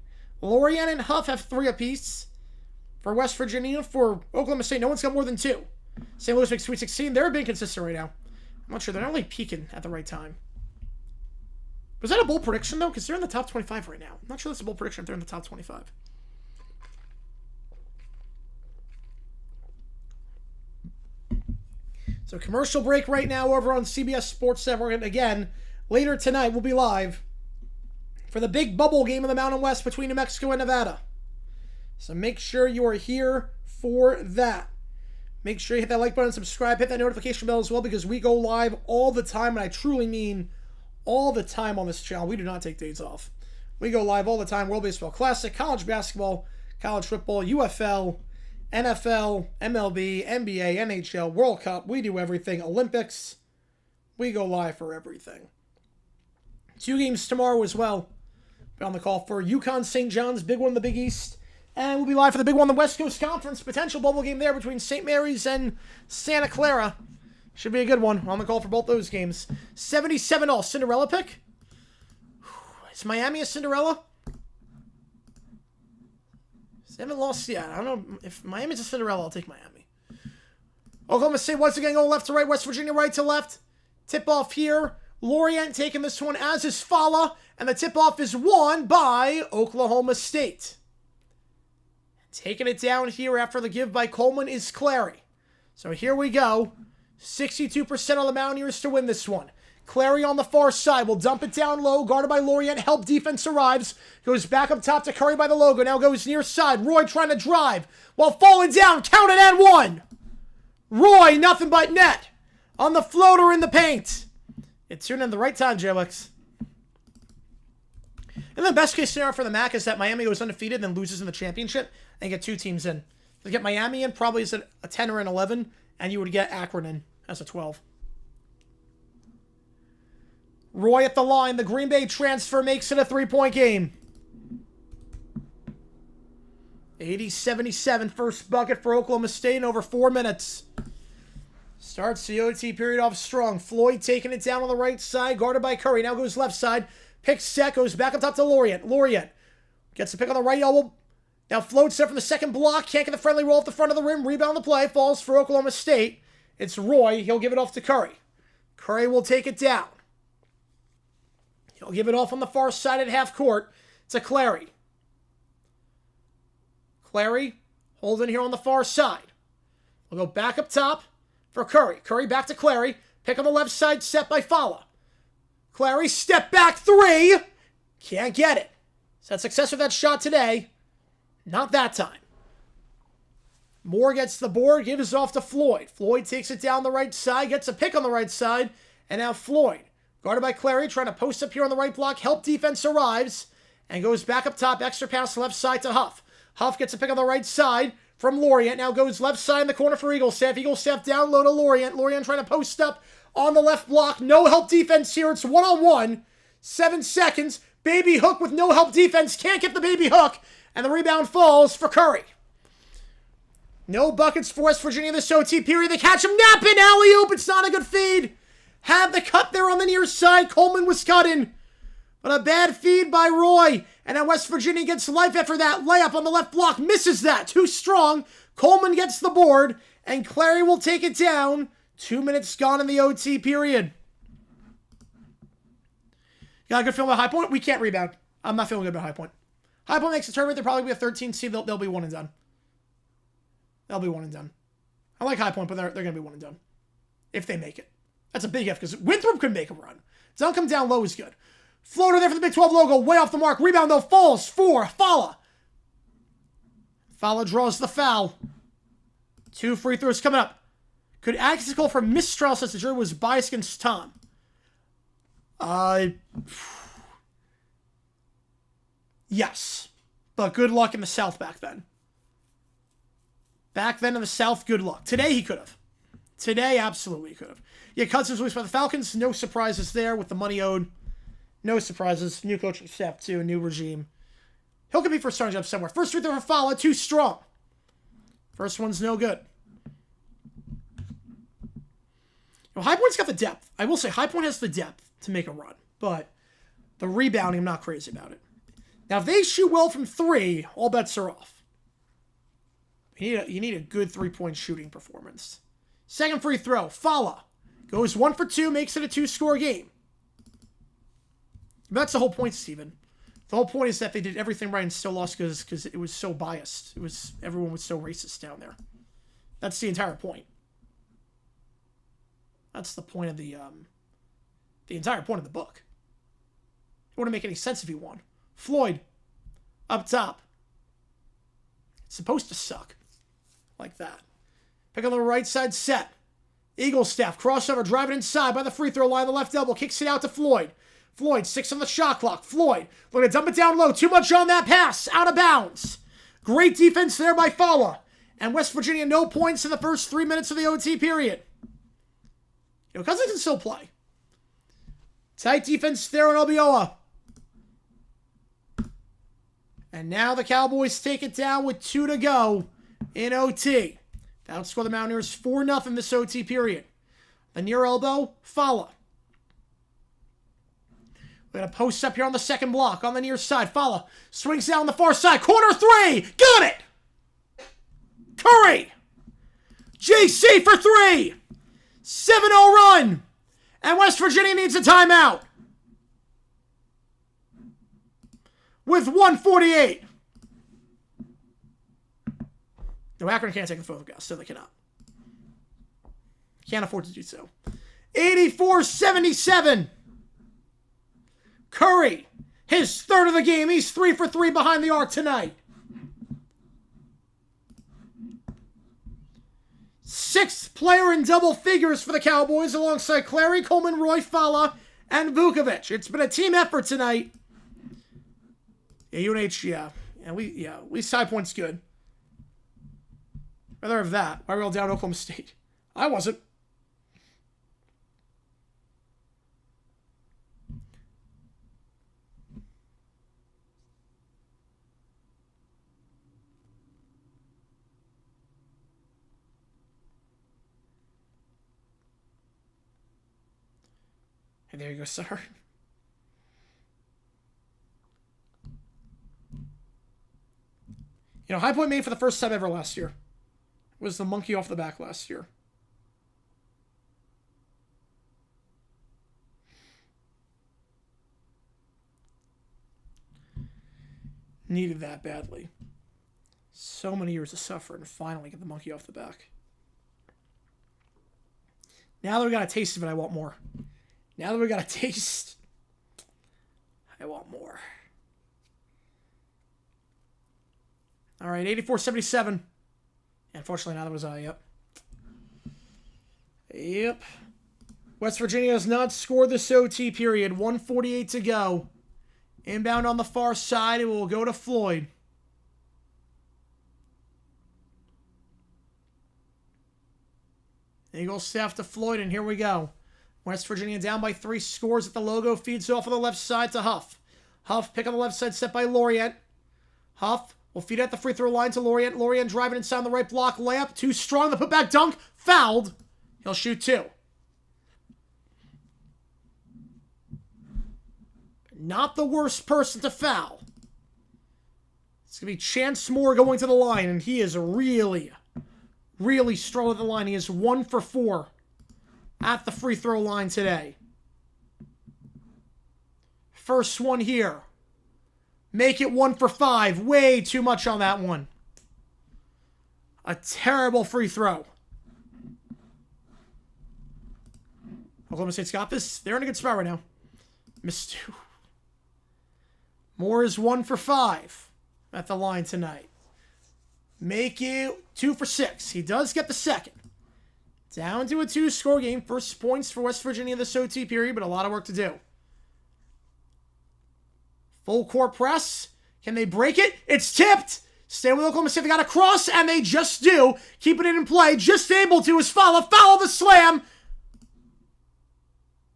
Lorian and Huff have 3 apiece. For West Virginia, for Oklahoma State, no one's got more than 2. St. Louis makes Sweet 16. They're being consistent right now. I'm not sure. They're not really peaking at the right time. Was that a bold prediction, though? Because they're in the top 25 right now. I'm not sure that's a bold prediction if they're in the top 25. So commercial break right now over on CBS Sports Network. And again, later tonight we'll be live for the big bubble game in the Mountain West between New Mexico and Nevada. So make sure you are here for that. Make sure you hit that like button, subscribe, hit that notification bell as well, because we go live all the time, and I truly mean all the time on this channel. We do not take days off. We go live all the time. World Baseball Classic, college basketball, college football, UFL, NFL, MLB, NBA, NHL, World Cup. We do everything. Olympics. We go live for everything. 2 games tomorrow as well. Be on the call for UConn St. John's, big one in the Big East. And we'll be live for the big one, the West Coast Conference. Potential bubble game there between St. Mary's and Santa Clara. Should be a good one. On the call for both those games. 77 all. Cinderella pick? Is Miami a Cinderella? They haven't lost yet. I don't know. If Miami's a Cinderella, I'll take Miami. Oklahoma State once again going left to right. West Virginia right to left. Tip-off here. Lorient taking this one, as is Fala. And the tip-off is won by Oklahoma State. Taking it down here after the give by Coleman is Clary. So here we go. 62% on the Mountaineers to win this one. Clary on the far side will dump it down low, guarded by Lorient. Help defense arrives. Goes back up top to Curry by the logo. Now goes near side. Roy trying to drive while falling down. Counted and 1. Roy, nothing but net. On the floater in the paint. It tuned in the right time, J-Lex. And the best case scenario for the MAC is that Miami goes undefeated and then loses in the championship and get 2 teams in. To get Miami in probably is a 10 or an 11, and you would get Akron in as a 12. Roy at the line. The Green Bay transfer makes it a 3-point game. 80-77, first bucket for Oklahoma State in over 4 minutes. Starts the OT period off strong. Floyd taking it down on the right side, guarded by Curry. Now goes left side. Picks set, goes back up top to Lorient. Lorient gets the pick on the right elbow. Now floats up from the second block. Can't get the friendly roll off the front of the rim. Rebound the play. Falls for Oklahoma State. It's Roy. He'll give it off to Curry. Curry will take it down. He'll give it off on the far side at half court to Clary. Clary holding here on the far side. We'll go back up top for Curry. Curry back to Clary. Pick on the left side, set by Fala. Clary, step back 3. Can't get it. He's had success with that shot today. Not that time. Moore gets the board, gives off to Floyd. Floyd takes it down the right side, gets a pick on the right side, and now Floyd, guarded by Clary, trying to post up here on the right block. Help defense arrives and goes back up top. Extra pass left side to Huff. Huff gets a pick on the right side from Lorient. Now goes left side in the corner for Eaglestaff. Eaglestaff down low to Lorient. Lorient trying to post up on the left block. No help defense here. It's 1-on-1. 7 seconds. Baby hook with no help defense. Can't get the baby hook. And the rebound falls for Curry. No buckets for West Virginia this OT period. They catch him napping. Alley-oop. It's not a good feed. Had the cut there on the near side. Coleman was cutting. But a bad feed by Roy. And now West Virginia gets life after that. Layup on the left block. Misses that. Too strong. Coleman gets the board. And Clary will take it down. 2 minutes gone in the OT period. You got a good feeling about High Point? We can't rebound. I'm not feeling good about High Point. High Point makes a tournament. They'll probably be a 13 seed. They'll be 1 and done. They'll be 1 and done. I like High Point, but they're going to be 1 and done. If they make it. That's a big if, because Winthrop could make a run. Don't come down low is good. Floater there for the Big 12 logo. Way off the mark. Rebound, though. Falls for Fala. Fala draws the foul. 2 free throws coming up. Could access call for mistrial since the jury was biased against Tom? Yes. But good luck in the South back then. Back then in the South, good luck. Today, he could have. Today, absolutely he could have. Yeah, Cousins released by the Falcons. No surprises there with the money owed. No surprises. New coaching staff, too. New regime. He'll compete for a starting job somewhere. First free throw for Fala. Too strong. First one's no good. High Point's got the depth. I will say High Point has the depth to make a run. But the rebounding, I'm not crazy about it. Now, if they shoot well from 3, all bets are off. You need a good 3-point shooting performance. Second free throw. Fala. Goes 1 for 2, makes it a 2-score game. That's the whole point, Steven. The whole point is that they did everything right and still lost because it was so biased. Everyone was so racist down there. That's the entire point. That's the point of the entire point of the book. It wouldn't make any sense if you won. Floyd, up top. It's supposed to suck. Like that. Pick on the right side set. Eaglestaff, crossover, driving inside by the free throw line. The left elbow kicks it out to Floyd. Floyd, 6 on the shot clock. Floyd, going to dump it down low. Too much on that pass. Out of bounds. Great defense there by Fala. And West Virginia, no points in the first 3 minutes of the OT period. Cousins can still play. Tight defense there on Obioa. And now the Cowboys take it down with 2 to go in OT. That outscore the Mountaineers 4-0 this OT period. The near elbow, Fala. We're going to post up here on the second block on the near side. Fala swings down the far side. Corner 3. Got it. Curry. JC for 3. 7-0 run. And West Virginia needs a timeout. With 1:48. No, Akron can't take the photograph, so they cannot. Can't afford to do so. 84-77. Curry, his third of the game. He's 3 for 3 behind the arc tonight. 6th player in double figures for the Cowboys alongside Clary, Coleman, Roy, Fala, and Vukovic. It's been a team effort tonight. Yeah, UNH, yeah. At least High Point's good. Rather have that. Why are we all down Oklahoma State? I wasn't. Hey, there you go, sir. You know, High Point made for the first time ever last year. It was the monkey off the back last year. Needed that badly. So many years of suffering to finally get the monkey off the back. Now that we got a taste of it, I want more. Now that we got a taste, I want more. All right, 84-77. Unfortunately, now that was yep. Yep. West Virginia has not scored this OT period. 1:48 to go. Inbound on the far side. It will go to Floyd. Eagles staff to Floyd, and here we go. West Virginia down by 3 scores at the logo. Feeds off on the left side to Huff. Huff, pick on the left side, set by Lorient. Huff will feed at the free throw line to Lorient. Lorient driving inside on the right block. Layup, too strong. The putback dunk. Fouled. He'll shoot 2. Not the worst person to foul. It's going to be Chance Moore going to the line, and he is really strong at the line. He is 1 for 4 at the free throw line today. First one here. Make it 1 for 5. Way too much on that one. A terrible free throw. Oklahoma State's got this. They're in a good spot right now. Missed 2. Moore is 1 for 5 at the line tonight. Make it 2 for 6. He does get the second. Down to a 2-score game. First points for West Virginia this OT period, but a lot of work to do. Full court press. Can they break it? It's tipped. Stay with Oklahoma State. They got a cross, and they just do. Keeping it in play. Just able to is Foul the slam.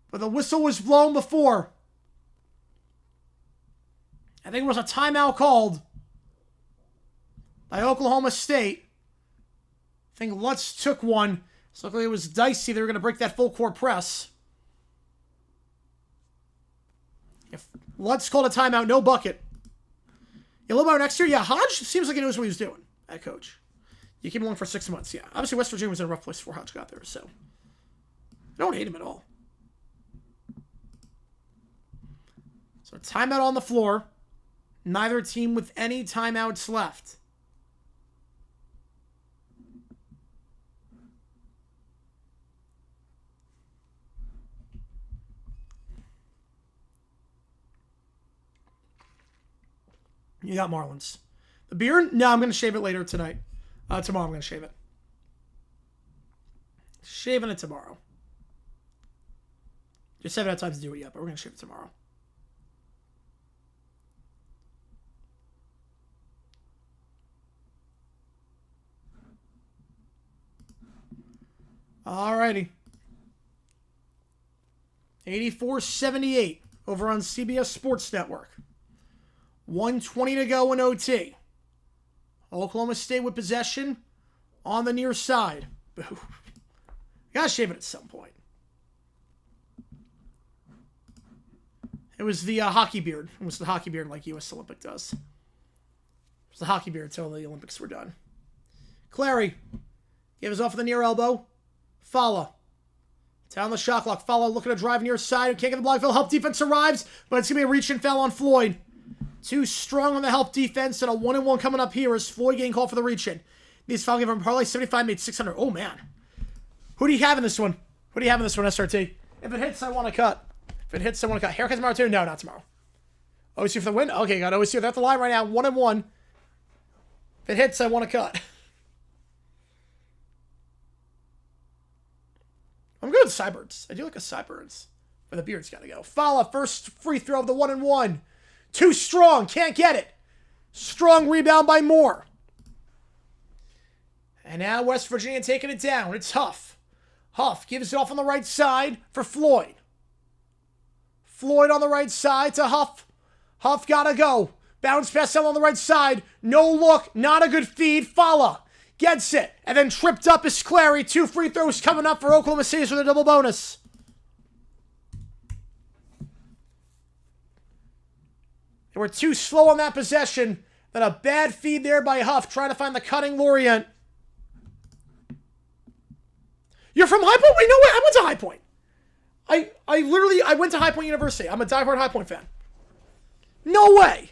But the whistle was blown before. I think it was a timeout called by Oklahoma State. I think Lutz took one. So luckily it was dicey. They were going to break that full court press. If Lutz called a timeout, no bucket. A little bit next year, yeah, Hodge seems like he knows what he was doing at coach. You keep him along for 6 months, yeah. Obviously, West Virginia was in a rough place before Hodge got there, so I don't hate him at all. So timeout on the floor. Neither team with any timeouts left. You got Marlins. The beard? No, I'm going to shave it later tonight. Tomorrow I'm going to shave it. Shaving it tomorrow. Just haven't had time to do it yet, but we're going to shave it tomorrow. Alrighty. 84-78 over on CBS Sports Network. 1:20 to go in OT. Oklahoma State with possession on the near side. Boo. Gotta shave it at some point. It was the hockey beard. It was the hockey beard like U.S. Olympic does. It was the hockey beard until the Olympics were done. Clary gave us off of the near elbow. Fala. Down the shot clock. Fala looking to drive near side. Can't get the block. Help defense arrives, but it's going to be a reach and foul on Floyd. Too strong on the help defense, and a 1-and-1 coming up here as Floyd getting called for the reach-in. Needs foul game from Parlay. 75 made 600. Oh, man. Who do you have in this one? Who do you have in this one, SRT? If it hits, I want to cut. If it hits, I want to cut. Haircut tomorrow, too? No, not tomorrow. OC for the win? Okay, got OC. They're at the line right now. 1-and-1. If it hits, I want to cut. I'm good with Cyberds. I do like a Cyberds. But the beard's got to go. Fala, first free throw of the 1-and-1. Too strong. Can't get it. Strong rebound by Moore. And now West Virginia taking it down. It's Huff. Huff gives it off on the right side for Floyd. Floyd on the right side to Huff. Huff gotta go. Bounce pass on the right side. No look. Not a good feed. Falla gets it. And then tripped up is Clary. 2 free throws coming up for Oklahoma State with a double bonus. They were too slow on that possession. Then a bad feed there by Huff. Trying to find the cutting Lorient. You're from High Point? Wait, no way. I went to High Point. I went to High Point University. I'm a diehard High Point fan. No way.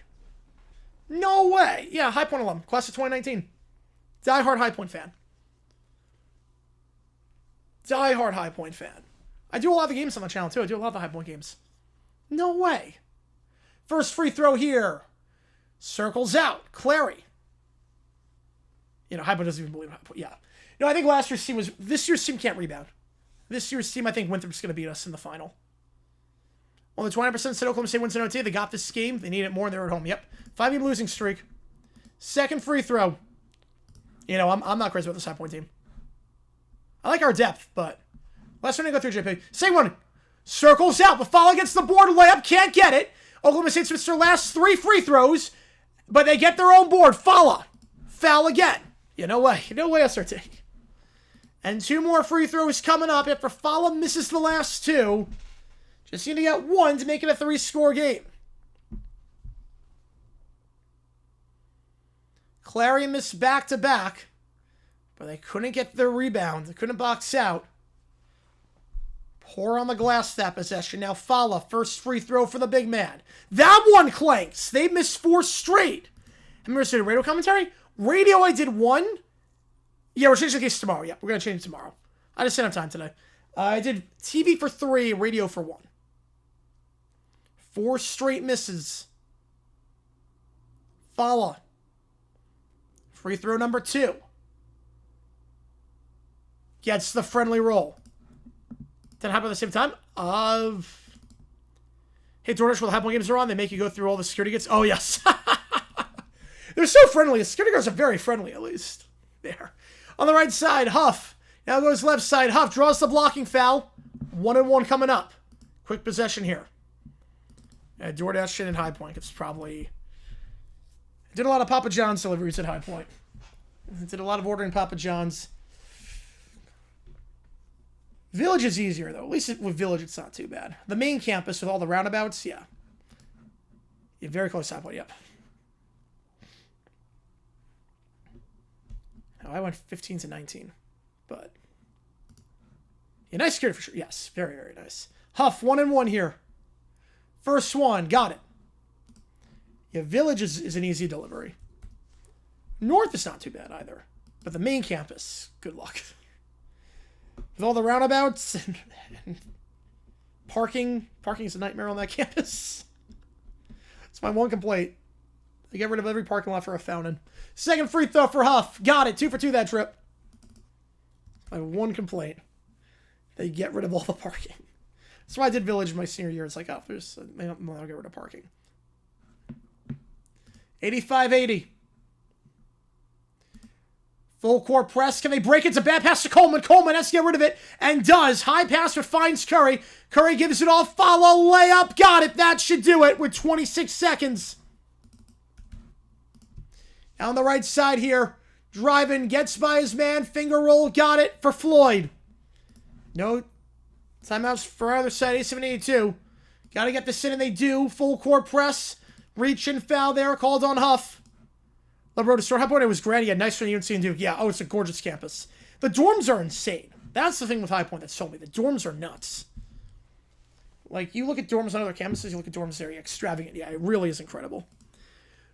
No way. Yeah, High Point alum. Class of 2019. Diehard High Point fan. Diehard High Point fan. I do a lot of the games on the channel, too. I do a lot of the High Point games. No way. First free throw here. Circles out. Clary. You know, High Point doesn't even believe High Point. Yeah. No, I think last year's team was... This year's team can't rebound. This year's team, I think Winthrop's going to beat us in the final. Only 20% said Oklahoma State wins in OT. They got this game. They need it more, and they're at home. Yep. 5-game losing streak. Second free throw. You know, I'm not crazy about this High Point team. I like our depth, but... Last one to go through, JP. Same one. Circles out. The foul against the board. Layup. Can't get it. Oklahoma State's missed their last 3 free throws, but they get their own board. Falla. Foul again. Yeah, no way. No way, SRT. And 2 more free throws coming up after Falla misses the last 2. Just need to get 1 to make it a 3-score game. Clary missed back-to-back, but they couldn't get their rebound. They couldn't box out. Pour on the glass that possession. Now Falla, first free throw for the big man. That one clanks. They missed 4 straight. I'm going to say radio commentary. Radio, I did 1. Yeah, we're changing the case tomorrow. Yeah, we're going to change it tomorrow. I just didn't have time today. I did TV for 3, radio for 1. 4 straight misses. Falla. Free throw number 2. Gets the friendly roll. Didn't happen at the same time. Hey, DoorDash, while the High Point games are on, they make you go through all the security gates. Oh, yes. They're so friendly. The security guards are very friendly, at least. There. On the right side, Huff. Now goes left side. Huff draws the blocking foul. 1-1 coming up. Quick possession here. DoorDash in High Point. It's probably... Did a lot of Papa John's deliveries at High Point. Did a lot of ordering Papa John's. Village is easier, though. At least with Village, it's not too bad. The main campus with all the roundabouts, yeah. Yeah, very close to High Point, yep. Oh, I went 15-19. But... Yeah, nice security for sure. Yes, very, very nice. Huff, 1-1 here. First one, got it. Yeah, Village is an easy delivery. North is not too bad either. But the main campus, good luck. With all the roundabouts and parking. Parking is a nightmare on that campus. It's my one complaint. They get rid of every parking lot for a fountain. Second free throw for Huff. Got it. 2 for 2 that trip. My one complaint. They get rid of all the parking. That's why I did Village my senior year. It's like, oh, I'll get rid of parking. 85-80. Full court press. Can they break it? It's a bad pass to Coleman. Coleman has to get rid of it. And does. High pass but finds Curry. Curry gives it all. Follow. Layup. Got it. That should do it with 26 seconds. Now on the right side here. Driving. Gets by his man. Finger roll. Got it for Floyd. No timeouts for either side. 87-82. Got to get this in, and they do. Full court press. Reach and foul there. Called on Huff. LeBron to start. High Point, it was grand. Yeah, nice for UNC and Duke. Yeah, oh, it's a gorgeous campus. The dorms are insane. That's the thing with High Point that sold me. The dorms are nuts. Like, you look at dorms on other campuses, you look at dorms there, extravagant. Yeah, it really is incredible.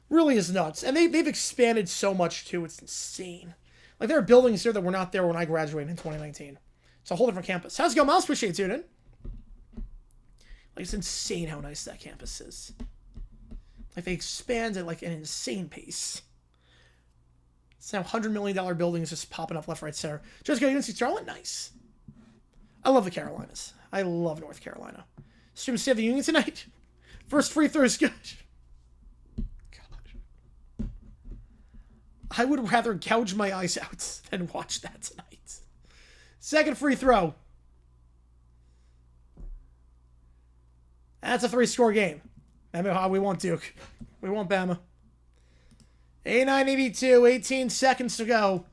Really is nuts. And they've expanded so much, too. It's insane. Like, there are buildings here that were not there when I graduated in 2019. It's a whole different campus. How's it going, Miles? Appreciate you, dude. Like, it's insane how nice that campus is. Like, they expand at, like, an insane pace. It's now $100 million buildings just popping up left, right, center. Just go UNC Charlotte? Nice. I love the Carolinas. I love North Carolina. Stream State of the Union tonight. First free throw is good. I would rather gouge my eyes out than watch that tonight. Second free throw. That's a 3-score game. We want Duke. We want Bama. 89-82, 18 seconds to go.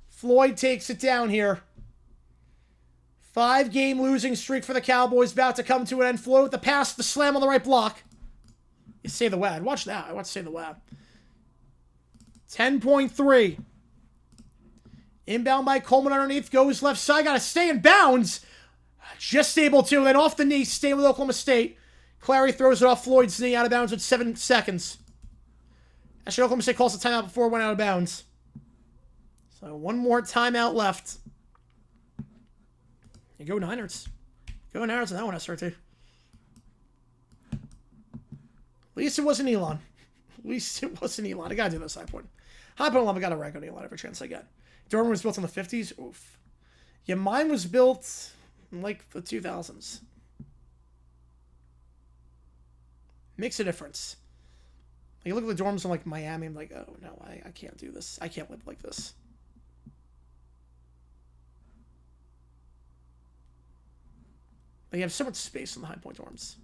Floyd takes it down here. 5-game losing streak for the Cowboys about to come to an end. Floyd with the pass, the slam on the right block. You say the WAD. Watch that. I want to say the WAD. 10.3. Inbound by Coleman underneath. Goes left side. Got to stay in bounds. Just able to. Then off the knee. Staying with Oklahoma State. Clary throws it off Floyd's knee. Out of bounds with 7 seconds. Actually, Oklahoma State calls the timeout before it went out of bounds. So one more timeout left. You go Niners. Go Niners on that one, SRT. At least it wasn't Elon. At least it wasn't Elon. I gotta do this high point. High point 11, I gotta rank on Elon every chance I get. Dortmund was built in the 50s. Oof. Yeah, mine was built in like the 2000s. Makes a difference. Like, you look at the dorms in like Miami, I'm like, oh no, I can't do this. I can't live like this. But you have so much space in the high point dorms.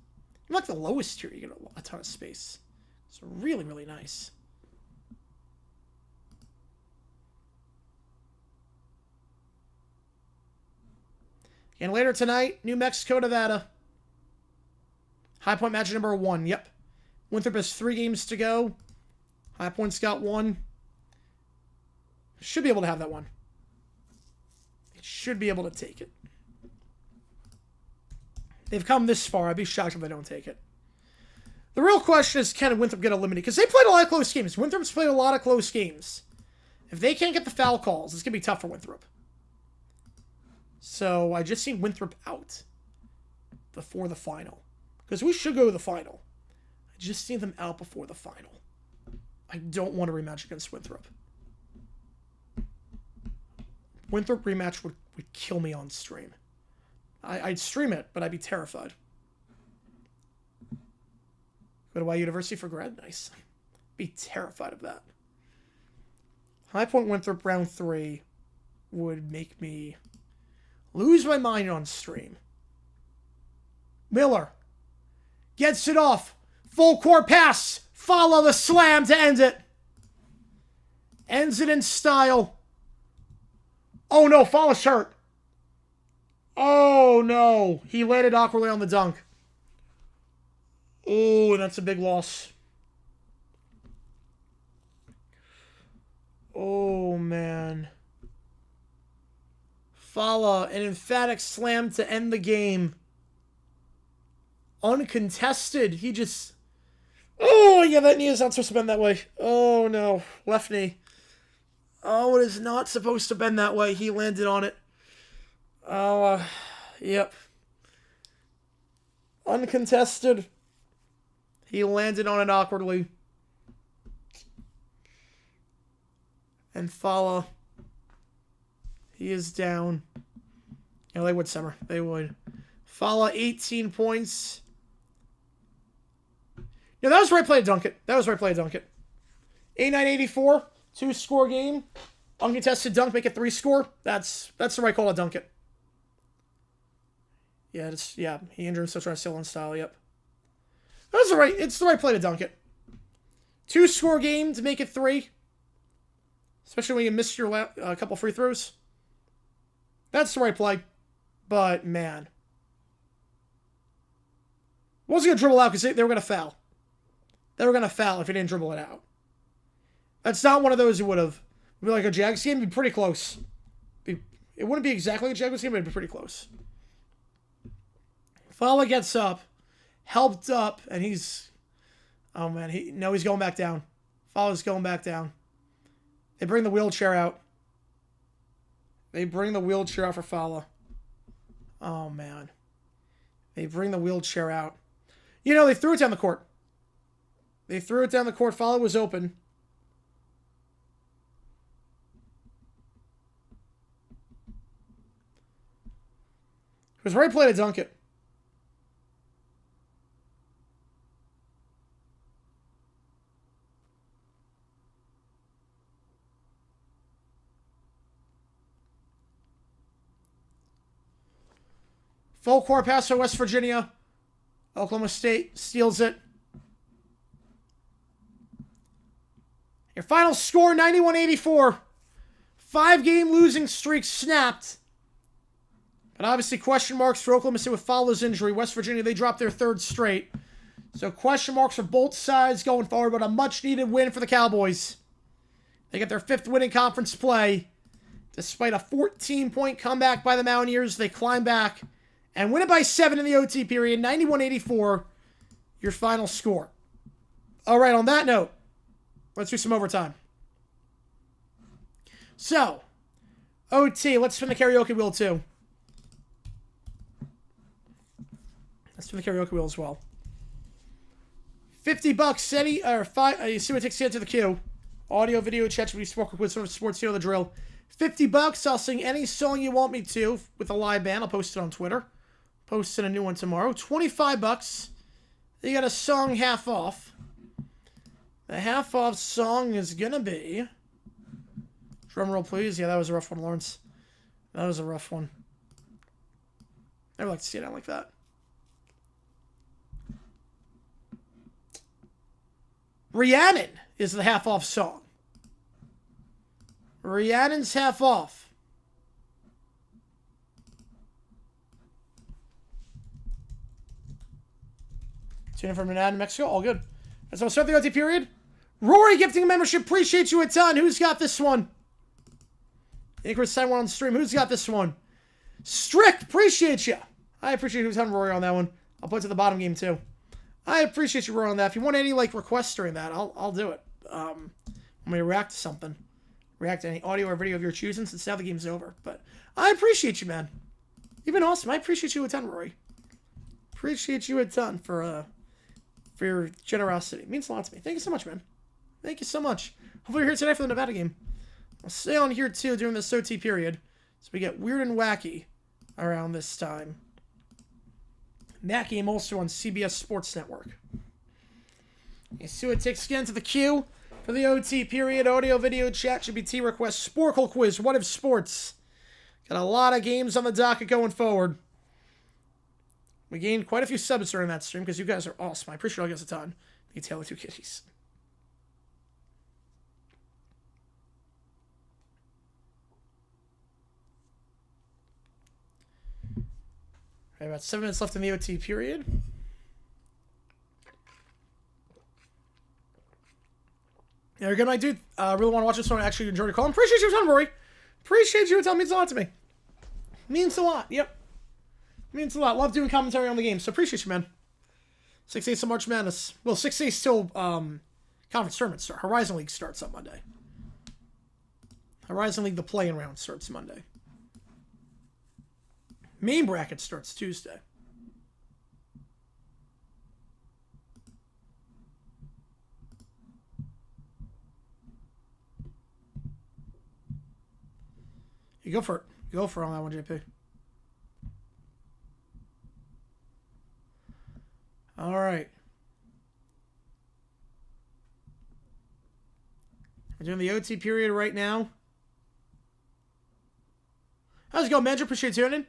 Even like the lowest tier, you get a ton of space. It's really, really nice. And later tonight, New Mexico, Nevada. High point match number 1. Yep. Winthrop has 3 games to go. High Point's got 1. Should be able to have that one. It should be able to take it. They've come this far. I'd be shocked if they don't take it. The real question is, can Winthrop get eliminated? Because they played a lot of close games. Winthrop's played a lot of close games. If they can't get the foul calls, it's going to be tough for Winthrop. So I just seen Winthrop out before the final. Because we should go to the final. I just seen them out before the final. I don't want a rematch against Winthrop. Winthrop rematch would kill me on stream. I'd stream it, but I'd be terrified. Go to Y University for grad? Nice. Be terrified of that. High Point Winthrop round 3 would make me lose my mind on stream. Miller gets it off. Full court pass. Follow the slam to end it. Ends it in style. Oh no, Fallah's hurt. Oh no. He landed awkwardly on the dunk. Oh, that's a big loss. Oh man. Fallah, an emphatic slam to end the game. Uncontested. He just... Oh, yeah, that knee is not supposed to bend that way. Oh, no. Left knee. Oh, it is not supposed to bend that way. He landed on it. Oh, yep. Uncontested. He landed on it awkwardly. And Fallah, he is down. Yeah, they would, Summer. They would. Fallah, 18 points. Yeah, that was the right play to dunk it. That was the right play to dunk it. 89-84, 2-score game. Uncontested dunk, make it 3-score. That's the right call to dunk it. Yeah, he injured himself trying to steal on style, yep. It's the right play to dunk it. 2-score game to make it 3. Especially when you miss your couple free throws. That's the right play. But, man. Wasn't going to dribble out because they were going to foul. They were going to foul if he didn't dribble it out. That's not one of those who would have. It'd be like a Jags game, it'd be pretty close. It wouldn't be exactly a Jags game, but it'd be pretty close. Fallah gets up, helped up, and he's... Oh, man. He's going back down. Fallah's going back down. They bring the wheelchair out. They bring the wheelchair out for Fallah. Oh, man. They bring the wheelchair out. You know, they threw it down the court. They threw it down the court. Fallah was open. It was the right play to dunk it. Full court pass to West Virginia. Oklahoma State steals it. Your final score, 91-84. 5-game losing streak snapped. But obviously question marks for Oklahoma State with Fowler's injury. West Virginia, they dropped their 3rd straight. So question marks for both sides going forward, but a much-needed win for the Cowboys. They get their 5th win in conference play. Despite a 14-point comeback by the Mountaineers, they climb back and win it by 7 in the OT period. 91-84, your final score. All right, on that note, let's do some overtime. So, OT, let's spin the karaoke wheel too. Let's spin the karaoke wheel as well. $50, Eddie, or 5, you see what takes you to the queue. Audio, video, chat, should be spoken with sort of sports, you know the drill. $50, I'll sing any song you want me to with a live band. I'll post it on Twitter. Posting a new one tomorrow. $25, you got a song half off. The half off song is gonna be... Drum roll, please. Yeah, that was a rough one, Lawrence. That was a rough one. I would like to see it out like that. Rhiannon is the half off song. Rhiannon's half off. Tune in from Manhattan, Mexico. All good. Let's start the OT period. Rory gifting a membership. Appreciate you a ton. Who's got this one? Ingrid signed one on stream. Who's got this one? Strick, appreciate you. I appreciate who's having Rory on that one. I'll put it to the bottom game too. I appreciate you, Rory, on that. If you want any requests during that, I'll do it. I'm gonna react to something. React to any audio or video of your choosing since now the game's over. But I appreciate you, man. You've been awesome. I appreciate you a ton, Rory. Appreciate you a ton for your generosity. It means a lot to me. Thank you so much, man. Thank you so much. Hopefully you're here today for the Nevada game. I'll stay on here too during this OT period, so we get weird and wacky around this time. And that game also on CBS Sports Network. You see what takes again to the queue for the OT period. Audio, video, chat, GPT requests, Sporkle quiz, what if sports? Got a lot of games on the docket going forward. We gained quite a few subs during that stream because you guys are awesome. I appreciate all you guys a ton. The Taylor 2 Kitties. Right, about 7 minutes left in the OT period. Yeah, you're good, my dude. Really want to watch this one. I actually enjoyed your call. Appreciate you a ton, Rory. Appreciate you a ton. Means a lot to me. Means a lot. Yep. Means a lot. Love doing commentary on the game, so appreciate you, man. 6 days of March Madness. Well, 6 days till conference tournaments start. Horizon League starts on Monday. Horizon League, the play-in round, starts Monday. Main bracket starts Tuesday. You go for it. You go for it on that one, JP. All right. We're doing the OT period right now. How's it going, Manager? Appreciate you tuning in.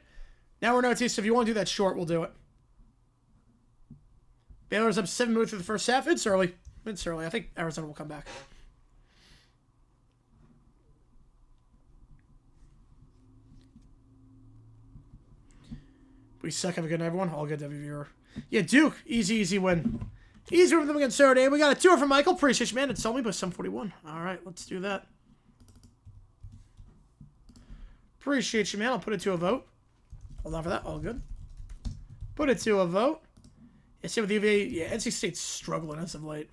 Now we're in OT, so if you want to do that short, we'll do it. Baylor's up 7 moves through the first half. It's early. It's early. I think Arizona will come back. We suck. Have a good night, everyone. All good, W viewer. Yeah, Duke. Easy win. Easy win for them against Saturday. We got a tour from Michael. Appreciate you, man. It's only by 741. All right, let's do that. Appreciate you, man. I'll put it to a vote. Hold on for that. All good. Put it to a vote. Yeah, same with UVA. Yeah, NC State's struggling as of late.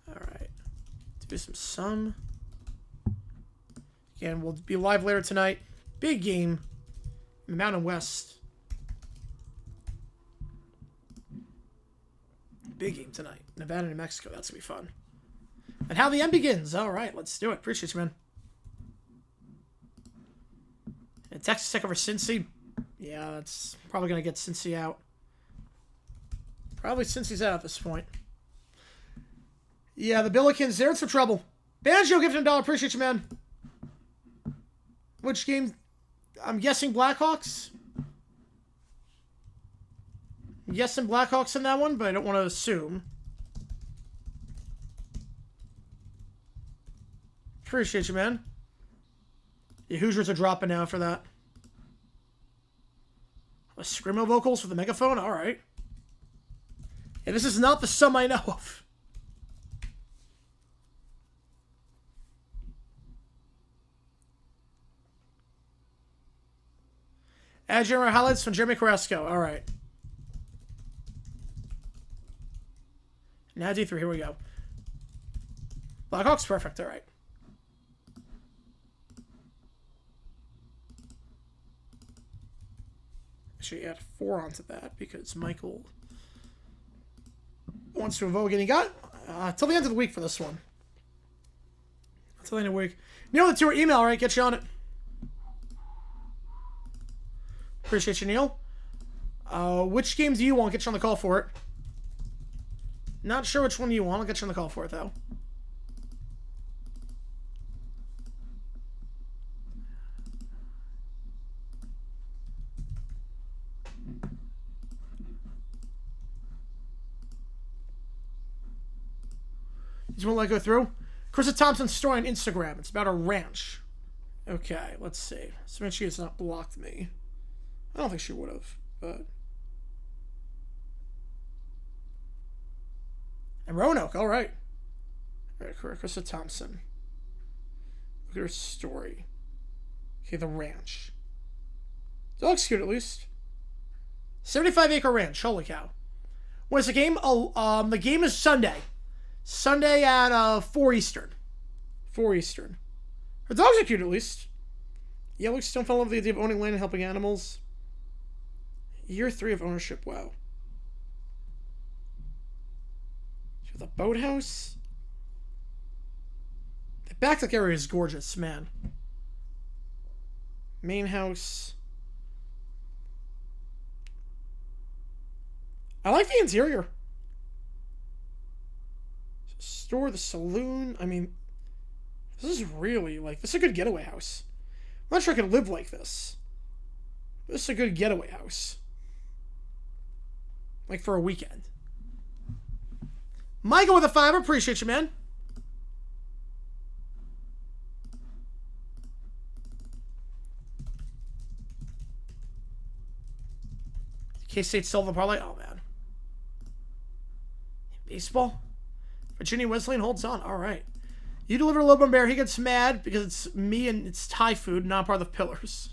All right. Do some. Again, we'll be live later tonight. Big game in the Mountain West. Big game tonight. Nevada, New Mexico. That's going to be fun. And how the end begins. All right, let's do it. Appreciate you, man. And Texas Tech over Cincy. Yeah, that's probably going to get Cincy out. Probably Cincy's out at this point. Yeah, the Billikens, they're in some trouble. Banjo gifting $1. Appreciate you, man. Which game? I'm guessing Blackhawks. I'm guessing Blackhawks in that one, but I don't want to assume. Appreciate you, man. The Hoosiers are dropping now for that. Screamo vocals for the megaphone? Alright. Yeah, this is not the sum I know of. Add general highlights from Jeremy Carrasco. Alright. Now D3, here we go. Blackhawks, perfect, alright. Actually add 4 onto that because Michael wants to invoke, and he got till the end of the week for this one. Till the end of the week. Neil, that's your email, right? Get you on it. Appreciate you, Neil. Which game do you want? Get you on the call for it. Not sure which one you want. I'll get you on the call for it, though. You want to let go through? Krista Thompson's story on Instagram. It's about a ranch. Okay, let's see. So she has not blocked me. I don't think she would have, but... And Roanoke, alright. Alright, Krista Thompson. Look at her story. Okay, the ranch. It looks cute, at least. 75-acre ranch. Holy cow. When is the game? Oh, the game is Sunday. Sunday at 4 Eastern. 4 Eastern. Her dogs are cute, at least. Yeah, looks still fell in love with the idea of owning land and helping animals. Year 3 of ownership. Wow. The boathouse. The backdeck area is gorgeous, man. Main house. I like the interior. Store, the saloon. I mean, this is really, like, this is a good getaway house. I'm not sure I could live like this. This is a good getaway house. Like, for a weekend. Michael with a 5. Appreciate you, man. K-State Silver Parlay. Oh, man. Baseball. Virginia Wesleyan holds on. All right. You deliver Lobo Bear. He gets mad because it's me and it's Thai food, not part of the Pillars.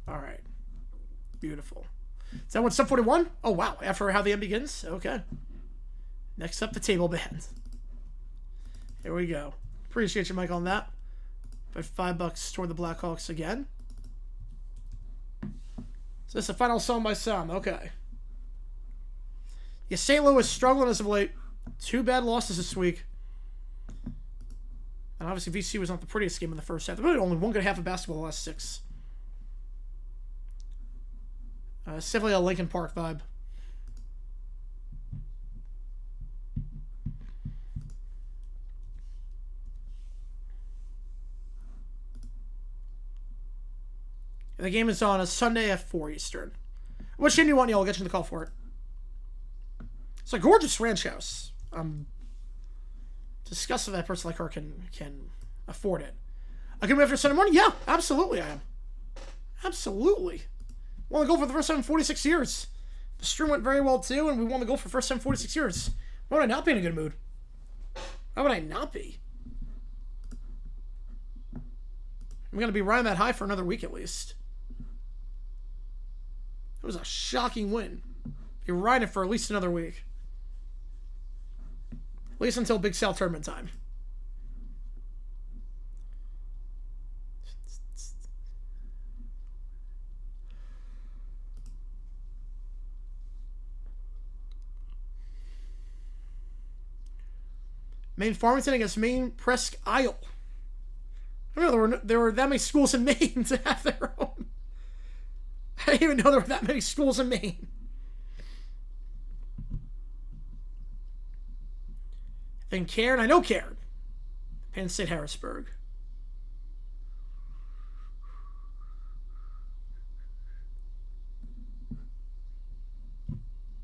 All right. Beautiful. Is that what sub 41? Oh, wow. After how the end begins? Okay. Next up, the table band. Here we go. Appreciate you, Mike, on that. But $5 toward the Blackhawks again. So this is the final song by Sam. Okay. Yeah, St. Louis struggling as of late. 2 bad losses this week. And obviously VC was not the prettiest game in the first half. There really only one good half of basketball the last 6. It's definitely a Lincoln Park vibe. The game is on a Sunday at 4 Eastern. Which game do you want, Neil? I'll get you in the call for it. It's a gorgeous ranch house. I'm disgusted that a person like her can afford it. I can be after Sunday morning? Yeah, absolutely I am. Absolutely. Won the goal for the first time in 46 years. The stream went very well too, and we won the goal for the first time in 46 years. Why would I not be in a good mood? Why would I not be? I'm going to be riding that high for another week at least. It was a shocking win. You're riding it for at least another week. At least until Big South tournament time. Maine Farmington against Maine Presque Isle. I don't know, there were that many schools in Maine to have their own. I didn't even know there were that many schools in Maine. Then Cairn, I know Cairn. Penn State Harrisburg.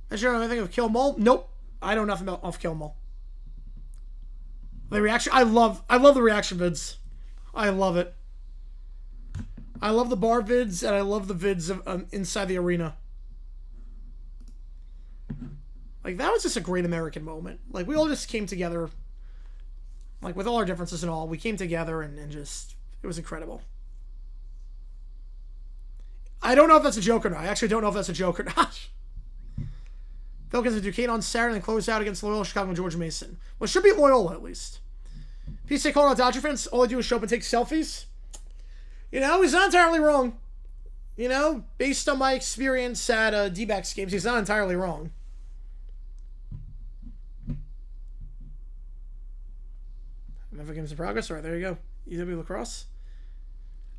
I don't know anything of Kill Mall. Nope. I know nothing about off Kill Mall. The reaction, I love the reaction vids. I love it. I love the bar vids, and I love the vids of inside the arena. Like, that was just a great American moment. Like, we all just came together, like, with all our differences and all, we came together and just, it was incredible. I don't know if that's a joke or not. I actually don't know if that's a joke or not. Falcons at Duquesne on Saturday and close out against Loyola, Chicago, and George Mason. Well, it should be Loyola, at least. PCA Colorado Dodger fans, all they do is show up and take selfies. You know, he's not entirely wrong. You know, based on my experience at D-backs games, he's not entirely wrong. Never games in progress. All right, there you go. EW Lacrosse.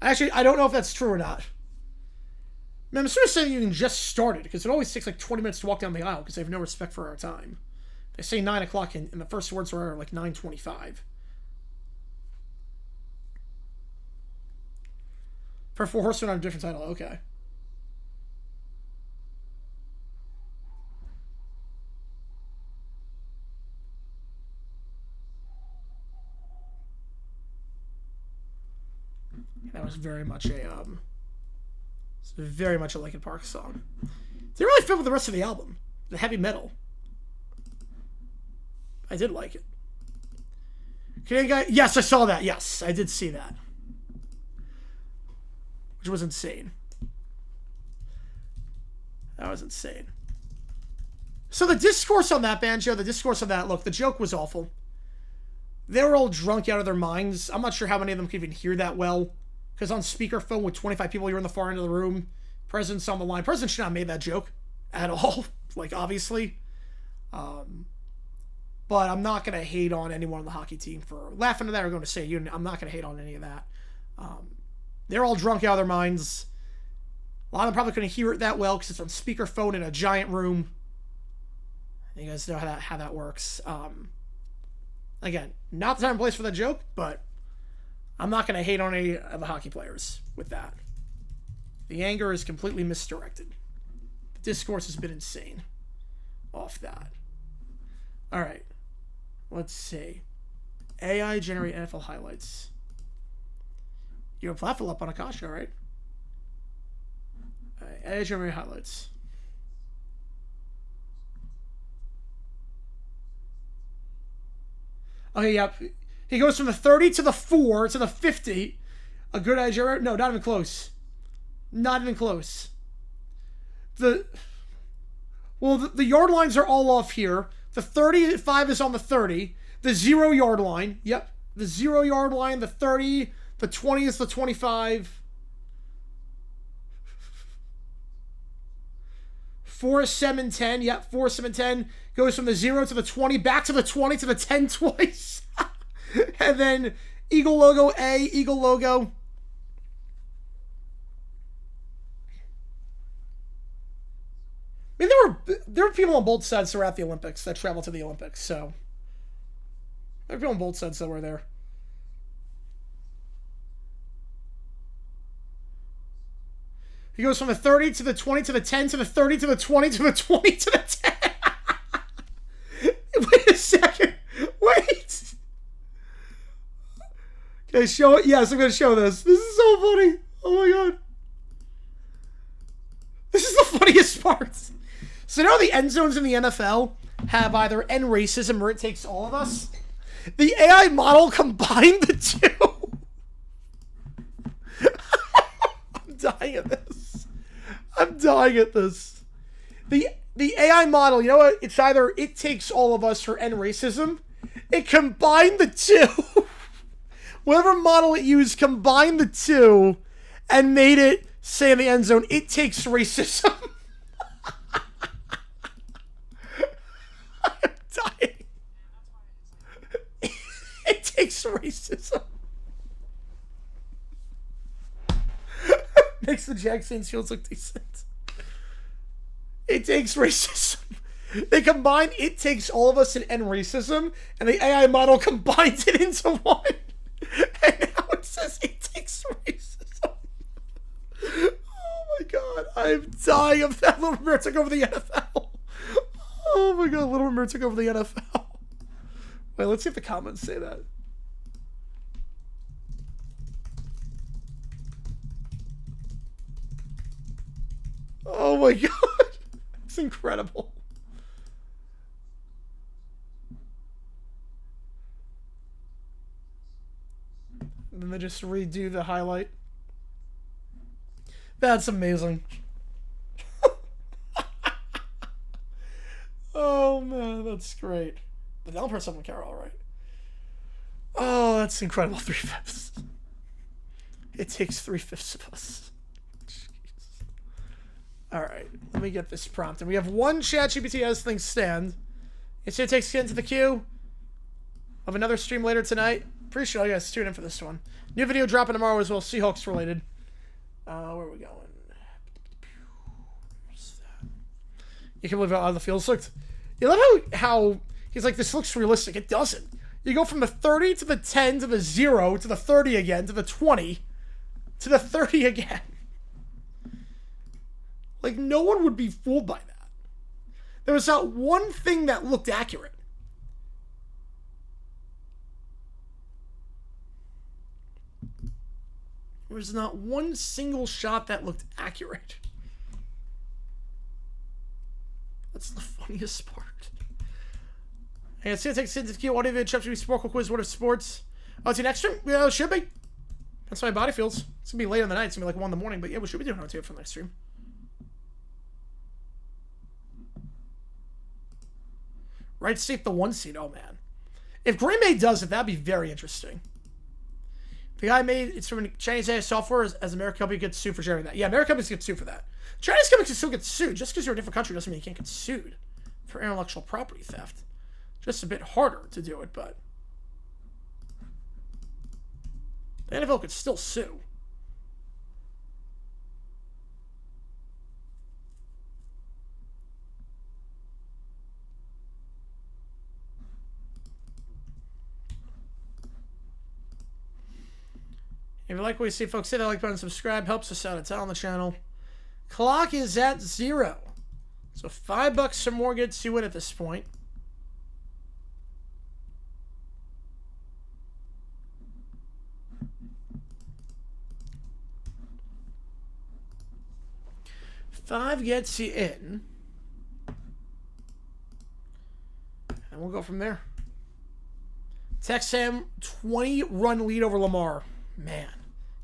Actually, I don't know if that's true or not. I mean, I'm sort of saying you can just start it, because it always takes like 20 minutes to walk down the aisle, because they have no respect for our time. They say 9 o'clock, and the first words are like 9:25. For Four Horsemen on a different title, okay. That was very much a Linkin Park song. They really fit with the rest of the album, the heavy metal. I did like it. Canadian guy, yes, I saw that. Yes, I did see that, which was insane. That was insane. So the discourse on that, Banjo, the discourse on that, look, the joke was awful. They were all drunk out of their minds. I'm not sure how many of them could even hear that well. Because on speakerphone with 25 people, you're in the far end of the room. President's on the line. President should not have made that joke at all. Like, obviously. But I'm not going to hate on anyone on the hockey team for laughing at that or going to say you. I'm not going to hate on any of that. They're all drunk out of their minds. A lot of them probably couldn't hear it that well because it's on speakerphone in a giant room. You guys know how that works. Again, not the time and place for that joke, but I'm not going to hate on any of the hockey players with that. The anger is completely misdirected. The discourse has been insane off that. All right. Let's see. AI generate NFL highlights. You have a platform up on Akasha, right? All right. AI generate highlights. Okay, yep. He goes from the 30 to the 4 to the 50. A good idea. No, not even close. Not even close. The yard lines are all off here. The 35 is on the 30. The 0 yard line. Yep. The 0 yard line, the 30, the 20 is the 25. 4, 7, 10. Yep, 4, 7, 10. Goes from the 0 to the 20, back to the 20 to the 10 twice. And then Eagle logo A, Eagle logo. I mean, there were people on both sides throughout the Olympics that traveled to the Olympics, so there were people on both sides that were there. He goes from the 30 to the 20 to the 10 to the 30 to the 20 to the 20 to the 10. Wait a second. Wait. Can I show it? Yes, I'm going to show this. This is so funny. Oh my god. This is the funniest part. So now the end zones in the NFL have either end racism or it takes all of us. The AI model combined the two. I'm dying at this. I'm dying at this. The AI model, you know what? It's either it takes all of us or end racism. It combined the two. Whatever model it used combined the two and made it say in the end zone, it takes racism. I'm dying. It takes racism. Makes the Jack Saints fields look decent. It takes racism. They combine It Takes All of Us and End Racism, and the AI model combines it into one. And now it says It Takes Racism. Oh my god, I'm dying of that. Little Bear took over the NFL. Oh my god, Little Bear took over the NFL. Wait, let's see if the comments say that. Oh my god. It's incredible. And then they just redo the highlight. That's amazing. Oh man, that's great. The down person would care, all right. Oh, that's incredible. 3/5. It takes 3/5 of us. Jeez. All right, let me get this prompt. And we have one ChatGPT as things stand. It's gonna take skin to the queue of another stream later tonight. Appreciate you guys tuning in for this one. New video dropping tomorrow as well, Seahawks related. Where are we going? What's that? You can believe how the fields looked. You love how he's like, this looks realistic. It doesn't. You go from the 30 to the 10 to the 0 to the 30 again to the 20 to the 30 again. Like, no one would be fooled by that. There was not one thing that looked accurate. There was not one single shot that looked accurate. That's the funniest part. And it's going to take Sid's Q. Audio video chapter Sporkle quiz. What if sports? Oh, it's an extra? Yeah, it should be. That's my body feels. It's going to be late in the night. It's going to be like 1 in the morning. But yeah, we should be doing OTA for the next stream. Right State, the 1 seed. Oh, man. If Green Bay does it, that'd be very interesting. The guy made it's from Chinese AI software as American company gets sued for sharing that. Yeah, American companies get sued for that. Chinese companies can still get sued. Just because you're a different country doesn't mean you can't get sued for intellectual property theft. Just a bit harder to do it, but the NFL could still sue. If you like what you see, folks, hit that like button, subscribe, helps us out a ton on the channel. Clock is at 0. So $5 or more gets you in at this point. $5 gets you in. And we'll go from there. Texas 20-run lead over Lamar. Man.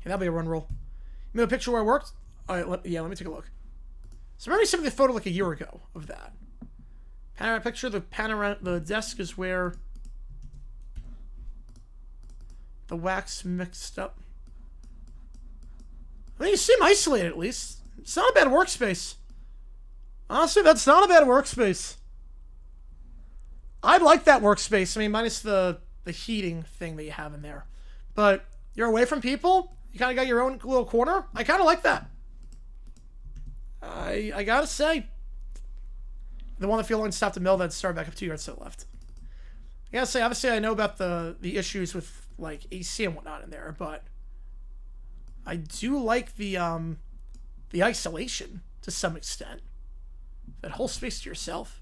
Yeah, that'll be a run roll. You know a picture where I worked? All right, let me take a look. So remember some of the photo like a year ago of that. Panorama picture, the desk is where the wax mixed up. I mean, you seem isolated at least. It's not a bad workspace. Honestly, that's not a bad workspace. I'd like that workspace. I mean, minus the heating thing that you have in there. But you're away from people. You kind of got your own little corner. I kind of like that. I gotta say. The one that field line stopped the mill that started back up 2 yards to the left. I gotta say, obviously I know about the issues with like AC and whatnot in there, but I do like the isolation to some extent. That whole space to yourself.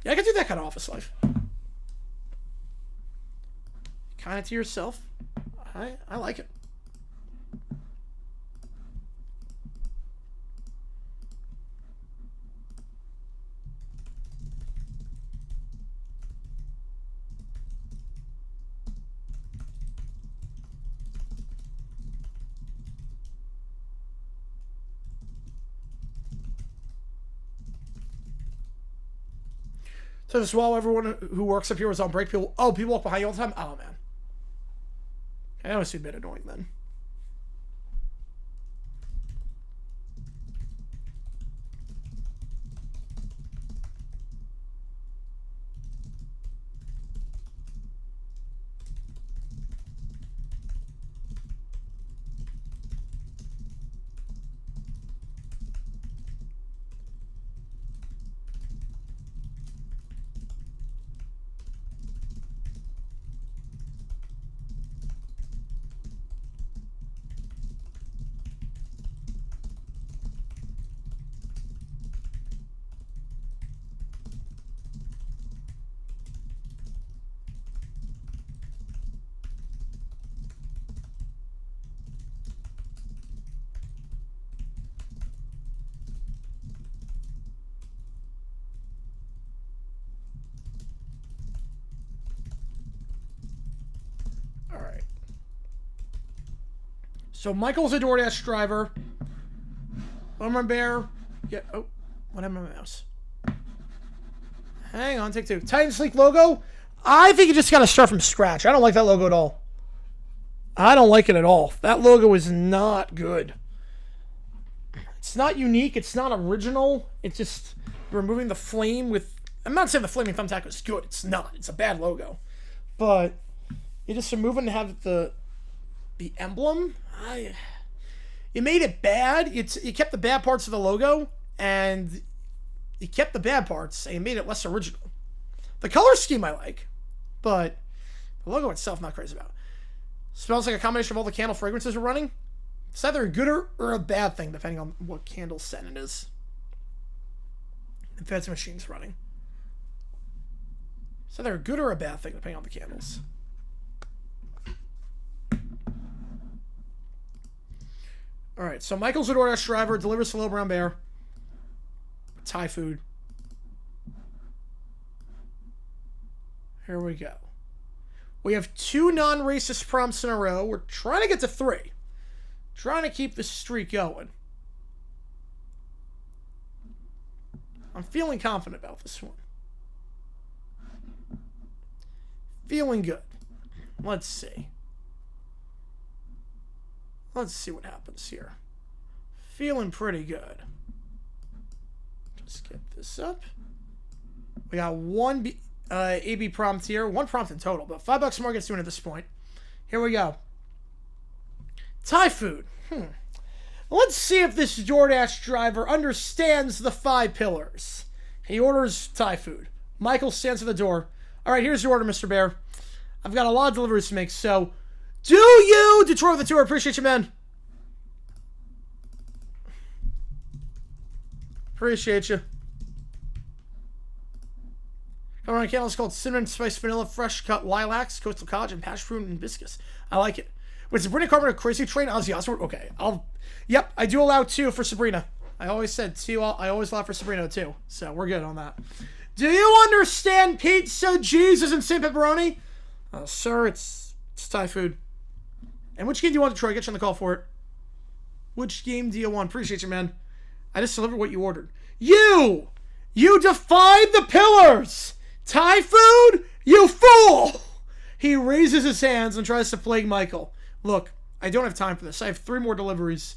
Yeah, I can do that kind of office life. Kind of to yourself. I like it. So just while everyone who works up here was on break, people walk behind you all the time? Oh, man. I always see a bit annoying then. So Michael's a DoorDash driver. Lumber Bear. Yeah. Oh, what happened to my mouse? Hang on, take two. Titan Sleek logo. I think you just got to start from scratch. I don't like that logo at all. I don't like it at all. That logo is not good. It's not unique. It's not original. It's just removing the flame with... I'm not saying the flaming thumbtack is good. It's not. It's a bad logo. But you just remove it and have the emblem. You made it bad. You kept the bad parts of the logo, and you kept the bad parts, and you made it less original. The color scheme I like, but the logo itself, not crazy about. Smells like a combination of all the candle fragrances we're running. It's either a good or a bad thing, depending on what candle scent it is. If that's machine's running. It's either a good or a bad thing, depending on the candles. Alright, so Michael's a DoorDash driver, delivers to Little Brown Bear. Thai food. Here we go. We have 2 non-racist prompts in a row. We're trying to get to 3. Trying to keep the streak going. I'm feeling confident about this one. Feeling good. Let's see. Let's see what happens here. Feeling pretty good. Just get this up. We got 1 AB prompt here. 1 prompt in total, but $5 more gets doing at this point. Here we go. Thai food. Let's see if this DoorDash driver understands the 5 pillars. He orders Thai food. Michael stands at the door. All right, here's your order, Mr. Bear. I've got a lot of deliveries to make, so do you, Detroit with the tour. Appreciate you, man. Appreciate you. Come on, candles called Cinnamon Spice Vanilla Fresh Cut Lilacs, Coastal College, and Passion Fruit and Hibiscus. I like it. Wait, Sabrina Carpenter, Crazy Train, Ozzy Osbourne? Okay, yep, I do allow 2 for Sabrina. I always said 2, I always allow for Sabrina too. So we're good on that. Do you understand pizza, Jesus, and St. Pepperoni? Sir, it's Thai food. And which game do you want, Detroit? Get you on the call for it. Which game do you want? Appreciate you, man. I just delivered what you ordered. You defied the pillars! Thai food? You fool! He raises his hands and tries to plague Michael. Look, I don't have time for this. I have 3 more deliveries.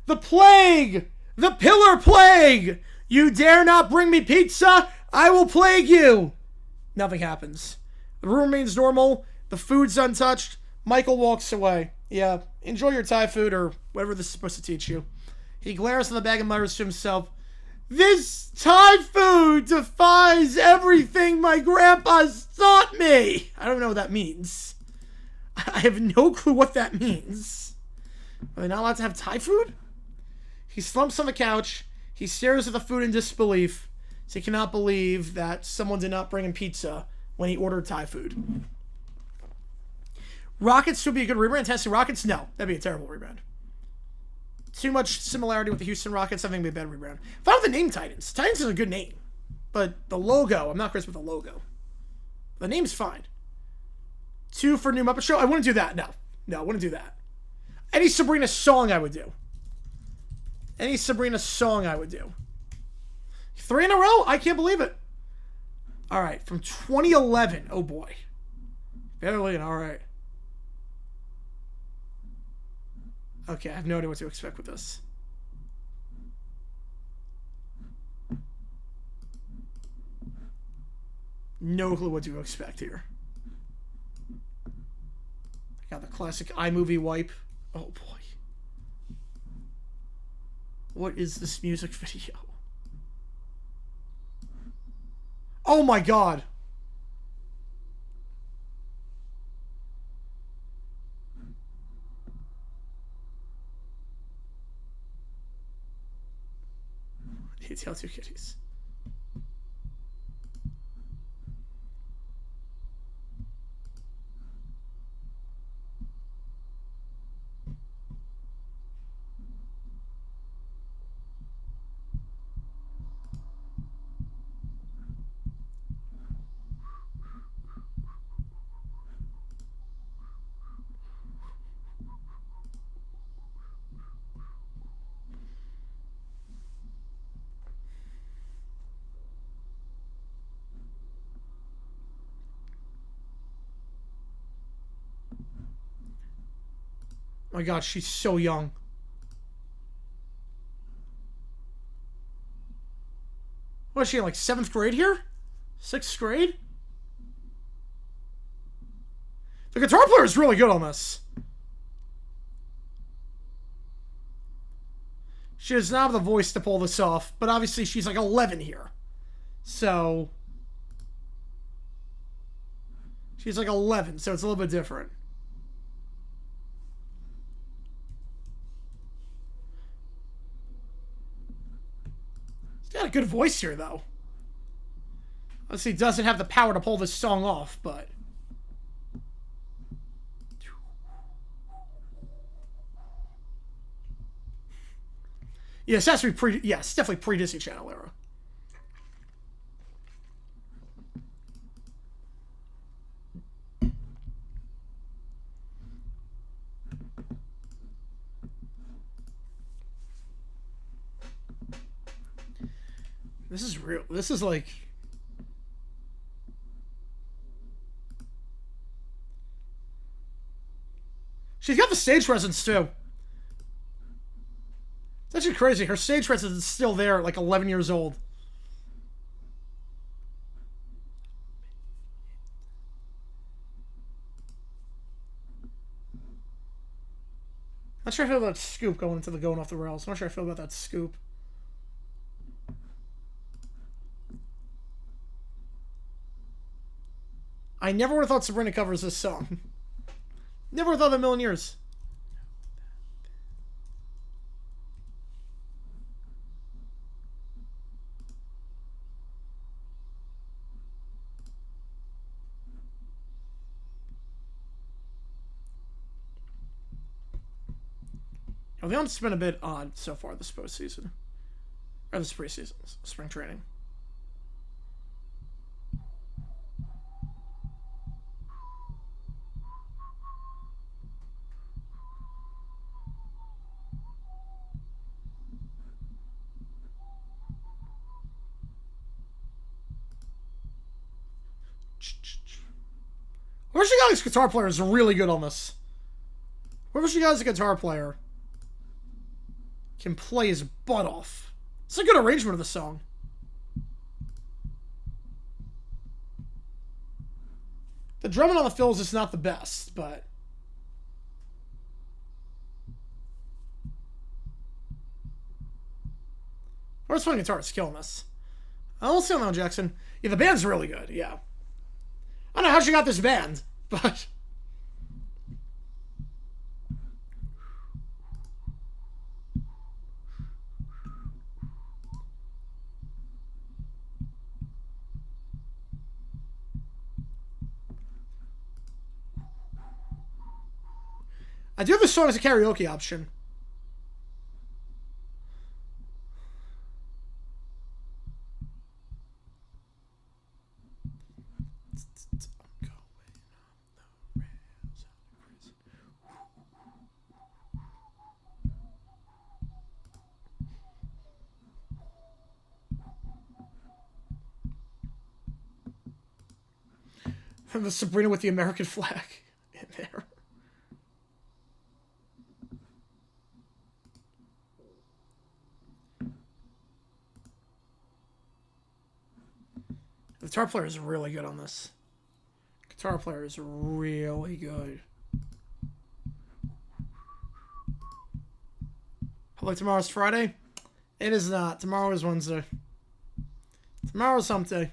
The plague! The pillar plague! You dare not bring me pizza? I will plague you! Nothing happens. The room remains normal. The food's untouched. Michael walks away. Yeah, enjoy your Thai food or whatever this is supposed to teach you. He glares at the bag and mutters to himself, "This Thai food defies everything my grandpa's taught me." I don't know what that means. I have no clue what that means. Are they not allowed to have Thai food? He slumps on the couch. He stares at the food in disbelief. So he cannot believe that someone did not bring him pizza when he ordered Thai food. Rockets would be a good rebrand. Tennessee Rockets? No. That'd be a terrible rebrand. Too much similarity with the Houston Rockets. I think it'd be a bad rebrand. Fine with the name Titans. Titans is a good name. But the logo, I'm not crazy with the logo. The name's fine. 2 for New Muppet Show? I wouldn't do that. No, I wouldn't do that. Any Sabrina song I would do. Any Sabrina song I would do. 3 in a row? I can't believe it. All right, from 2011. Oh, boy. Barely, all right. Okay, I have no idea what to expect with this. No clue what to expect here. I got the classic iMovie wipe. Oh, boy. What is this music video? Oh, my God. ATL 2 kitties. My God, she's so young. What is she in, like 7th grade here? 6th grade? The guitar player is really good on this. She does not have the voice to pull this off, but obviously she's like 11 here. So she's like 11, so it's a little bit different. She's got a good voice here, though. Obviously, doesn't have the power to pull this song off, but yes, that's yes, definitely pre-Disney Channel era. This is real. This is like... She's got the stage presence, too. It's actually crazy. Her stage presence is still there at like 11 years old. Not sure I feel about Scoop going off the rails. Not sure I feel about that Scoop. I never would have thought Sabrina covers this song. Never would have thought that in a million years. Well, the album's been a bit odd so far this postseason. Or this preseason. Spring training. Whoever she got as guitar player is really good on this. Whoever she got as a guitar player can play his butt off. It's a good arrangement of the song. The drumming on the fills is not the best, but whoever's playing guitar is killing this. I'll see on Jackson. Yeah, the band's really good, yeah. I don't know how she got this band, but I do have this song as a karaoke option. And the Sabrina with the American flag in there. The guitar player is really good on this. Guitar player is really good. Hopefully tomorrow's Friday. It is not. Tomorrow is Wednesday. Tomorrow's hump day.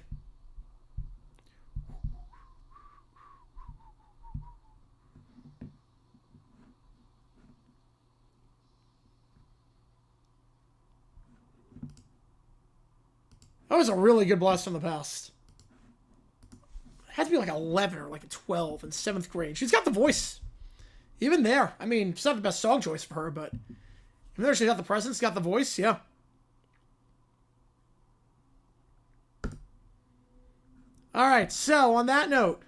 That was a really good blast from the past. It had to be like 11 or like 12 in 7th grade. She's got the voice. Even there. I mean, it's not the best song choice for her, but even though she's got the presence, got the voice, yeah. Alright, so on that note,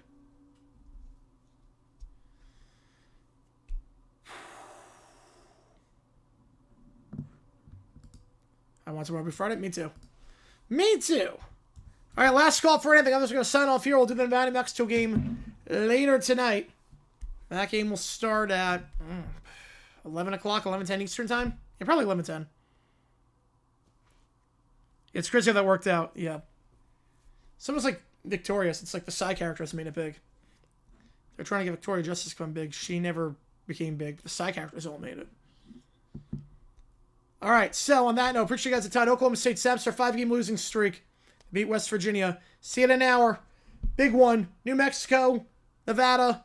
I want tomorrow to be Friday. Me too. Me too. All right, last call for anything. I'm just going to sign off here. We'll do the Nevada Mexico game later tonight. That game will start at 11 o'clock, 11:10 Eastern time? Yeah, probably 11:10. It's crazy how that worked out. Yeah. It's almost like Victorious. It's like the side characters made it big. They're trying to get Victoria Justice become big. She never became big. The side characters all made it. All right, so on that note, appreciate you guys a ton. Oklahoma State saps their 5-game losing streak. Beat West Virginia. See you in an hour. Big one. New Mexico, Nevada,